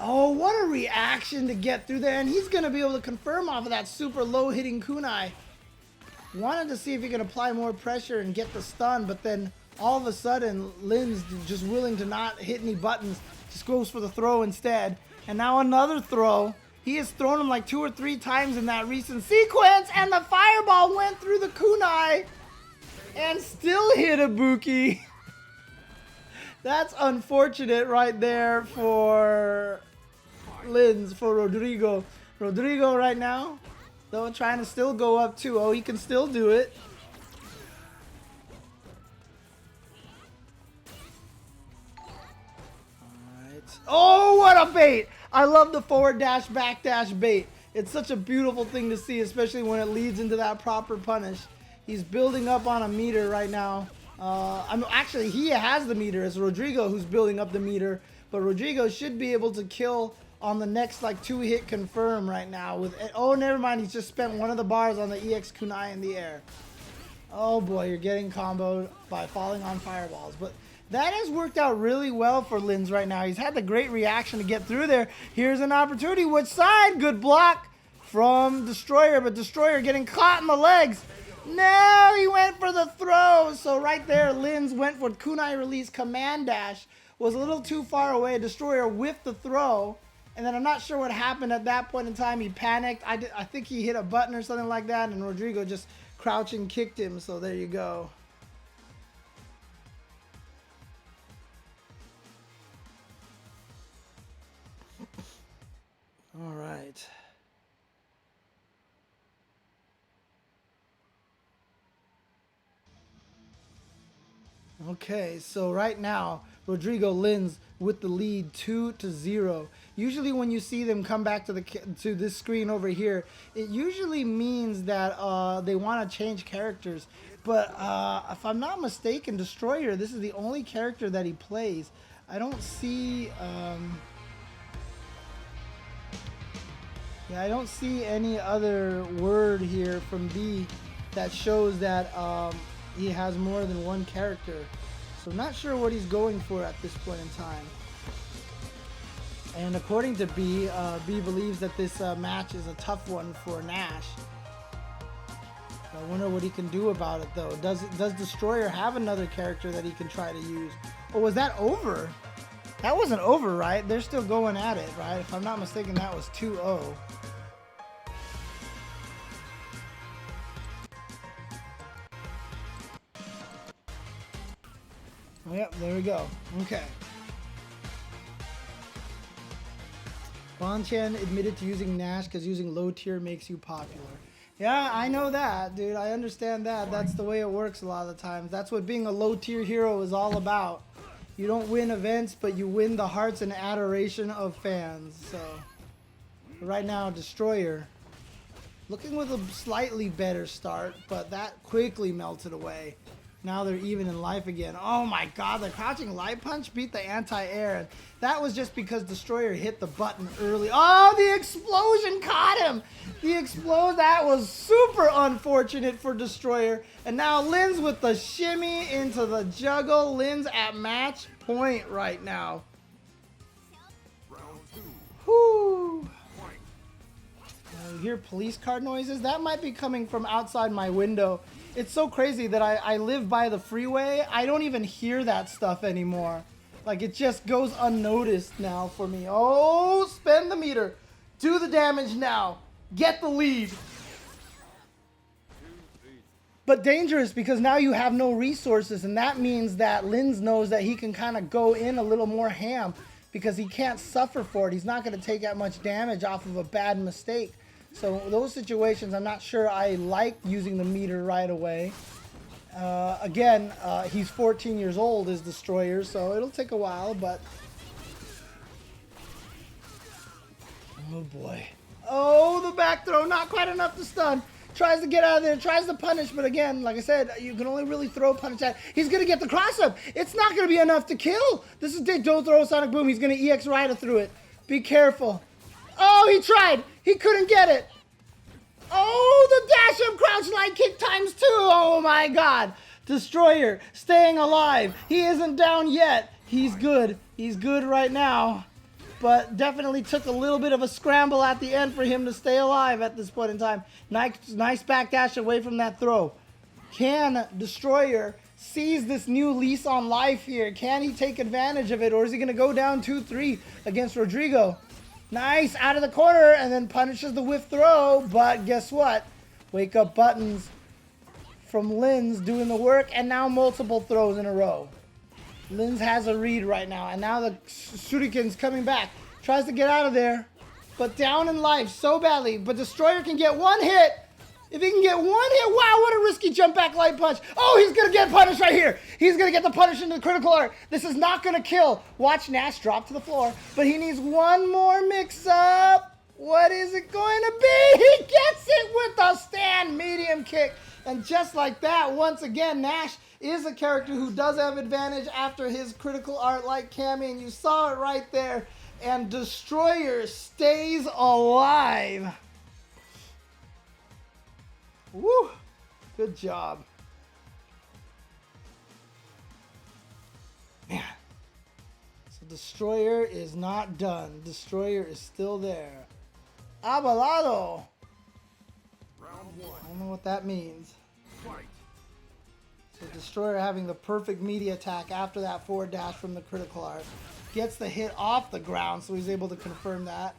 Oh, what a reaction to get through there. And he's going to be able to confirm off of that super low hitting kunai. Wanted to see if he can apply more pressure and get the stun, but then all of a sudden Lin's just willing to not hit any buttons. Just goes for the throw instead. And now another throw. He has thrown him like 2 or 3 times in that recent sequence, and the fireball went through the kunai and still hit Ibuki. That's unfortunate right there for Rodrigo. Rodrigo right now, though, trying to still go up 2-0. He can still do it. Alright. Oh, what a bait! I love the forward dash, back dash bait. It's such a beautiful thing to see, especially when it leads into that proper punish. He's building up on a meter right now. Actually, he has the meter. It's Rodrigo who's building up the meter. But Rodrigo should be able to kill on the next like 2-hit confirm right now. Oh, never mind. He's just spent one of the bars on the EX kunai in the air. Oh boy, you're getting comboed by falling on fireballs. But that has worked out really well for Linz right now. He's had the great reaction to get through there. Here's an opportunity. Which side? Good block from Destroyer, but Destroyer getting caught in the legs. No, he went for the throw. So right there, Linz went for kunai release command dash. Was a little too far away. Destroyer whiffed the throw. And then I'm not sure what happened at that point in time. He panicked. I think he hit a button or something like that. And Rodrigo just crouching kicked him. So there you go. All right. Okay, so right now, Rodrigo Linz with the lead 2-0. Usually when you see them come back to this screen over here, it usually means that they want to change characters. But if I'm not mistaken, Destroyer, this is the only character that he plays. I don't see... yeah, I don't see any other word here from B that shows that he has more than one character. So I'm not sure what he's going for at this point in time. And according to B, B believes that this match is a tough one for Nash. I wonder what he can do about it though. Does Destroyer have another character that he can try to use? Or was that over? That wasn't over, right? They're still going at it, right? If I'm not mistaken, that was 2-0. Yep, there we go. Okay. Bonchan admitted to using Nash because using low tier makes you popular. Yeah, I know that, dude. I understand that. That's the way it works a lot of the times. That's what being a low tier hero is all about. You don't win events, but you win the hearts and adoration of fans. So, right now, Destroyer looking with a slightly better start, but that quickly melted away. Now they're even in life again. Oh my god, the crouching light punch beat the anti-air. And that was just because Destroyer hit the button early. Oh, the explosion caught him! The explosion, that was super unfortunate for Destroyer. And now Linz with the shimmy into the juggle. Linz at match point right now. Whoo! You hear police car noises? That might be coming from outside my window. It's so crazy that I live by the freeway. I don't even hear that stuff anymore. Like, it just goes unnoticed now for me. Oh, spend the meter. Do the damage now. Get the lead. But dangerous because now you have no resources, and that means that Linz knows that he can kind of go in a little more ham because he can't suffer for it. He's not going to take that much damage off of a bad mistake. So those situations, I'm not sure I like using the meter right away. Again, he's 14 years old, is Destroyer, so it'll take a while, but... Oh boy. Oh, the back throw, not quite enough to stun. Tries to get out of there, tries to punish, but again, like I said, you can only really throw punish at. He's going to get the cross-up. It's not going to be enough to kill. This is Dick. Don't throw a Sonic Boom. He's going to EX Rider through it. Be careful. Oh, he tried. He couldn't get it. Oh, the dash up crouch light kick ×2. Oh my god. Destroyer staying alive. He isn't down yet. He's good. He's good right now. But definitely took a little bit of a scramble at the end for him to stay alive at this point in time. Nice backdash away from that throw. Can Destroyer seize this new lease on life here? Can he take advantage of it, or is he going to go down 2-3 against Rodrigo? Nice, out of the corner, and then punishes the whiff throw. But guess what? Wake up buttons from Linz doing the work, and now multiple throws in a row. Linz has a read right now, and now the Shuriken's coming back. Tries to get out of there, but down in life so badly. But Destroyer can get one hit. If he can get one hit, wow, what a risky jump back light punch. Oh, he's going to get punished right here. He's going to get the punish into the critical art. This is not going to kill. Watch Nash drop to the floor, but he needs one more mix-up. What is it going to be? He gets it with a stand medium kick. And just like that, once again, Nash is a character who does have advantage after his critical art like Cammy, and you saw it right there. And Destroyer stays alive. Woo! Good job. Man. So Destroyer is not done. Destroyer is still there. Abalado. Round one. I don't know what that means. Fight. So Destroyer having the perfect media attack after that forward dash from the critical art. Gets the hit off the ground, so he's able to confirm that.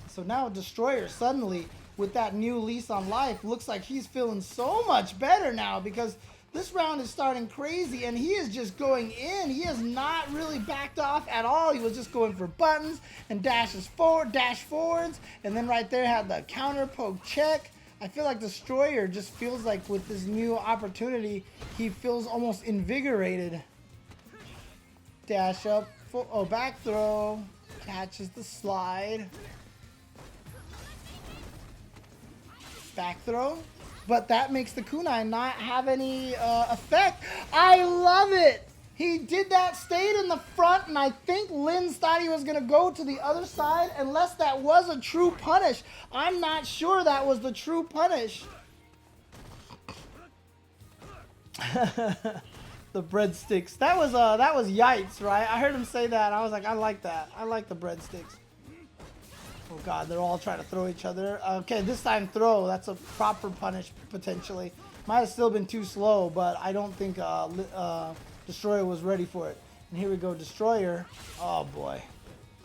So now Destroyer suddenly, with that new lease on life, looks like he's feeling so much better now, because this round is starting crazy and he is just going in. He has not really backed off at all. He was just going for buttons and dash forwards, and then right there had the counter poke check. I feel like Destroyer just feels like with this new opportunity, he feels almost invigorated. Dash up, back throw, catches the slide. Back throw, but that makes the kunai not have any effect. I love it. He did that, stayed in the front, and I think Linz thought he was going to go to the other side, unless that was a true punish. I'm not sure that was the true punish. The breadsticks. That was yites, right? I heard him say that. I was like, I like that. I like the breadsticks. Oh god, they're all trying to throw each other. Okay, this time throw. That's a proper punish, potentially. Might have still been too slow, but I don't think Destroyer was ready for it. And here we go, Destroyer. Oh boy.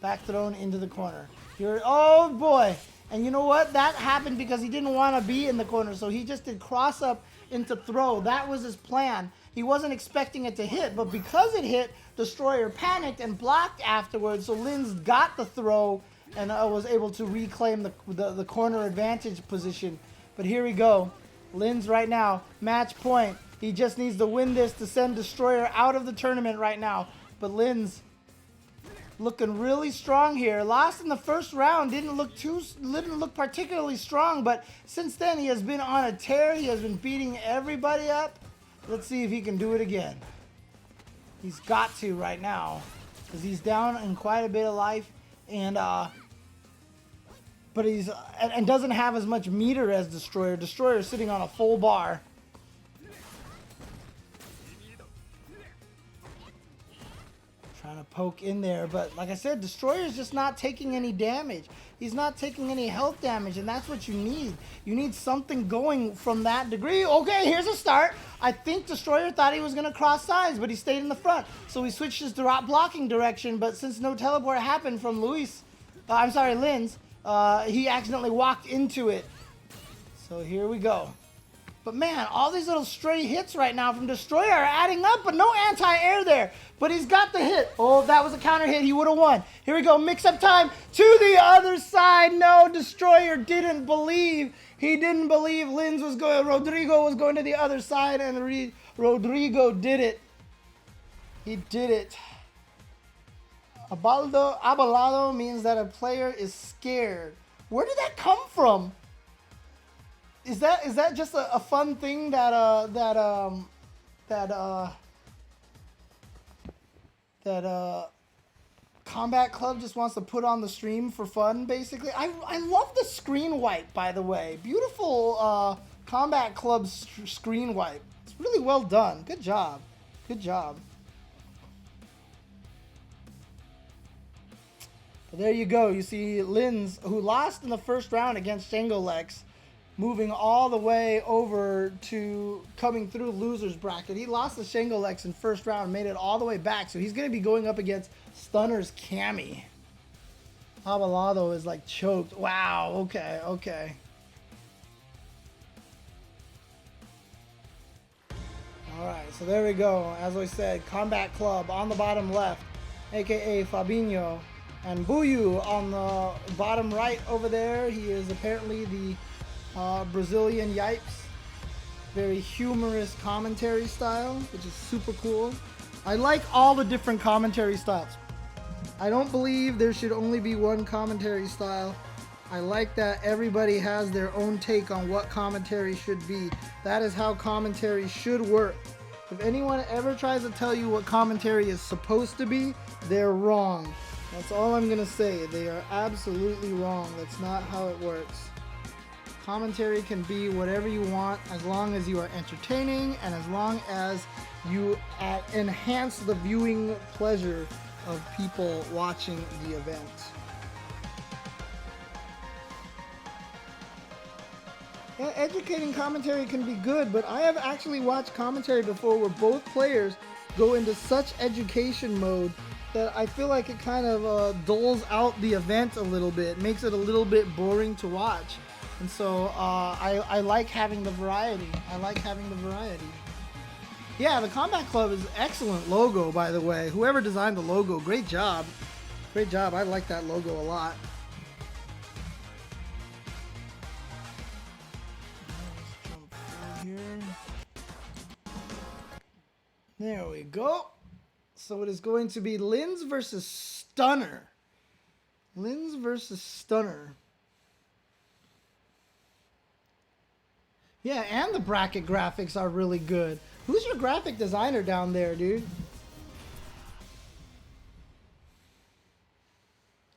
Back thrown into the corner. Here, oh boy. And you know what? That happened because he didn't want to be in the corner, so he just did cross up into throw. That was his plan. He wasn't expecting it to hit, but because it hit, Destroyer panicked and blocked afterwards, so Linz got the throw and was able to reclaim the corner advantage position. But here we go. Linz right now, match point. He just needs to win this to send Destroyer out of the tournament right now. But Linz looking really strong here. Lost in the first round, didn't look particularly strong, but since then he has been on a tear. He has been beating everybody up. Let's see if he can do it again. He's got to right now, because he's down in quite a bit of life, and but he's and doesn't have as much meter as Destroyer. Destroyer is sitting on a full bar. Trying to poke in there, but like I said, Destroyer is just not taking any damage. He's not taking any health damage, and that's what you need. You need something going from that degree. Okay, here's a start. I think Destroyer thought he was going to cross sides, but he stayed in the front. So he switched his drop blocking direction, but since no teleport happened from Linz, he accidentally walked into it. So here we go. But man, all these little stray hits right now from Destroyer are adding up, but no anti-air there. But he's got the hit. Oh, if that was a counter hit, he would have won. Here we go, mix-up time to the other side. No, Destroyer didn't believe. He didn't believe Rodrigo was going to the other side, and Rodrigo did it. He did it. Abalado means that a player is scared. Where did that come from? Is that just a fun thing that Combat Club just wants to put on the stream for fun, basically? I love the screen wipe, by the way. Beautiful Combat Club screen wipe. It's really well done. Good job. Good job. But there you go. You see Linz, who lost in the first round against Shangolex, moving all the way over to coming through loser's bracket. He lost to Shangolex in first round, made it all the way back. So he's going to be going up against Stunner's Cammy. Abalado is like choked. Wow. Okay. Okay. All right. So there we go. As I said, Combat Club on the bottom left, aka Fabinho, and Buyu on the bottom right over there. He is apparently the Brazilian Yipes. Very humorous commentary style, which is super cool. I like all the different commentary styles. I don't believe there should only be one commentary style. I like that everybody has their own take on what commentary should be. That is how commentary should work. If anyone ever tries to tell you what commentary is supposed to be, they're wrong. That's all I'm gonna say. They are absolutely wrong. That's not how it works. Commentary can be whatever you want as long as you are entertaining and as long as you enhance the viewing pleasure of people watching the event. Yeah, educating commentary can be good, but I have actually watched commentary before where both players go into such education mode that I feel like it kind of dulls out the event a little bit, makes it a little bit boring to watch. And so I like having the variety. I like having the variety. Yeah, the Combat Club is excellent logo, by the way. Whoever designed the logo, great job. Great job. I like that logo a lot. Let's jump forward here. There we go. So it is going to be Linz versus Stunner. Linz versus Stunner. Yeah, and the bracket graphics are really good. Who's your graphic designer down there, dude?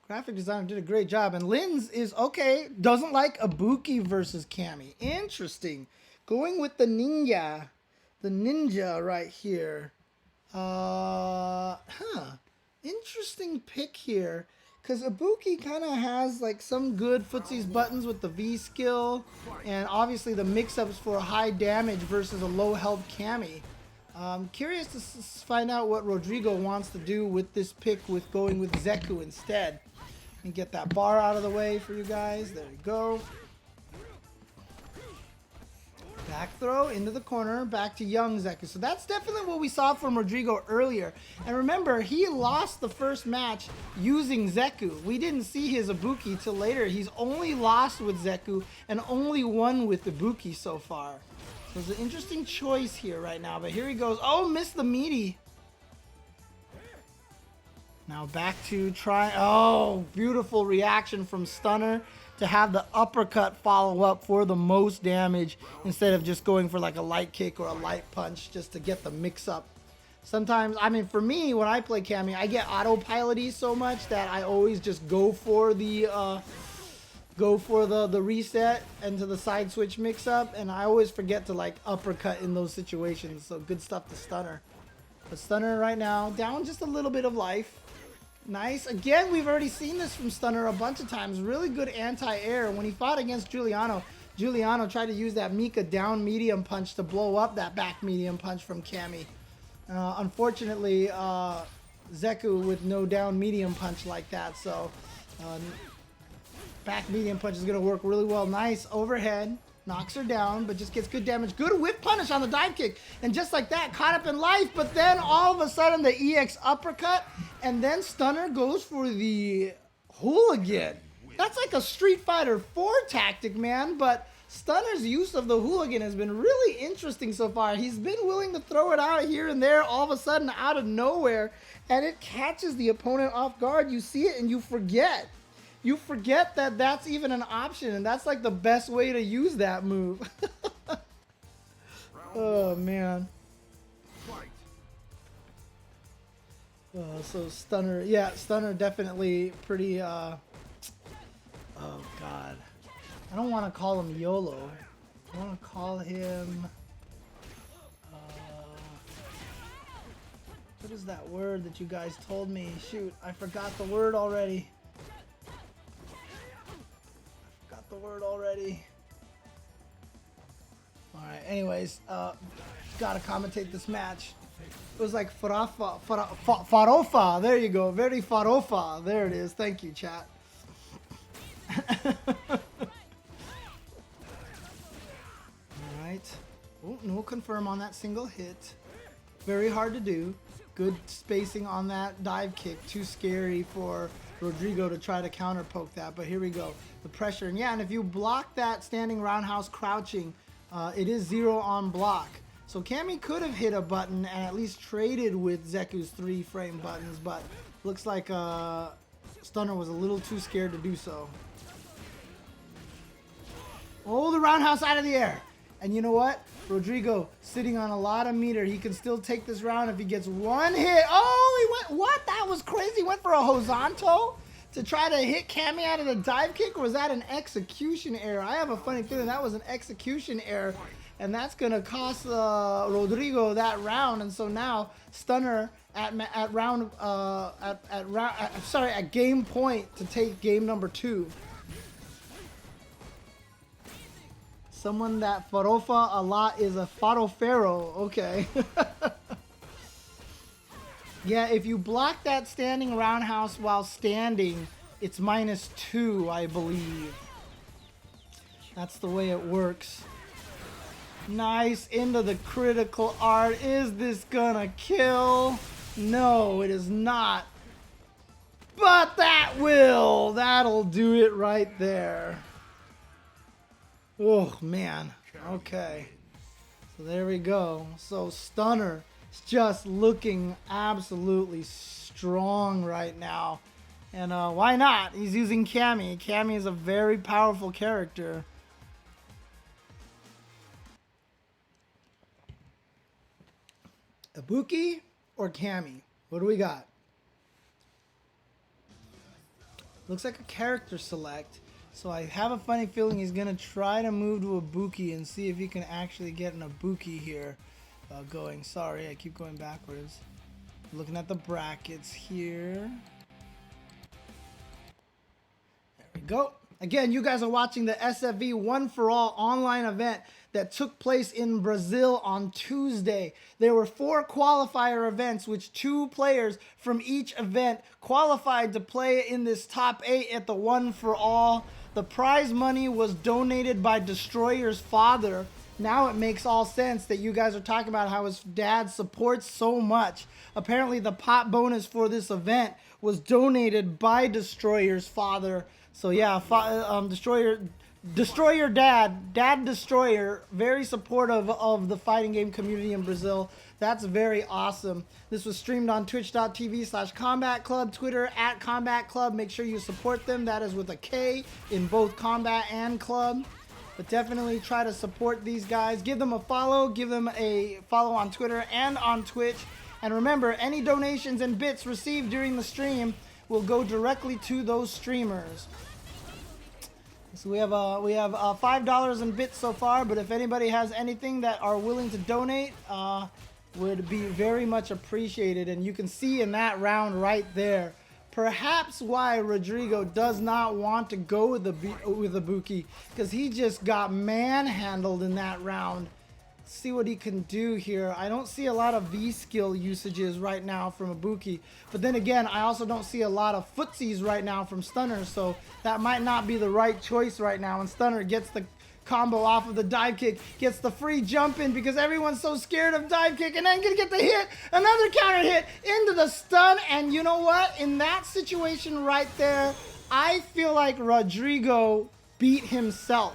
Graphic designer did a great job. And Linz is, okay, doesn't like Ibuki versus Cammy. Interesting. Going with the ninja. The ninja right here. Interesting pick here. Because Ibuki kind of has like some good footsies buttons with the V skill. And obviously the mix-ups for high damage versus a low health Cammy. Curious to find out what Rodrigo wants to do with this pick with going with Zeku instead. And get that bar out of the way for you guys. There you go. Back throw into the corner, back to young Zeku. So that's definitely what we saw from Rodrigo earlier. And remember, he lost the first match using Zeku. We didn't see his Ibuki till later. He's only lost with Zeku and only won with Ibuki so far. So it's an interesting choice here right now. But here he goes. Oh, missed the meaty. Now back to try. Oh, beautiful reaction from Stunner to have the uppercut follow up for the most damage instead of just going for like a light kick or a light punch just to get the mix up. Sometimes, I mean, for me, when I play Cammy, I get autopilot-y so much that I always just go for the reset and to the side switch mix up, and I always forget to like uppercut in those situations. So good stuff to Stunner. But Stunner right now down just a little bit of life. Nice. Again, we've already seen this from Stunner a bunch of times. Really good anti-air. When he fought against Giuliano, Giuliano tried to use that Mika down medium punch to blow up that back medium punch from Cammy. Unfortunately, Zeku with no down medium punch like that. So back medium punch is going to work really well. Nice overhead. Knocks her down, but just gets good damage. Good whip punish on the dive kick. And just like that, caught up in life. But then all of a sudden, the EX uppercut. And then Stunner goes for the hooligan. That's like a Street Fighter 4 tactic, man. But Stunner's use of the hooligan has been really interesting so far. He's been willing to throw it out here and there all of a sudden out of nowhere. And it catches the opponent off guard. You see it and you forget. You forget that that's even an option, and that's like the best way to use that move. Oh, man. So Stunner, yeah, Stunner definitely pretty, oh, God. I don't want to call him YOLO. I want to call him, What is that word that you guys told me? Shoot, I forgot the word already. Alright, anyways, gotta commentate this match. It was like farofa. There you go. Very farofa. There it is. Thank you, chat. Alright. Oh, no confirm on that single hit. Very hard to do. Good spacing on that dive kick. Too scary for Rodrigo to try to counter poke that. But here we go. The pressure. And yeah, and if you block that standing roundhouse crouching, it is 0 on block. So Cammy could have hit a button and at least traded with Zeku's 3-frame buttons, but looks like Stunner was a little too scared to do so. Oh, the roundhouse out of the air. And you know what? Rodrigo sitting on a lot of meter. He can still take this round if he gets one hit. Oh, he went, what? That was crazy. He went for a horizontal to try to hit Cammy out of the dive kick, or was that an execution error? I have a funny feeling that was an execution error, and that's going to cost Rodrigo that round. And so now Stunner at game point to take game number 2. Someone that farofa a lot is a farofero. Okay. Yeah, if you block that standing roundhouse while standing, it's -2, I believe. That's the way it works. Nice into the critical art. Is this gonna kill? No, it is not. But that will. That'll do it right there. Oh, man. Okay. So there we go. So Stunner is just looking absolutely strong right now. And why not? He's using Cammy. Cammy is a very powerful character. Ibuki or Cammy? What do we got? Looks like a character select. So I have a funny feeling he's going to try to move to Ibuki and see if he can actually get an Ibuki here going. Sorry, I keep going backwards. Looking at the brackets here. There we go. Again, you guys are watching the SFV One for All online event that took place in Brazil on Tuesday. There were 4 qualifier events, which 2 players from each event qualified to play in this top 8 at the One for All. The prize money was donated by Destroyer's father. Now it makes all sense that you guys are talking about how his dad supports so much. Apparently the pot bonus for this event was donated by Destroyer's father. So yeah, Destroyer Dad Destroyer, very supportive of the fighting game community in Brazil. That's very awesome. This was streamed on twitch.tv/Combat Club, Twitter @Combat Club. Make sure you support them. That is with a K in both Combat and Club. But definitely try to support these guys. Give them a follow. Give them a follow on Twitter and on Twitch. And remember, any donations and bits received during the stream will go directly to those streamers. So we have $5 in bits so far, but if anybody has anything that are willing to donate, would be very much appreciated. And you can see in that round right there, perhaps why Rodrigo does not want to go with Ibuki, because he just got manhandled in that round. See what he can do here. I don't see a lot of V-skill usages right now from Ibuki. But then again, I also don't see a lot of footsies right now from Stunner. So that might not be the right choice right now. And Stunner gets the combo off of the dive kick. Gets the free jump in because everyone's so scared of dive kick. And then gonna get the hit. Another counter hit into the stun. And you know what? In that situation right there, I feel like Rodrigo beat himself.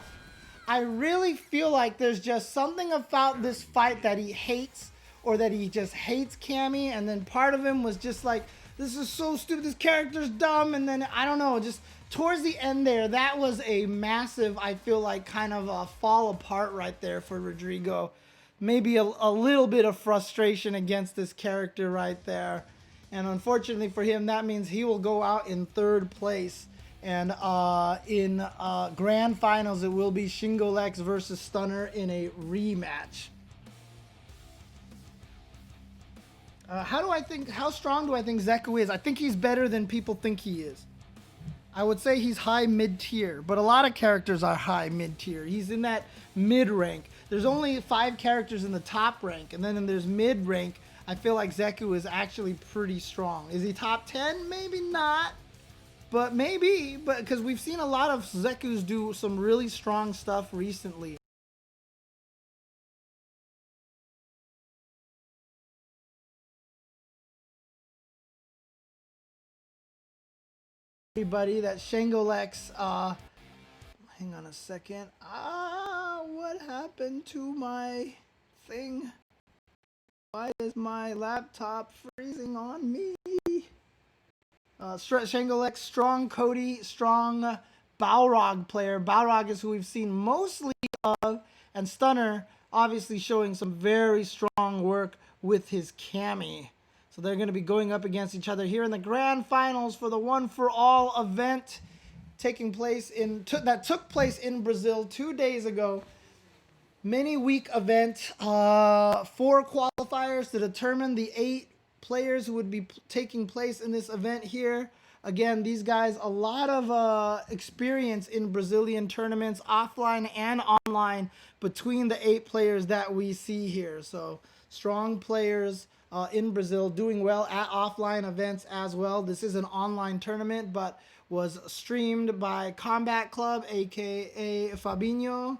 I really feel like there's just something about this fight that he hates, or that he just hates Cammy, and then part of him was just like, this is so stupid, this character's dumb, and then, I don't know, just towards the end there, that was a massive, I feel like, kind of a fall apart right there for Rodrigo. Maybe a little bit of frustration against this character right there. And unfortunately for him, that means he will go out in 3rd place. And in grand finals, it will be Shingolex versus Stunner in a rematch. How strong do I think Zeku is? I think he's better than people think he is. I would say he's high mid tier, but a lot of characters are high mid tier. He's in that mid rank. There's only 5 characters in the top rank, and then there's mid rank. I feel like Zeku is actually pretty strong. Is he top 10? Maybe not, but maybe. But because we've seen a lot of Zekus do some really strong stuff recently. Everybody, that Shangolex, hang on a second. What happened to my thing? Why is my laptop freezing on me? Shangolex, strong Cody, strong Balrog player. Balrog is who we've seen mostly of, and Stunner obviously showing some very strong work with his Cammy. So they're going to be going up against each other here in the grand finals for the One for All event taking place that took place in Brazil 2 days ago. Many week event, 4 qualifiers to determine the 8 players who would be taking place in this event here. Again, these guys, a lot of experience in Brazilian tournaments, offline and online, between the 8 players that we see here. So strong players in Brazil doing well at offline events as well. This is an online tournament, but was streamed by Combat Club, aka Fabinho.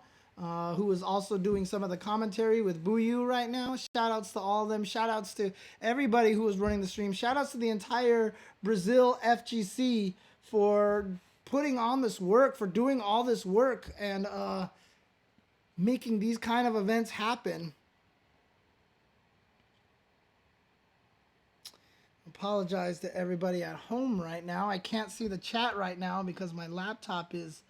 Who is also doing some of the commentary with Buyu right now. Shout outs to all of them. Shout outs to everybody who was running the stream. Shout outs to the entire Brazil FGC for putting on this work, for doing all this work and making these kind of events happen. Apologize to everybody at home right now. I can't see the chat right now because my laptop is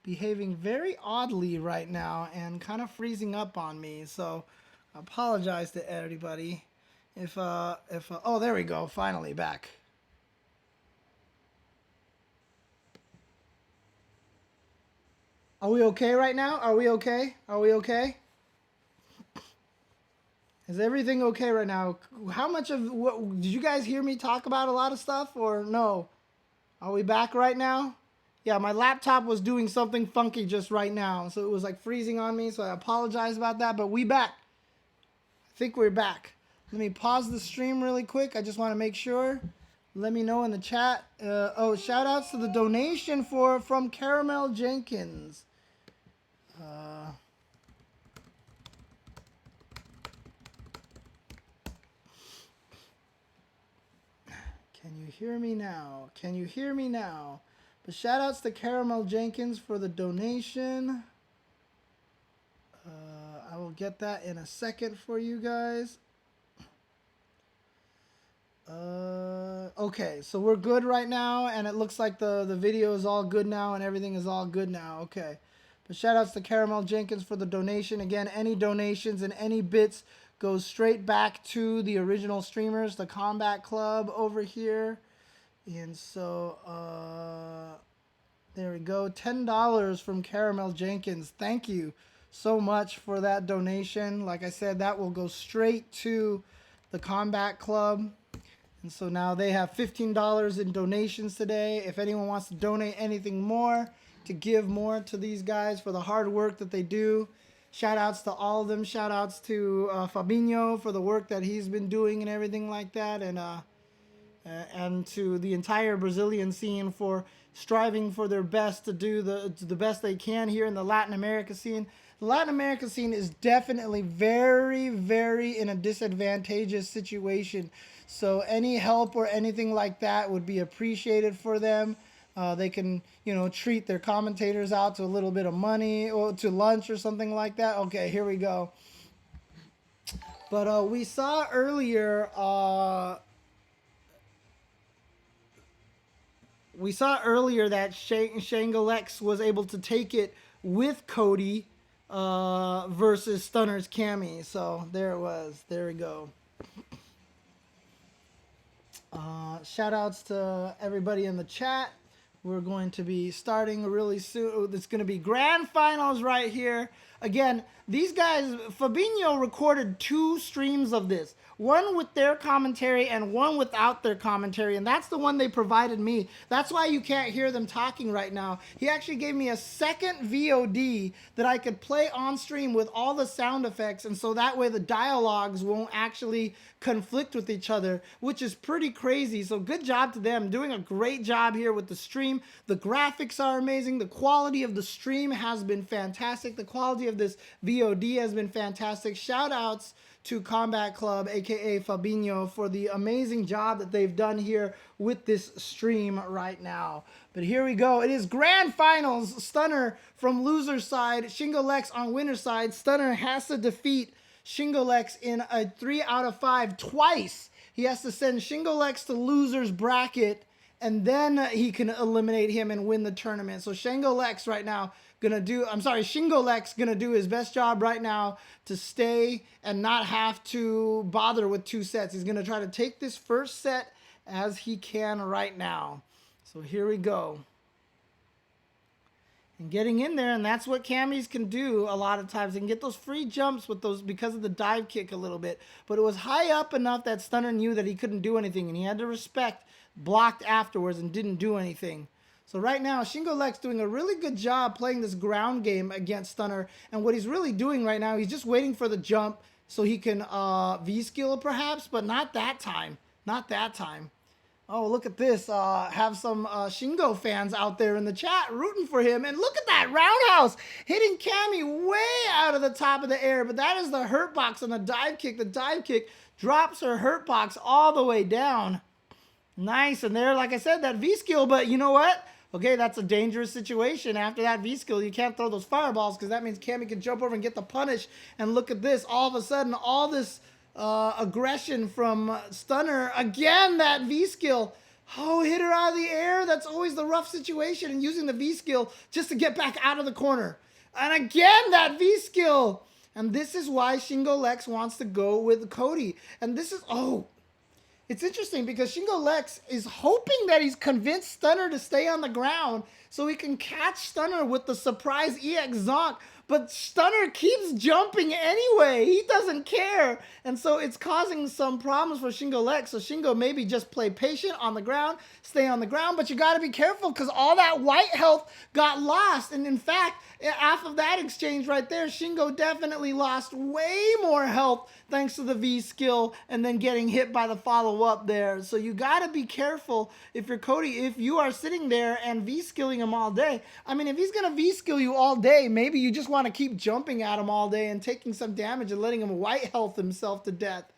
behaving very oddly right now and kind of freezing up on me. So I apologize to everybody. Oh, there we go. Finally back. Are we okay right now? Are we okay? Are we okay? Is everything okay right now? How much of what did you guys hear me talk about a lot of stuff or no? Are we back right now? Yeah, my laptop was doing something funky just right now. So it was like freezing on me. So I apologize about that. But we back. I think we're back. Let me pause the stream really quick. I just want to make sure. Let me know in the chat. Shout outs to the donation from Caramel Jenkins. Can you hear me now? Can you hear me now? But shout outs to Caramel Jenkins for the donation. I will get that in a second for you guys. Okay, so we're good right now, and it looks like the video is all good now, and everything is all good now. Okay. But shout outs to Caramel Jenkins for the donation. Again, any donations and any bits goes straight back to the original streamers, the Combat Club over here. And so, there we go. $10 from Caramel Jenkins. Thank you so much for that donation. Like I said, that will go straight to the Combat Club. And so now they have $15 in donations today. If anyone wants to donate anything more, to give more to these guys for the hard work that they do, shout outs to all of them. Shout outs to Fabinho for the work that he's been doing and everything like that. And to the entire Brazilian scene for striving for their best to do the best they can here in the Latin America scene. The Latin America scene is definitely very, very in a disadvantageous situation. So any help or anything like that would be appreciated for them. They can, treat their commentators out to a little bit of money or to lunch or something like that. Okay, here we go. But we saw earlier... We saw earlier that Shangolex was able to take it with Cody versus Stunner's Cammy. So there it was. There we go. Shout outs to everybody in the chat. We're going to be starting really soon. It's going to be grand finals right here Again, these guys, Fabinho recorded 2 streams of this. One with their commentary and one without their commentary, and that's the one they provided me. That's why you can't hear them talking right now. He actually gave me a second VOD that I could play on stream with all the sound effects, and so that way the dialogues won't actually conflict with each other, which is pretty crazy. So good job to them, doing a great job here with the stream. The graphics are amazing. The quality of the stream has been fantastic. The quality of this VOD has been fantastic. Shout outs to Combat Club, aka Fabinho, for the amazing job that they've done here with this stream right now. But here we go. It is grand finals. Stunner from loser side, Shingo Lex on winner side. Stunner has to defeat Shingo Lex in a 3 out of 5 twice. He has to send Shingo Lex to loser's bracket, and then he can eliminate him and win the tournament. So Shingo Lex right now Shingo Lex gonna do his best job right now to stay and not have to bother with 2 sets. He's gonna try to take this first set as he can right now. So here we go. And getting in there, and that's what camis can do a lot of times. They can get those free jumps with those because of the dive kick a little bit. But it was high up enough that Stunner knew that he couldn't do anything, and he had to respect, blocked afterwards and didn't do anything. So right now, Shingo Lex doing a really good job playing this ground game against Stunner. And what he's really doing right now, he's just waiting for the jump so he can V-skill perhaps, but not that time. Not that time. Oh, look at this. Have some Shingo fans out there in the chat rooting for him. And look at that roundhouse hitting Cammy way out of the top of the air. But that is the hurt box on the dive kick. The dive kick drops her hurt box all the way down. Nice. And there, like I said, that V-skill. But you know what? Okay, that's a dangerous situation. After that V-skill, you can't throw those fireballs because that means Cammy can jump over and get the punish. And look at this. All of a sudden, all this aggression from Stunner. Again, that V-skill. Oh, hit her out of the air. That's always the rough situation. And using the V-skill just to get back out of the corner. And again, that V-skill. And this is why Shingo Lex wants to go with Cody. And this is, it's interesting because Shingo Lex is hoping that he's convinced Stunner to stay on the ground so he can catch Stunner with the surprise EX Zonk. But Stunner keeps jumping anyway. He doesn't care. And so it's causing some problems for Shingo Lex. So Shingo maybe just play patient on the ground, stay on the ground. But you got to be careful because all that white health got lost. And in fact, half of that exchange right there, Shingo definitely lost way more health thanks to the V skill and then getting hit by the follow-up there. So you got to be careful if you're Cody, if you are sitting there and V-skilling him all day. I mean, if he's going to V-skill you all day, maybe you just want to keep jumping at him all day and taking some damage and letting him white health himself to death.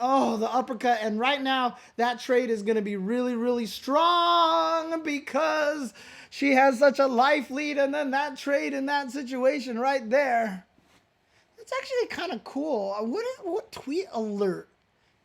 Oh, the uppercut. And right now, that trade is going to be really, really strong because she has such a life lead. And then that trade in that situation right there. It's actually kind of cool. What tweet alert?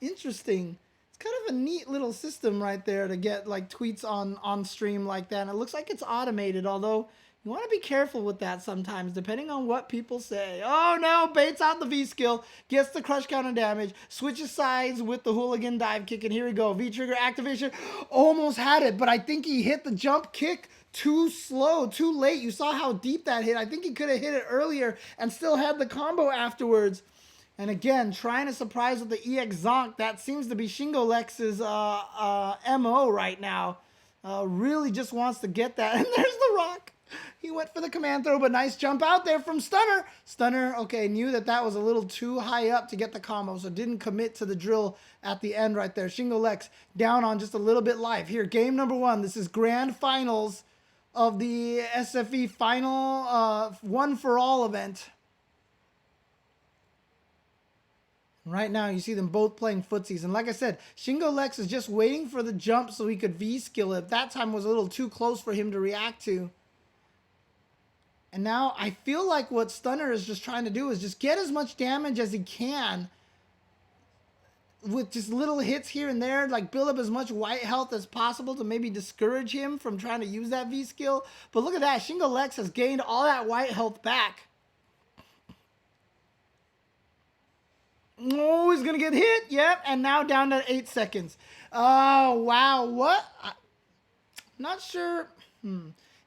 Interesting. It's kind of a neat little system right there to get like tweets on stream like that. And it looks like it's automated, although you want to be careful with that sometimes, depending on what people say. Oh no, baits out the V-skill, gets the crush counter damage, switches sides with the hooligan dive kick, and here we go. V-trigger activation, almost had it, but I think he hit the jump kick too slow, too late. You saw how deep that hit. I think he could have hit it earlier and still had the combo afterwards. And again, trying to surprise with the EX Zonk. That seems to be Shingo Lex's MO right now. Really just wants to get that. And there's the rock. He went for the command throw, but nice jump out there from Stunner. Stunner, okay, knew that that was a little too high up to get the combo, so didn't commit to the drill at the end right there. Shingo Lex down on just a little bit live. Here, game number 1. This is grand finals of the SFV final one for all event. Right now, you see them both playing footsies. And like I said, Shingo Lex is just waiting for the jump so he could V-skill it. That time was a little too close for him to react to. And now I feel like what Stunner is just trying to do is just get as much damage as he can with just little hits here and there, like build up as much white health as possible to maybe discourage him from trying to use that V-skill. But look at that. Shingo Lex has gained all that white health back. Oh, he's going to get hit. Yep. And now down to 8 seconds. Oh, wow. What? Not sure.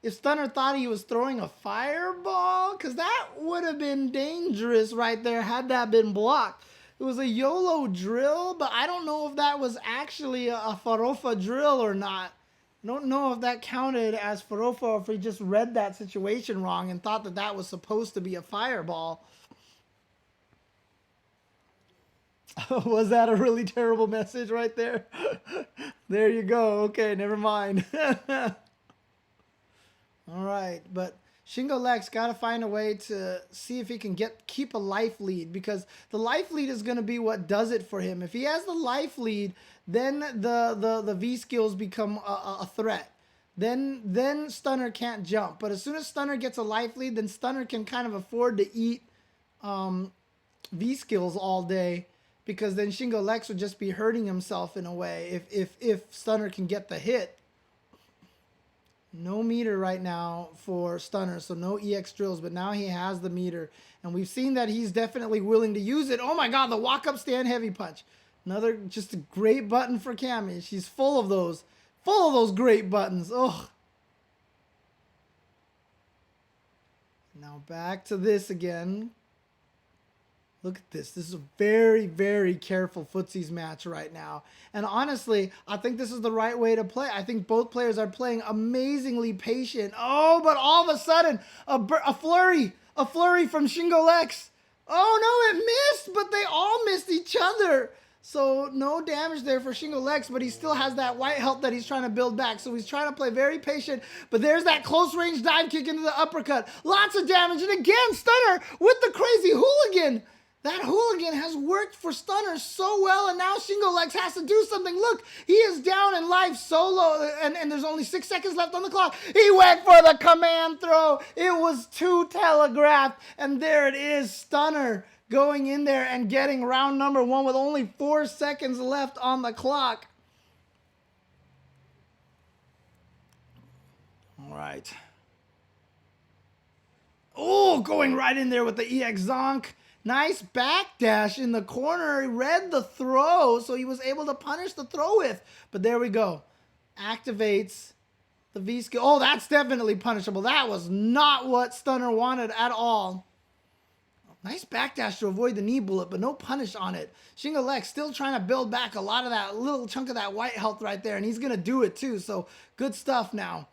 if Stunner thought he was throwing a fireball, because that would have been dangerous right there had that been blocked. It was a YOLO drill, but I don't know if that was actually a Farofa drill or not. I don't know if that counted as Farofa or if he just read that situation wrong and thought that that was supposed to be a fireball. Was that a really terrible message right there? There you go. Okay, never mind. All right, but Shingo Lex got to find a way to see if he can keep a life lead, because the life lead is going to be what does it for him. If he has the life lead, then the V skills become a threat. Then Stunner can't jump. But as soon as Stunner gets a life lead, then Stunner can kind of afford to eat V skills all day, because then Shingo Lex would just be hurting himself in a way if Stunner can get the hit. No meter right now for Stunner, so no EX drills, but now he has the meter. And we've seen that he's definitely willing to use it. Oh my god, the walk-up stand heavy punch. Another just a great button for Cammy. She's full of those. Full of those great buttons. Oh. Now back to this again. Look at this. This is a very, very careful footsies match right now. And honestly, I think this is the right way to play. I think both players are playing amazingly patient. Oh, but all of a sudden, a flurry. A flurry from Shingo Lex. Oh, no, it missed, but they all missed each other. So no damage there for Shingo Lex, but he still has that white health that he's trying to build back. So he's trying to play very patient, but there's that close range dive kick into the uppercut. Lots of damage, and again, Stunner with the crazy hooligan. That hooligan has worked for Stunner so well, and now Shingo Lex has to do something. Look, he is down in life solo, and there's only 6 seconds left on the clock. He went for the command throw. It was too telegraphed, and there it is, Stunner going in there and getting round number 1 with only 4 seconds left on the clock. All right. Oh, going right in there with the EX Zonk. Nice backdash in the corner. He read the throw, so he was able to punish the throw with. But there we go. Activates the V skill. Oh, that's definitely punishable. That was not what Stunner wanted at all. Nice backdash to avoid the knee bullet, but no punish on it. Shingo Lex still trying to build back a lot of that little chunk of that white health right there, and he's going to do it too. So good stuff now.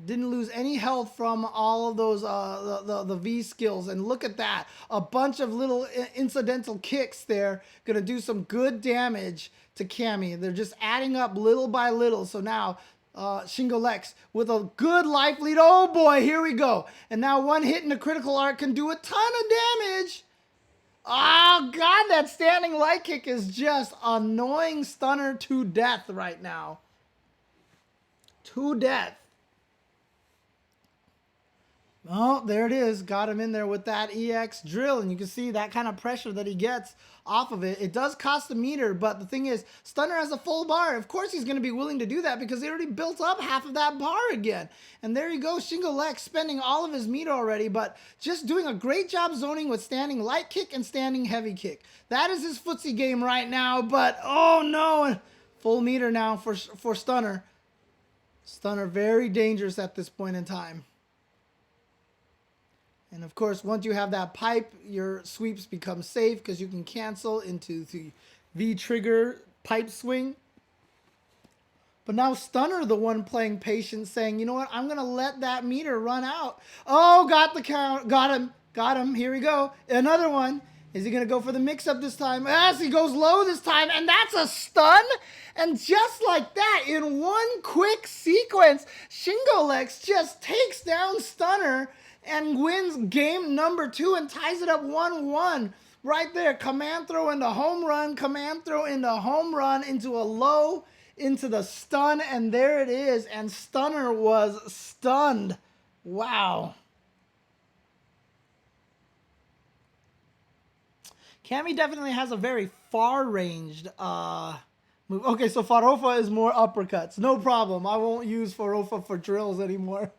Didn't lose any health from all of those the V skills, and look at that, a bunch of little incidental kicks there, gonna do some good damage to Cammy. They're just adding up little by little. So now Shingo Lex with a good life lead. Oh boy, here we go. And now one hit in the critical arc can do a ton of damage. Oh god, that standing light kick is just annoying Stunner to death right now. To death. Oh, there it is. Got him in there with that EX drill. And you can see that kind of pressure that he gets off of it. It does cost a meter, but the thing is, Stunner has a full bar. Of course he's going to be willing to do that because he already built up half of that bar again. And there you go, Shingo Lex spending all of his meter already, but just doing a great job zoning with standing light kick and standing heavy kick. That is his footsie game right now, but oh no. Full meter now for Stunner. Stunner very dangerous at this point in time. And of course, once you have that pipe, your sweeps become safe because you can cancel into the V-trigger pipe swing. But now Stunner, the one playing patient, saying, you know what, I'm going to let that meter run out. Oh, got the count. Got him. Got him. Here we go. Another one. Is he going to go for the mix-up this time? As he goes low this time, and that's a stun. And just like that, in one quick sequence, Shingo Lex just takes down Stunner and wins game number 2 and ties it up 1-1. Right there, command throw into home run, command throw into home run, into a low, into the stun, and there it is. And Stunner was stunned. Wow. Cammy definitely has a very far-ranged move. Okay, so Farofa is more uppercuts. No problem. I won't use Farofa for drills anymore.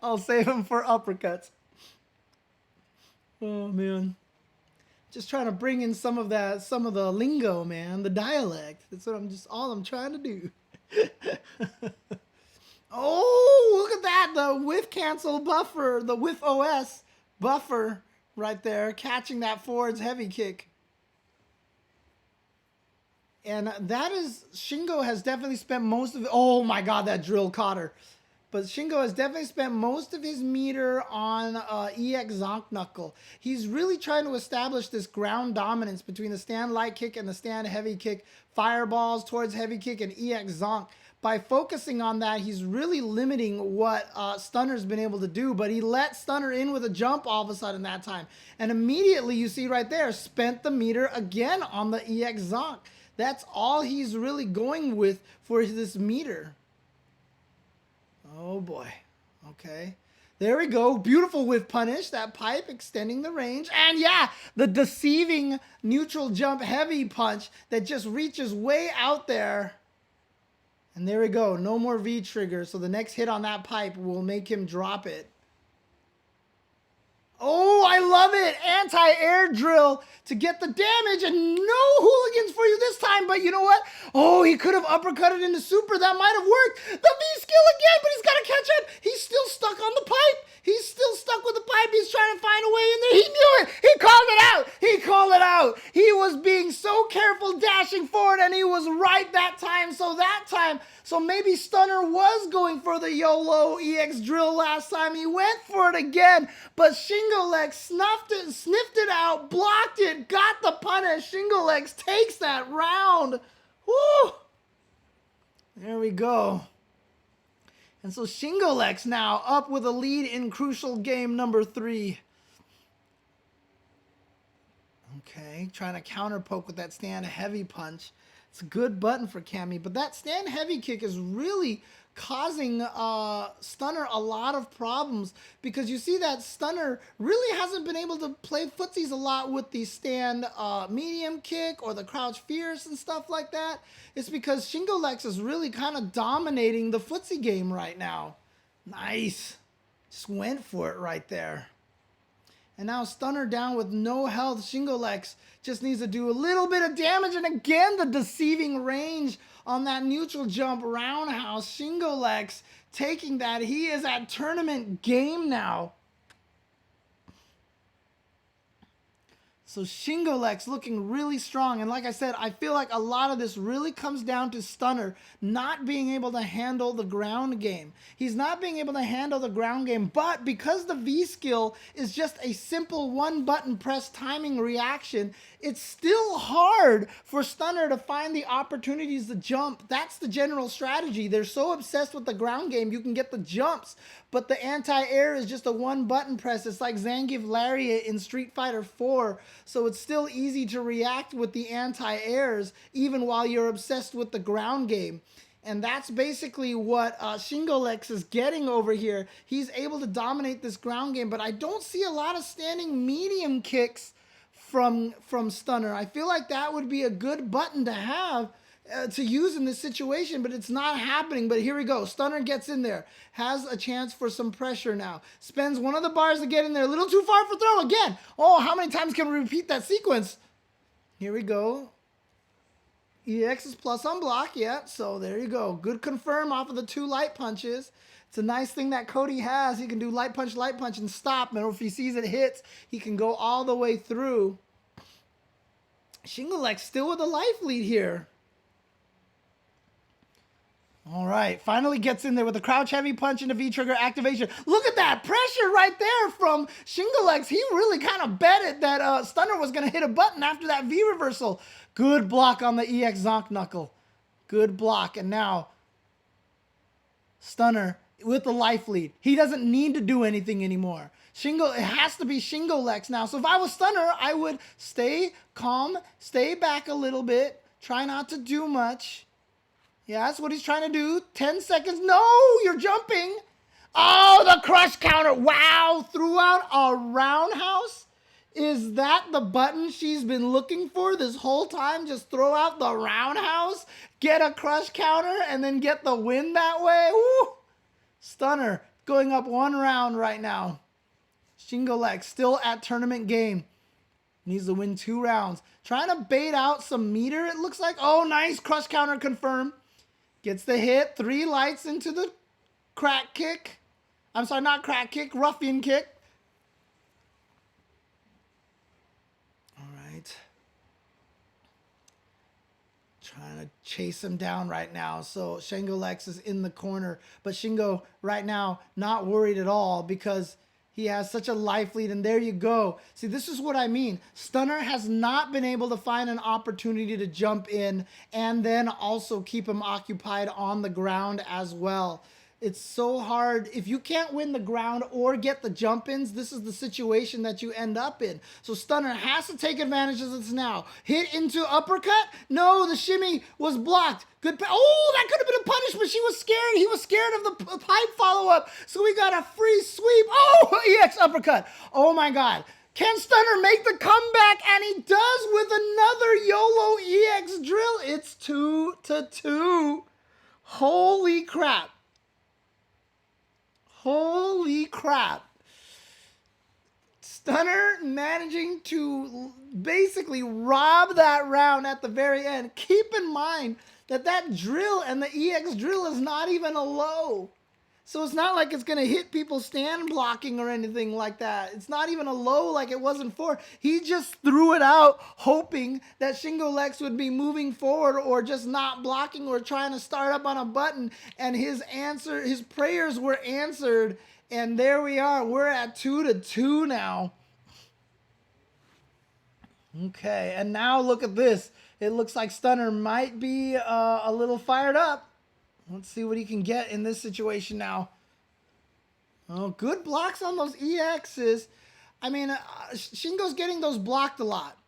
I'll save him for uppercuts. Oh man. Just trying to bring in some of the lingo, man, the dialect. That's what all I'm trying to do. Oh, look at that. that, the whiff cancel buffer, the whiff OS buffer right there, catching that forward's heavy kick. And that is, Shingo has definitely spent most of it. Oh my God, that drill caught her. But Shingo has definitely spent most of his meter on EX Zonk Knuckle. He's really trying to establish this ground dominance between the stand light kick and the stand heavy kick, fireballs towards heavy kick and EX Zonk. By focusing on that, he's really limiting what Stunner's been able to do, but he let Stunner in with a jump all of a sudden that time. And immediately, you see right there, spent the meter again on the EX Zonk. That's all he's really going with for this meter. Oh boy. Okay. There we go. Beautiful whiff punish. That pipe extending the range. And yeah, the deceiving neutral jump heavy punch that just reaches way out there. And there we go. No more V trigger. So the next hit on that pipe will make him drop it. Oh, I love it. Anti-air drill to get the damage, and no hooligans for you this time. But you know what? Oh, he could have uppercutted into super. That might have worked. The V skill again, but he's got to catch up. He's still stuck on the pipe. He's still stuck with the pipe. He's trying to find a way in there. He knew it. He called it out. He called it out. He was being so careful dashing forward, and he was right that time. So maybe Stunner was going for the YOLO EX drill last time. He went for it again, but Shingo Legs sniffed it out, blocked it, got the punish. Shingo Legs takes that round. Woo! There we go. And so Shingo Legs now up with a lead in crucial game number 3. Okay, trying to counter poke with that stand heavy punch. It's a good button for Cammy, but that stand heavy kick is really causing Stunner a lot of problems, because you see that Stunner really hasn't been able to play footsies a lot with the stand medium kick or the crouch fierce and stuff like that. It's because Shingo Legs is really kind of dominating the footsie game right now. Nice. Just went for it right there. And now Stunner down with no health. Shingo Legs just needs to do a little bit of damage. And again, the deceiving range on that neutral jump roundhouse. Shingo Legs taking that. He is at tournament game now. So Shingo Legs looking really strong. And like I said, I feel like a lot of this really comes down to Stunner not being able to handle the ground game. He's not being able to handle the ground game, but because the V skill is just a simple one button press timing reaction, it's still hard for Stunner to find the opportunities to jump. That's the general strategy. They're so obsessed with the ground game, you can get the jumps, but the anti-air is just a one button press. It's like Zangief Lariat in Street Fighter 4. So it's still easy to react with the anti-airs even while you're obsessed with the ground game. And that's basically what Shingo Legs is getting over here. He's able to dominate this ground game, but I don't see a lot of standing medium kicks from Stunner. I feel like that would be a good button to have to use in this situation, but it's not happening. But here we go. Stunner gets in there, has a chance for some pressure now. Spends one of the bars to get in there. A little too far for throw again. Oh, how many times can we repeat that sequence? Here we go. EX is plus on block, yeah. So there you go. Good confirm off of the 2 light punches. It's a nice thing that Cody has. He can do light punch, and stop. And if he sees it hits, he can go all the way through. Shingo Legs still with a life lead here. All right, finally gets in there with a crouch heavy punch and a V-trigger activation. Look at that pressure right there from Shingo Legs. He really kind of betted that Stunner was going to hit a button after that V reversal. Good block on the EX Zonk Knuckle. Good block. And now Stunner with the life lead. He doesn't need to do anything anymore. It has to be Shingo Legs now. So if I was Stunner, I would stay calm, stay back a little bit, try not to do much. Yeah, that's what he's trying to do. 10 seconds. No, you're jumping. Oh, the crush counter. Wow, threw out a roundhouse. Is that the button she's been looking for this whole time? Just throw out the roundhouse, get a crush counter, and then get the win that way? Woo! Stunner going up 1 round right now. Shingo Legs still at tournament game. Needs to win 2 rounds. Trying to bait out some meter, it looks like. Oh, nice. Crush counter confirmed. Gets the hit. 3 lights into the crack kick. I'm sorry, not crack kick, ruffian kick. All right. Trying to chase him down right now. So Shingo Lex is in the corner. But Shingo right now not worried at all because he has such a life lead. And there you go. See, this is what I mean. Stunner has not been able to find an opportunity to jump in and then also keep him occupied on the ground as well. It's so hard. If you can't win the ground or get the jump ins, this is the situation that you end up in. So Stunner has to take advantage of this now. Hit into uppercut. No, the shimmy was blocked. Good. Oh, that could have been a punish, but she was scared. He was scared of the pipe follow up. So we got a free sweep. Oh, EX uppercut. Oh my God. Can Stunner make the comeback? And he does with another YOLO EX drill. It's 2-2. Holy crap. Holy crap. Stunner managing to basically rob that round at the very end. Keep in mind that that drill and the EX drill is not even a low. So it's not like it's going to hit people stand blocking or anything like that. It's not even a low like it wasn't for. He just threw it out hoping that Shingo Lex would be moving forward or just not blocking or trying to start up on a button. And his prayers were answered. And there we are. We're at 2-2 now. Okay, and now look at this. It looks like Stunner might be a little fired up. Let's see what he can get in this situation now. Oh, good blocks on those EXs. I mean, Shingo's getting those blocked a lot.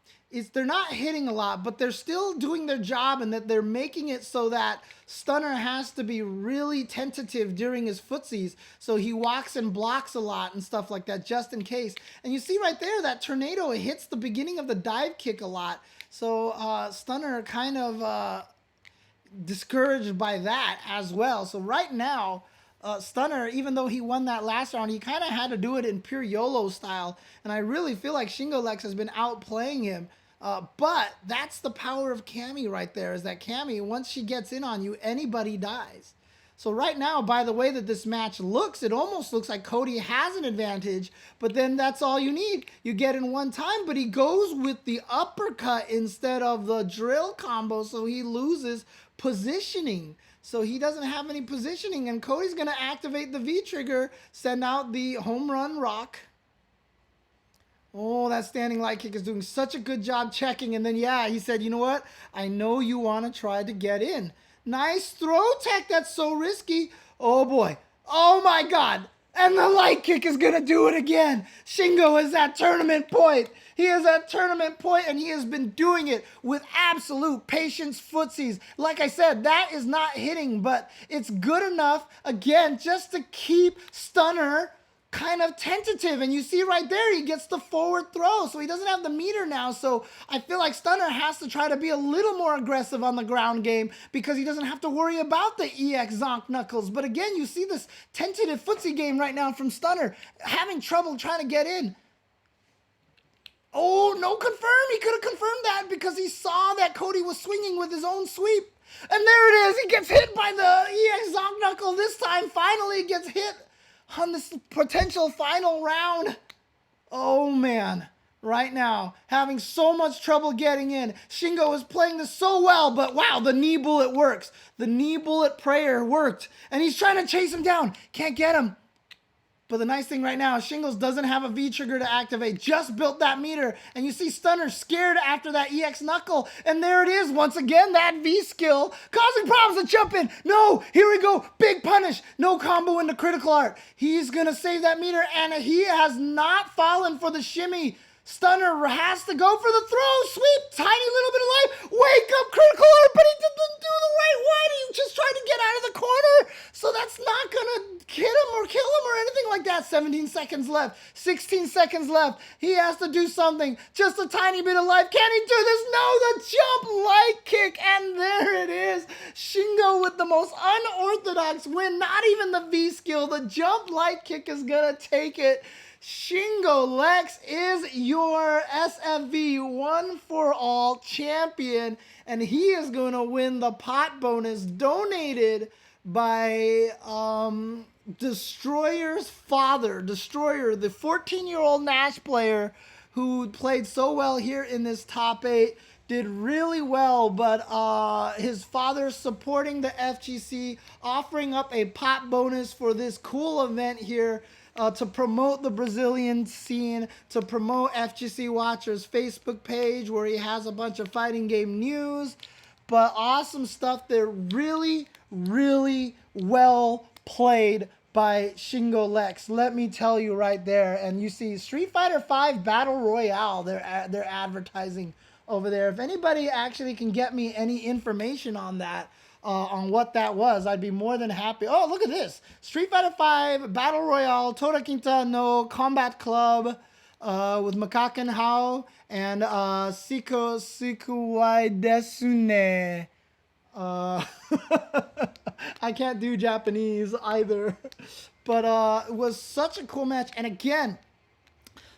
They're not hitting a lot, but they're still doing their job and that they're making it so that Stunner has to be really tentative during his footsies. So he walks and blocks a lot and stuff like that just in case. And you see right there that tornado hits the beginning of the dive kick a lot. So Stunner kind of... discouraged by that as well. So right now, Stunner, even though he won that last round, he kind of had to do it in pure YOLO style. And I really feel like Shingo Lex has been outplaying him. But that's the power of Cammy right there, is that Cammy, once she gets in on you, anybody dies. So right now, by the way that this match looks, it almost looks like Cody has an advantage, but then that's all you need. You get in one time, but he goes with the uppercut instead of the drill combo, so he loses positioning. So he doesn't have any positioning, and Cody's going to activate the V-trigger, send out the home run rock. Oh, that standing light kick is doing such a good job checking, and then, yeah, he said, you know what? I know you want to try to get in. Nice throw tech. That's so risky. Oh, boy. Oh, my God. And the light kick is going to do it again. Shingo is at tournament point. He is at tournament point, and he has been doing it with absolute patience footsies. Like I said, that is not hitting, but it's good enough, again, just to keep Stunner kind of tentative. And you see right there, he gets the forward throw, so he doesn't have the meter now. So I feel like Stunner has to try to be a little more aggressive on the ground game because he doesn't have to worry about the EX Zonk Knuckles. But again, you see this tentative footsie game right now from Stunner, having trouble trying to get in. Oh, no confirm. He could have confirmed that because he saw that Cody was swinging with his own sweep. And there it is. He gets hit by the EX Zonk Knuckle this time. Finally gets hit on this potential final round. Oh, man. Right now, having so much trouble getting in. Shingo is playing this so well, but wow, the knee bullet works. The knee bullet prayer worked. And he's trying to chase him down. Can't get him. But the nice thing right now, Shingles doesn't have a V-trigger to activate. Just built that meter. And you see Stunner scared after that EX Knuckle. And there it is. Once again, that V-skill causing problems to jump in. No, here we go. Big punish. No combo into critical art. He's going to save that meter. And he has not fallen for the shimmy. Stunner has to go for the throw. Sweep. Tiny little bit of life. Wake up, critical art. But he didn't do the right one. He just tried to get out of the corner. So that's not going to hit him or kill him or anything like that. 17 seconds left. 16 seconds left. He has to do something. Just a tiny bit of life. Can he do this? No, the jump light kick. And there it is. Shingo with the most unorthodox win. Not even the V skill. The jump light kick is going to take it. Shingo Lex is your SFV One for All champion, and he is going to win the pot bonus donated by Destroyer's father, Destroyer, the 14-year-old Nash player who played so well here in this top 8, did really well, but his father supporting the FGC, offering up a pot bonus for this cool event here to promote the Brazilian scene, to promote FGC Watcher's Facebook page where he has a bunch of fighting game news. But awesome stuff. They're really, really well played by Shingo Lex. Let me tell you right there. And you see Street Fighter V Battle Royale. They're advertising over there. If anybody actually can get me any information on that, on what that was, I'd be more than happy. Oh, look at this. Street Fighter V Battle Royale Tora Quinta no Combat Club with Makaken Hao and Sikuwai Desune. I can't do Japanese either. But it was such a cool match. And again,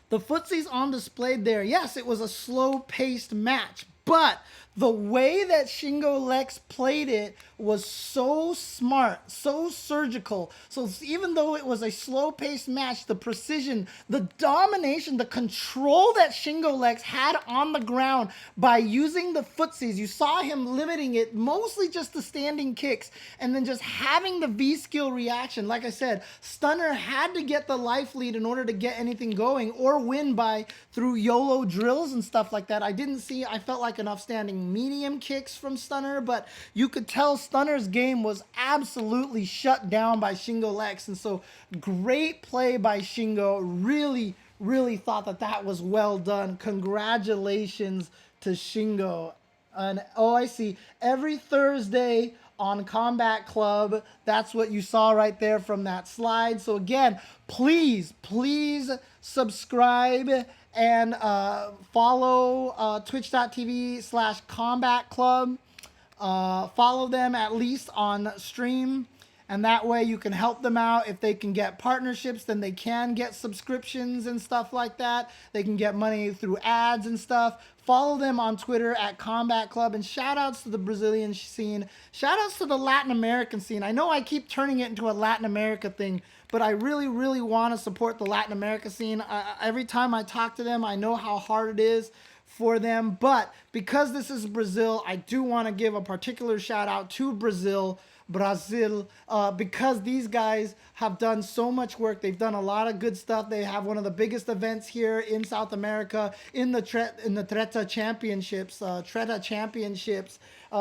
the footsies on display there. Yes, it was a slow-paced match. But the way that Shingo Lex played it was so smart, so surgical. So even though it was a slow-paced match, the precision, the domination, the control that Shingo Lex had on the ground by using the footsies, you saw him limiting it mostly just the standing kicks and then just having the V-skill reaction. Like I said, Stunner had to get the life lead in order to get anything going or win by through YOLO drills and stuff like that. I felt like enough standing medium kicks from Stunner, but you could tell Stunner's game was absolutely shut down by Shingo Lex. And so great play by Shingo. Really, really thought that was well done. Congratulations to Shingo. And oh, I see. Every Thursday on Combat Club, that's what you saw right there from that slide. So again, please subscribe and follow twitch.tv/Combat Club. Follow them at least on stream, and that way you can help them out. If they can get partnerships, then they can get subscriptions and stuff like that. They can get money through ads and stuff. Follow them on Twitter at Combat Club, and shout outs to the Brazilian scene. Shout outs to the Latin American scene. I know I keep turning it into a Latin America thing, but I really, really want to support the Latin America scene. Every time I talk to them, I know how hard it is for them. But because this is Brazil, I do want to give a particular shout out to Brazil, because these guys have done so much work. They've done a lot of good stuff. They have one of the biggest events here in South America in the Treta Championships.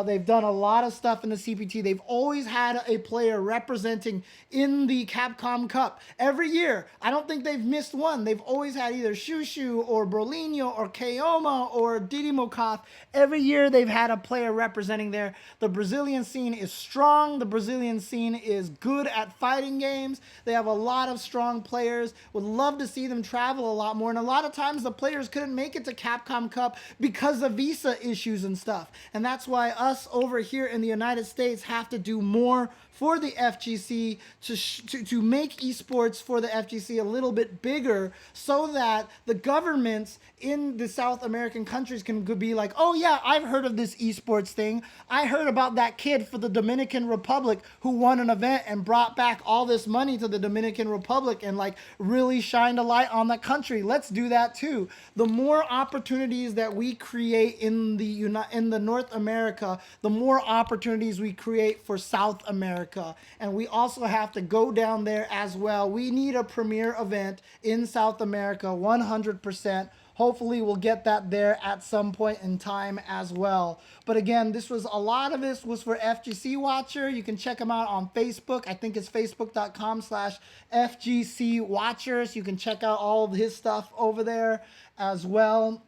They've done a lot of stuff in the CPT. They've always had a player representing in the Capcom Cup every year. I don't think they've missed one. They've always had either Shushu or Brolinho or Keoma or Didimokoth. Every year they've had a player representing there. The Brazilian scene is strong. The Brazilian scene is good at fighting games. They have a lot of strong players. Would love to see them travel a lot more. And a lot of times the players couldn't make it to Capcom Cup because of visa issues and stuff. And that's why us over here in the United States have to do more for the FGC to make esports for the FGC a little bit bigger, so that the governments in the South American countries can be like, oh yeah, I've heard of this esports thing. I heard about that kid for the Dominican Republic who won an event and brought back all this money to the Dominican Republic and like really shined a light on the country. Let's do that too. The more opportunities that we create in the North America, the more opportunities we create for South America. And we also have to go down there as well. We need a premier event in South America, 100%. Hopefully we'll get that there at some point in time as well. But again, a lot of this was for FGC Watcher. You can check him out on Facebook. I think it's facebook.com/FGC Watchers. You can check out all of his stuff over there as well.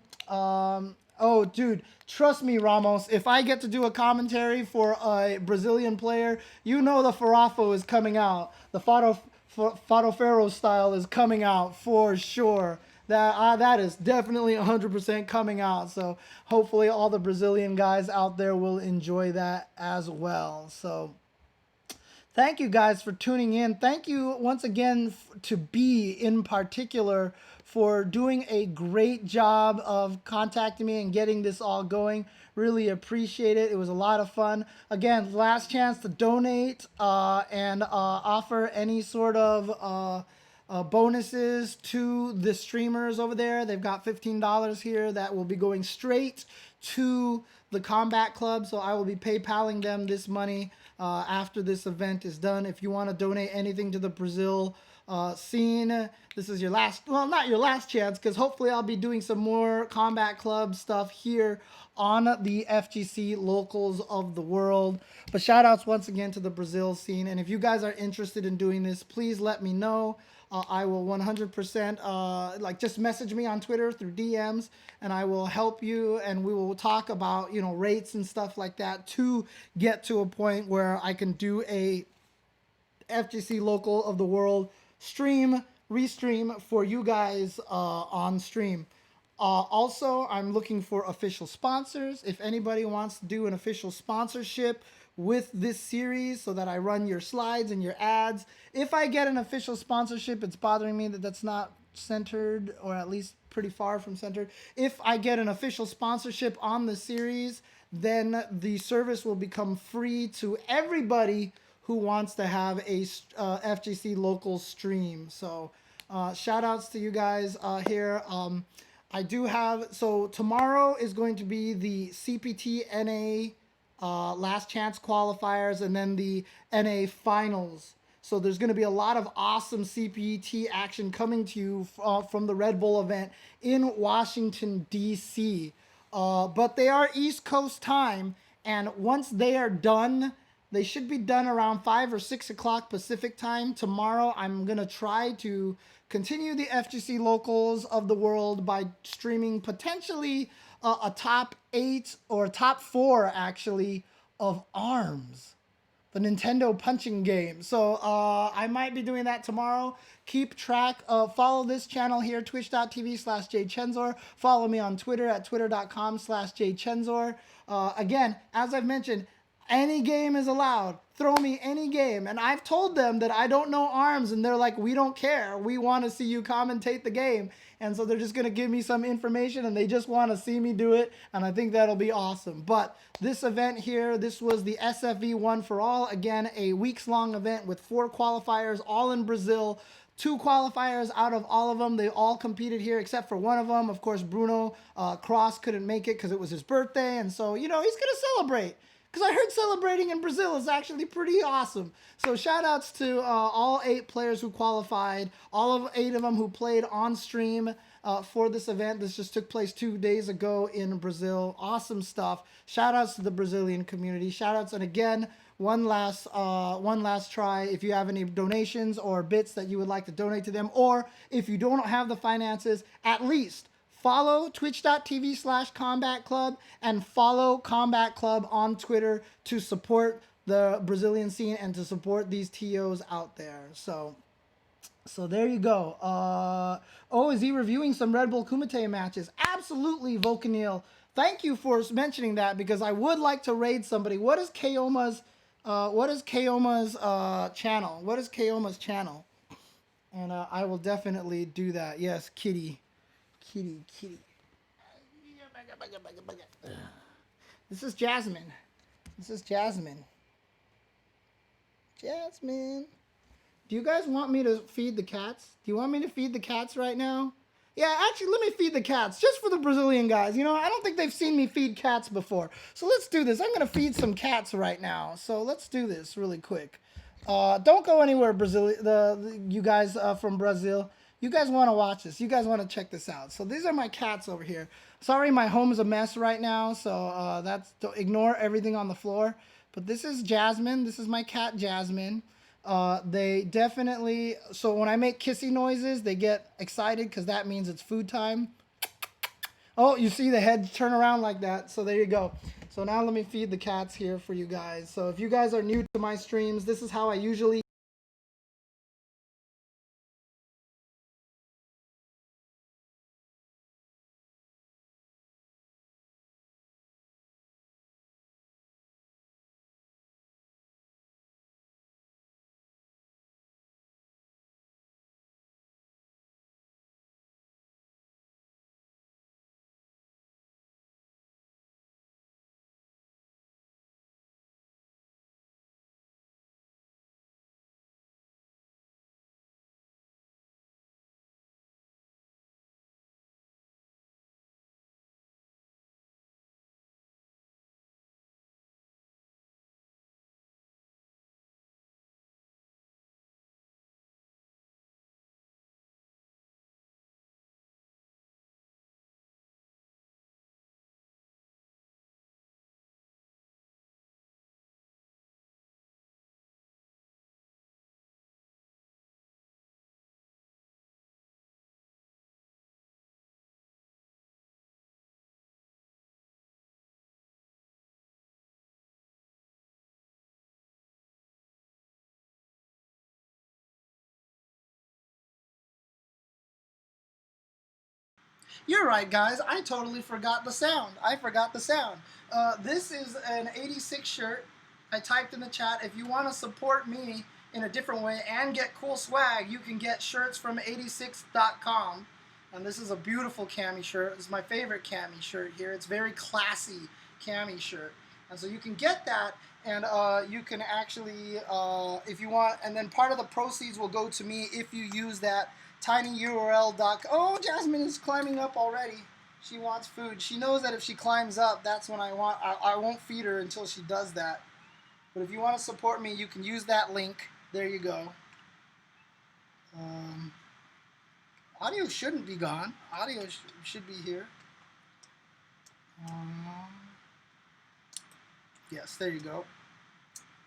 Oh, dude, trust me, Ramos, if I get to do a commentary for a Brazilian player, you know the Farafo is coming out. The Farofero style is coming out for sure. That is definitely 100% coming out. So hopefully all the Brazilian guys out there will enjoy that as well. So Thank you guys for tuning in. Thank you once again to B in particular for doing a great job of contacting me and getting this all going. Really appreciate it. It was a lot of fun. Again, last chance to donate and offer any sort of bonuses to the streamers over there. They've got $15 here that will be going straight to the Combat Club. So I will be PayPaling them this money after this event is done. If you want to donate anything to the Brazil scene, this is your last, well, not your last chance, because hopefully I'll be doing some more Combat Club stuff here on the FGC locals of the world. But shout outs once again to the Brazil scene. And if you guys are interested in doing this, please let me know. I will 100% like just message me on Twitter through DMs, and I will help you, and we will talk about, you know, rates and stuff like that to get to a point where I can do a FGC local of the world restream for you guys on stream. Also, I'm looking for official sponsors. If anybody wants to do an official sponsorship with this series so that I run your slides and your ads, if I get an official sponsorship, it's bothering me that that's not centered, or at least pretty far from centered. If I get an official sponsorship on the series, then the service will become free to everybody who wants to have a FGC local stream. So shout outs to you guys here. I do have, so tomorrow is going to be the CPT NA last chance qualifiers, and then the NA finals. So there's going to be a lot of awesome CPT action coming to you from the Red Bull event in Washington, D.C. But they are East Coast time, and once they are done, they should be done around 5 or 6 o'clock Pacific time. Tomorrow, I'm going to try to continue the FGC locals of the world by streaming potentially a top 8 or top 4, actually, of ARMS, the Nintendo punching game. So I might be doing that tomorrow. Keep track. Follow this channel here, twitch.tv/jchenzor. Follow me on Twitter at twitter.com/jchenzor. Again, as I've mentioned, any game is allowed. Throw me any game. And I've told them that I don't know ARMS, and they're like, we don't care. We want to see you commentate the game. And so they're just going to give me some information, and they just want to see me do it. And I think that'll be awesome. But this event here, this was the SFV One for All. Again, a weeks-long event with 4 qualifiers, all in Brazil. 2 qualifiers out of all of them. They all competed here except for one of them. Of course, Bruno Cross couldn't make it because it was his birthday. And so, you know, he's going to celebrate. Because I heard celebrating in Brazil is actually pretty awesome. So shout outs to all 8 players who qualified, all of 8 of them who played on stream for this event. This just took place 2 days ago in Brazil. Awesome stuff. Shout outs to the Brazilian community. Shout outs, and again, one last try. If you have any donations or bits that you would like to donate to them, or if you don't have the finances, at least follow twitch.tv/Combat Club and follow Combat Club on Twitter to support the Brazilian scene and to support these TOs out there. So there you go. Oh, is he reviewing some Red Bull Kumite matches? Absolutely, Volcanil. Thank you for mentioning that, because I would like to raid somebody. What is Kaoma's channel? What is Kaoma's channel? And I will definitely do that. Yes, kitty. This is Jasmine. Jasmine. Do you guys want me to feed the cats? Do you want me to feed the cats right now? Yeah, actually, let me feed the cats, just for the Brazilian guys. You know, I don't think they've seen me feed cats before. So let's do this. I'm going to feed some cats right now. So let's do this really quick. Don't go anywhere, you guys from Brazil. You guys want to watch this. You guys want to check this out. So these are my cats over here. Sorry, my home is a mess right now. So ignore everything on the floor. But this is Jasmine. This is my cat, Jasmine. They definitely, so when I make kissy noises, they get excited because that means it's food time. Oh, you see the head turn around like that. So there you go. So now let me feed the cats here for you guys. So if you guys are new to my streams, this is how I usually You're right, guys. I totally forgot the sound. I forgot the sound. This is an 86 shirt. I typed in the chat. If you want to support me in a different way and get cool swag, you can get shirts from 86.com. And this is a beautiful cami shirt. This is my favorite cami shirt here. It's very classy cami shirt. And so you can get that, and you can actually, if you want, and then part of the proceeds will go to me if you use that tinyurl.com. Oh, Jasmine is climbing up already. She wants food. She knows that if she climbs up, that's when I won't feed her until she does that. But if you want to support me, you can use that link. There you go. Audio shouldn't be gone. Audio should be here. Yes, there you go.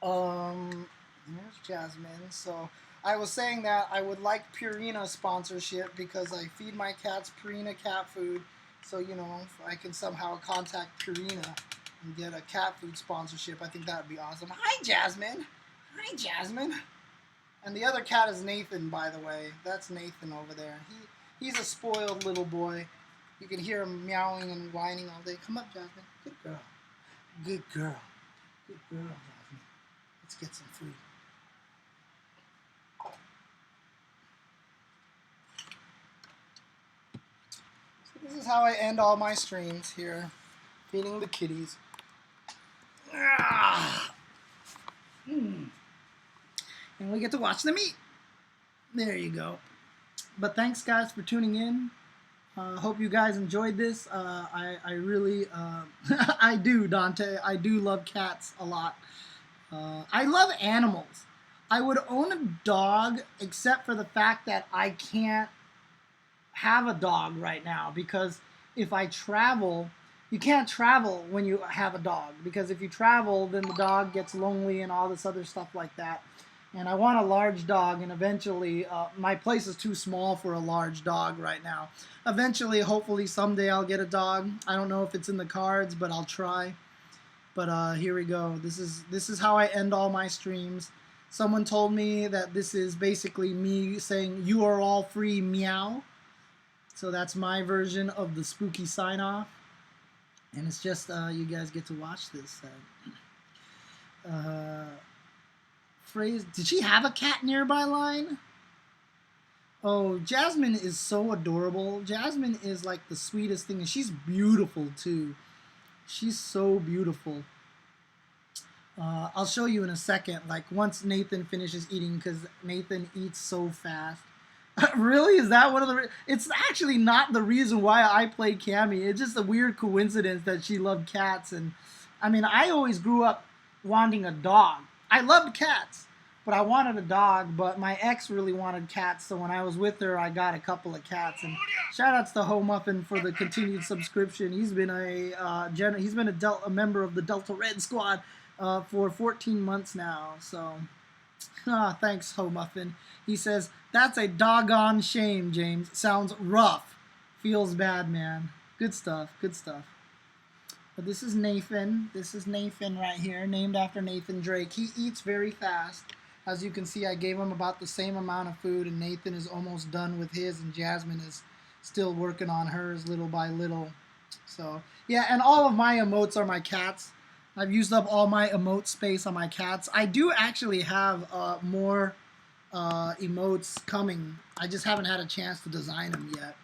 Here's Jasmine. So I was saying that I would like Purina sponsorship because I feed my cats Purina cat food. So, you know, if I can somehow contact Purina and get a cat food sponsorship, I think that would be awesome. Hi, Jasmine. Hi, Jasmine. And the other cat is Nathan, by the way. That's Nathan over there. He's a spoiled little boy. You can hear him meowing and whining all day. Come up, Jasmine. Good girl. Good girl. Good girl, Jasmine. Let's get some food. So this is how I end all my streams here. Feeding the kitties. And we get to watch them eat. There you go. But thanks, guys, for tuning in. Hope you guys enjoyed this. I really, I do, Dante. I do love cats a lot. I love animals. I would own a dog, except for the fact that I can't have a dog right now, because if I travel, you can't travel when you have a dog, because if you travel, then the dog gets lonely and all this other stuff like that. And I want a large dog, and eventually, my place is too small for a large dog right now. Eventually, hopefully, someday I'll get a dog. I don't know if it's in the cards, but I'll try. But here we go. This is how I end all my streams. Someone told me that this is basically me saying, "You are all free, meow." So that's my version of the spooky sign-off. And it's just, you guys get to watch this. Phrase, did she have a cat nearby line? Oh, Jasmine is so adorable. Jasmine is like the sweetest thing, and she's beautiful too. She's so beautiful. I'll show you in a second, like once Nathan finishes eating, because Nathan eats so fast. Really? Is that one of the... It's actually not the reason why I play Cammy. It's just a weird coincidence that she loved cats. And I mean, I always grew up wanting a dog. I loved cats, but I wanted a dog, but my ex really wanted cats, so when I was with her, I got a couple of cats. And shout outs to Ho Muffin for the continued subscription. He's been a member of the Delta Red Squad for 14 months now, so thanks, Ho Muffin. He says, "That's a doggone shame, James. Sounds rough. Feels bad, man." Good stuff, good stuff. But this is Nathan. This is Nathan right here, named after Nathan Drake. He eats very fast. As you can see, I gave him about the same amount of food, and Nathan is almost done with his, and Jasmine is still working on hers little by little. So, yeah, and all of my emotes are my cats. I've used up all my emote space on my cats. I do actually have more emotes coming. I just haven't had a chance to design them yet.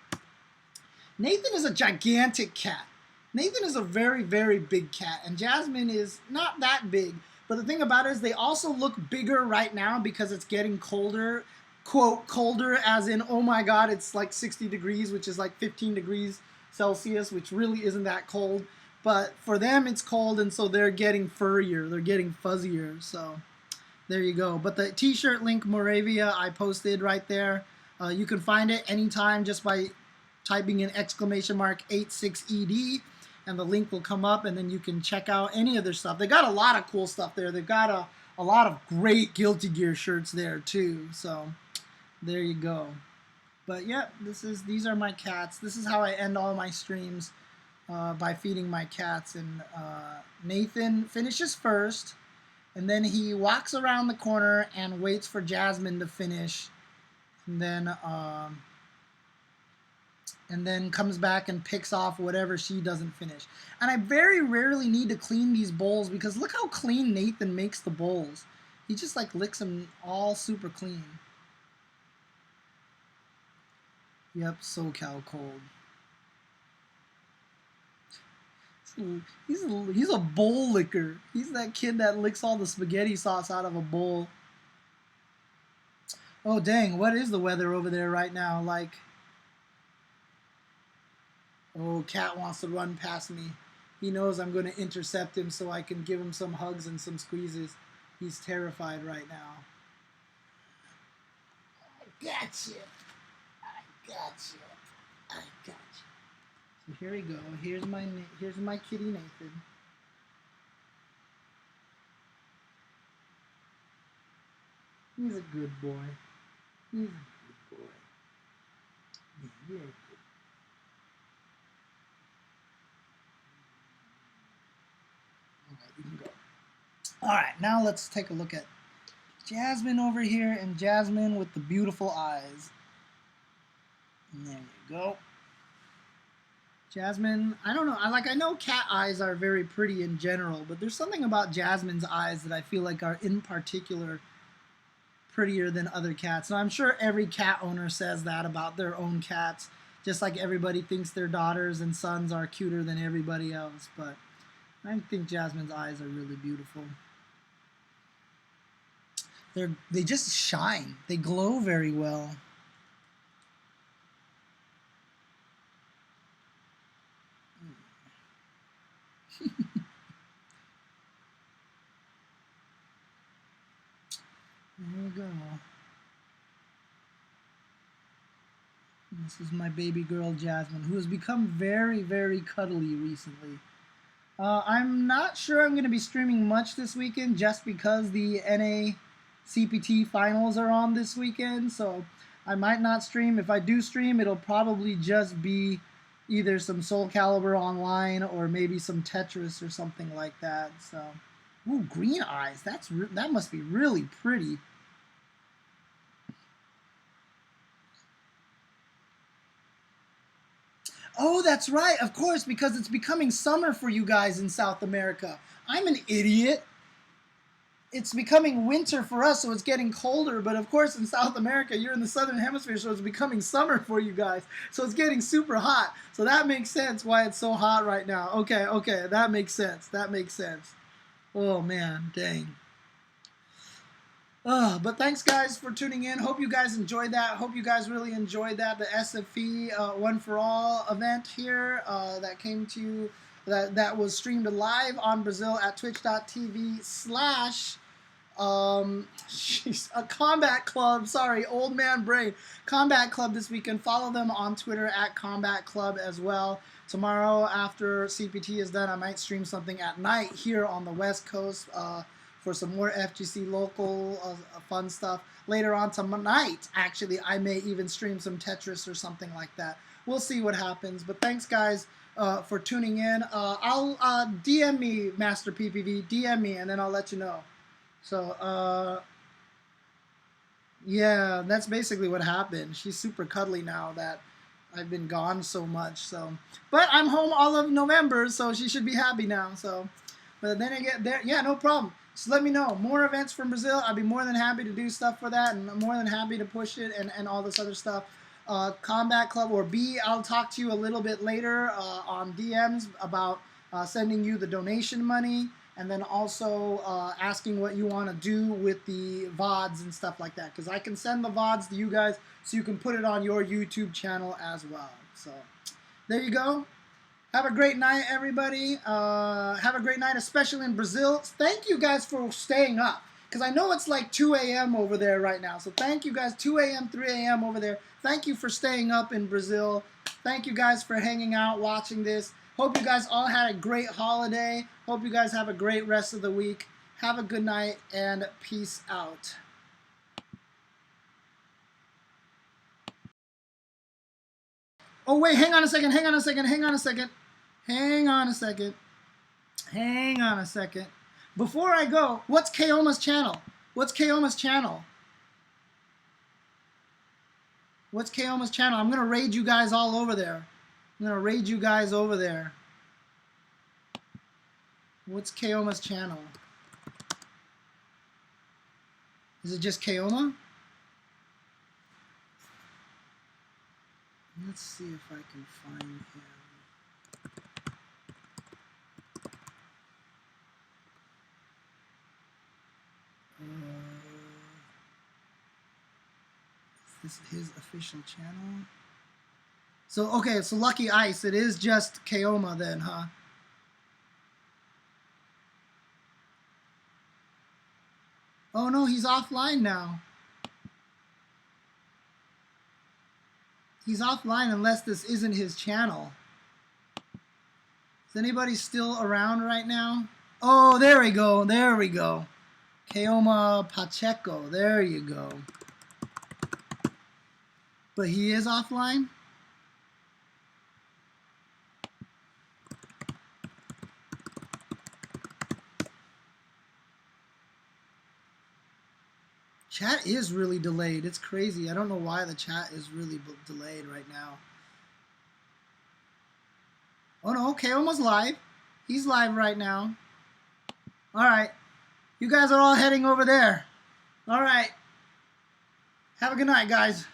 Nathan is a gigantic cat. Nathan is a very, very big cat, and Jasmine is not that big. But the thing about it is they also look bigger right now because it's getting colder. Quote, colder as in, oh my god, it's like 60 degrees, which is like 15 degrees Celsius, which really isn't that cold. But for them, it's cold, and so they're getting furrier. They're getting fuzzier, so there you go. But the t-shirt link, Moravia, I posted right there. You can find it anytime just by typing in !86ED. And the link will come up, and then you can check out any of their stuff. They got a lot of cool stuff there. They've got a lot of great Guilty Gear shirts there too. So there you go. But yeah, these are my cats. This is how I end all my streams, by feeding my cats. And Nathan finishes first, and then he walks around the corner and waits for Jasmine to finish. And then and then comes back and picks off whatever she doesn't finish. And I very rarely need to clean these bowls because look how clean Nathan makes the bowls. He just like licks them all super clean. Yep, SoCal cold. He's a bowl licker. He's that kid that licks all the spaghetti sauce out of a bowl. Oh dang, what is the weather over there right now? Like, oh, Cat wants to run past me. He knows I'm going to intercept him so I can give him some hugs and some squeezes. He's terrified right now. I got you. I got you. I got you. So here we go. Here's my kitty Nathan. He's a good boy. He's a good boy. Yeah, you're a good. All right, you can go. All right, now let's take a look at Jasmine over here, and Jasmine with the beautiful eyes. And there you go. Jasmine, I don't know. I know cat eyes are very pretty in general, but there's something about Jasmine's eyes that I feel like are in particular prettier than other cats. And I'm sure every cat owner says that about their own cats, just like everybody thinks their daughters and sons are cuter than everybody else. But I think Jasmine's eyes are really beautiful. They just shine. They glow very well. There you go. This is my baby girl Jasmine, who has become very, very cuddly recently. I'm not sure I'm going to be streaming much this weekend just because the NA CPT finals are on this weekend, so I might not stream. If I do stream, it'll probably just be either some Soul Calibur online or maybe some Tetris or something like that. So, ooh, green eyes. That must be really pretty. Oh, that's right. Of course, because it's becoming summer for you guys in South America. I'm an idiot. It's becoming winter for us, so it's getting colder. But of course, in South America, you're in the southern hemisphere, so it's becoming summer for you guys. So it's getting super hot. So that makes sense why it's so hot right now. Okay, that makes sense. That makes sense. Oh man, dang. But thanks guys for tuning in. Hope you guys enjoyed that. Hope you guys really enjoyed that. The SFV One for All event here that came to you, that was streamed live on Brazil at twitch.tv/ a Combat Club. Sorry, old man brain. Combat Club this weekend. Follow them on Twitter at Combat Club as well. Tomorrow after CPT is done, I might stream something at night here on the West Coast for some more FGC local fun stuff. Later on tonight, actually, I may even stream some Tetris or something like that. We'll see what happens. But thanks, guys, for tuning in. I'll DM me, Master PPV. DM me, and then I'll let you know. So, yeah, that's basically what happened. She's super cuddly now that I've been gone so much. So, but I'm home all of November, so she should be happy now. So, but then again, yeah, no problem. Just let me know. More events from Brazil. I'd be more than happy to do stuff for that, and I'm more than happy to push it and all this other stuff. Combat Club or B, I'll talk to you a little bit later on DMs about sending you the donation money, and then also asking what you want to do with the VODs and stuff like that. Because I can send the VODs to you guys so you can put it on your YouTube channel as well. So there you go. Have a great night, everybody. Have a great night, especially in Brazil. Thank you guys for staying up, because I know it's like 2 a.m. over there right now. So thank you guys, 2 a.m., 3 a.m. over there. Thank you for staying up in Brazil. Thank you guys for hanging out, watching this. Hope you guys all had a great holiday. Hope you guys have a great rest of the week. Have a good night, and peace out. Oh, wait, hang on a second. Before I go, what's Kaoma's channel? What's Kaoma's channel? I'm gonna raid you guys all over there. I'm gonna raid you guys over there. What's Kaoma's channel? Is it just Kaoma? Let's see if I can find him. Is this his official channel? So, okay, so Lucky Ice, it is just Kaoma then, huh? Oh no, he's offline now. He's offline unless this isn't his channel. Is anybody still around right now? Oh, there we go. There we go. Kaoma Pacheco. There you go. But he is offline? Chat is really delayed. It's crazy. I don't know why the chat is really delayed right now. Oh no, Kaoma's live. He's live right now. All right. You guys are all heading over there. All right. Have a good night, guys.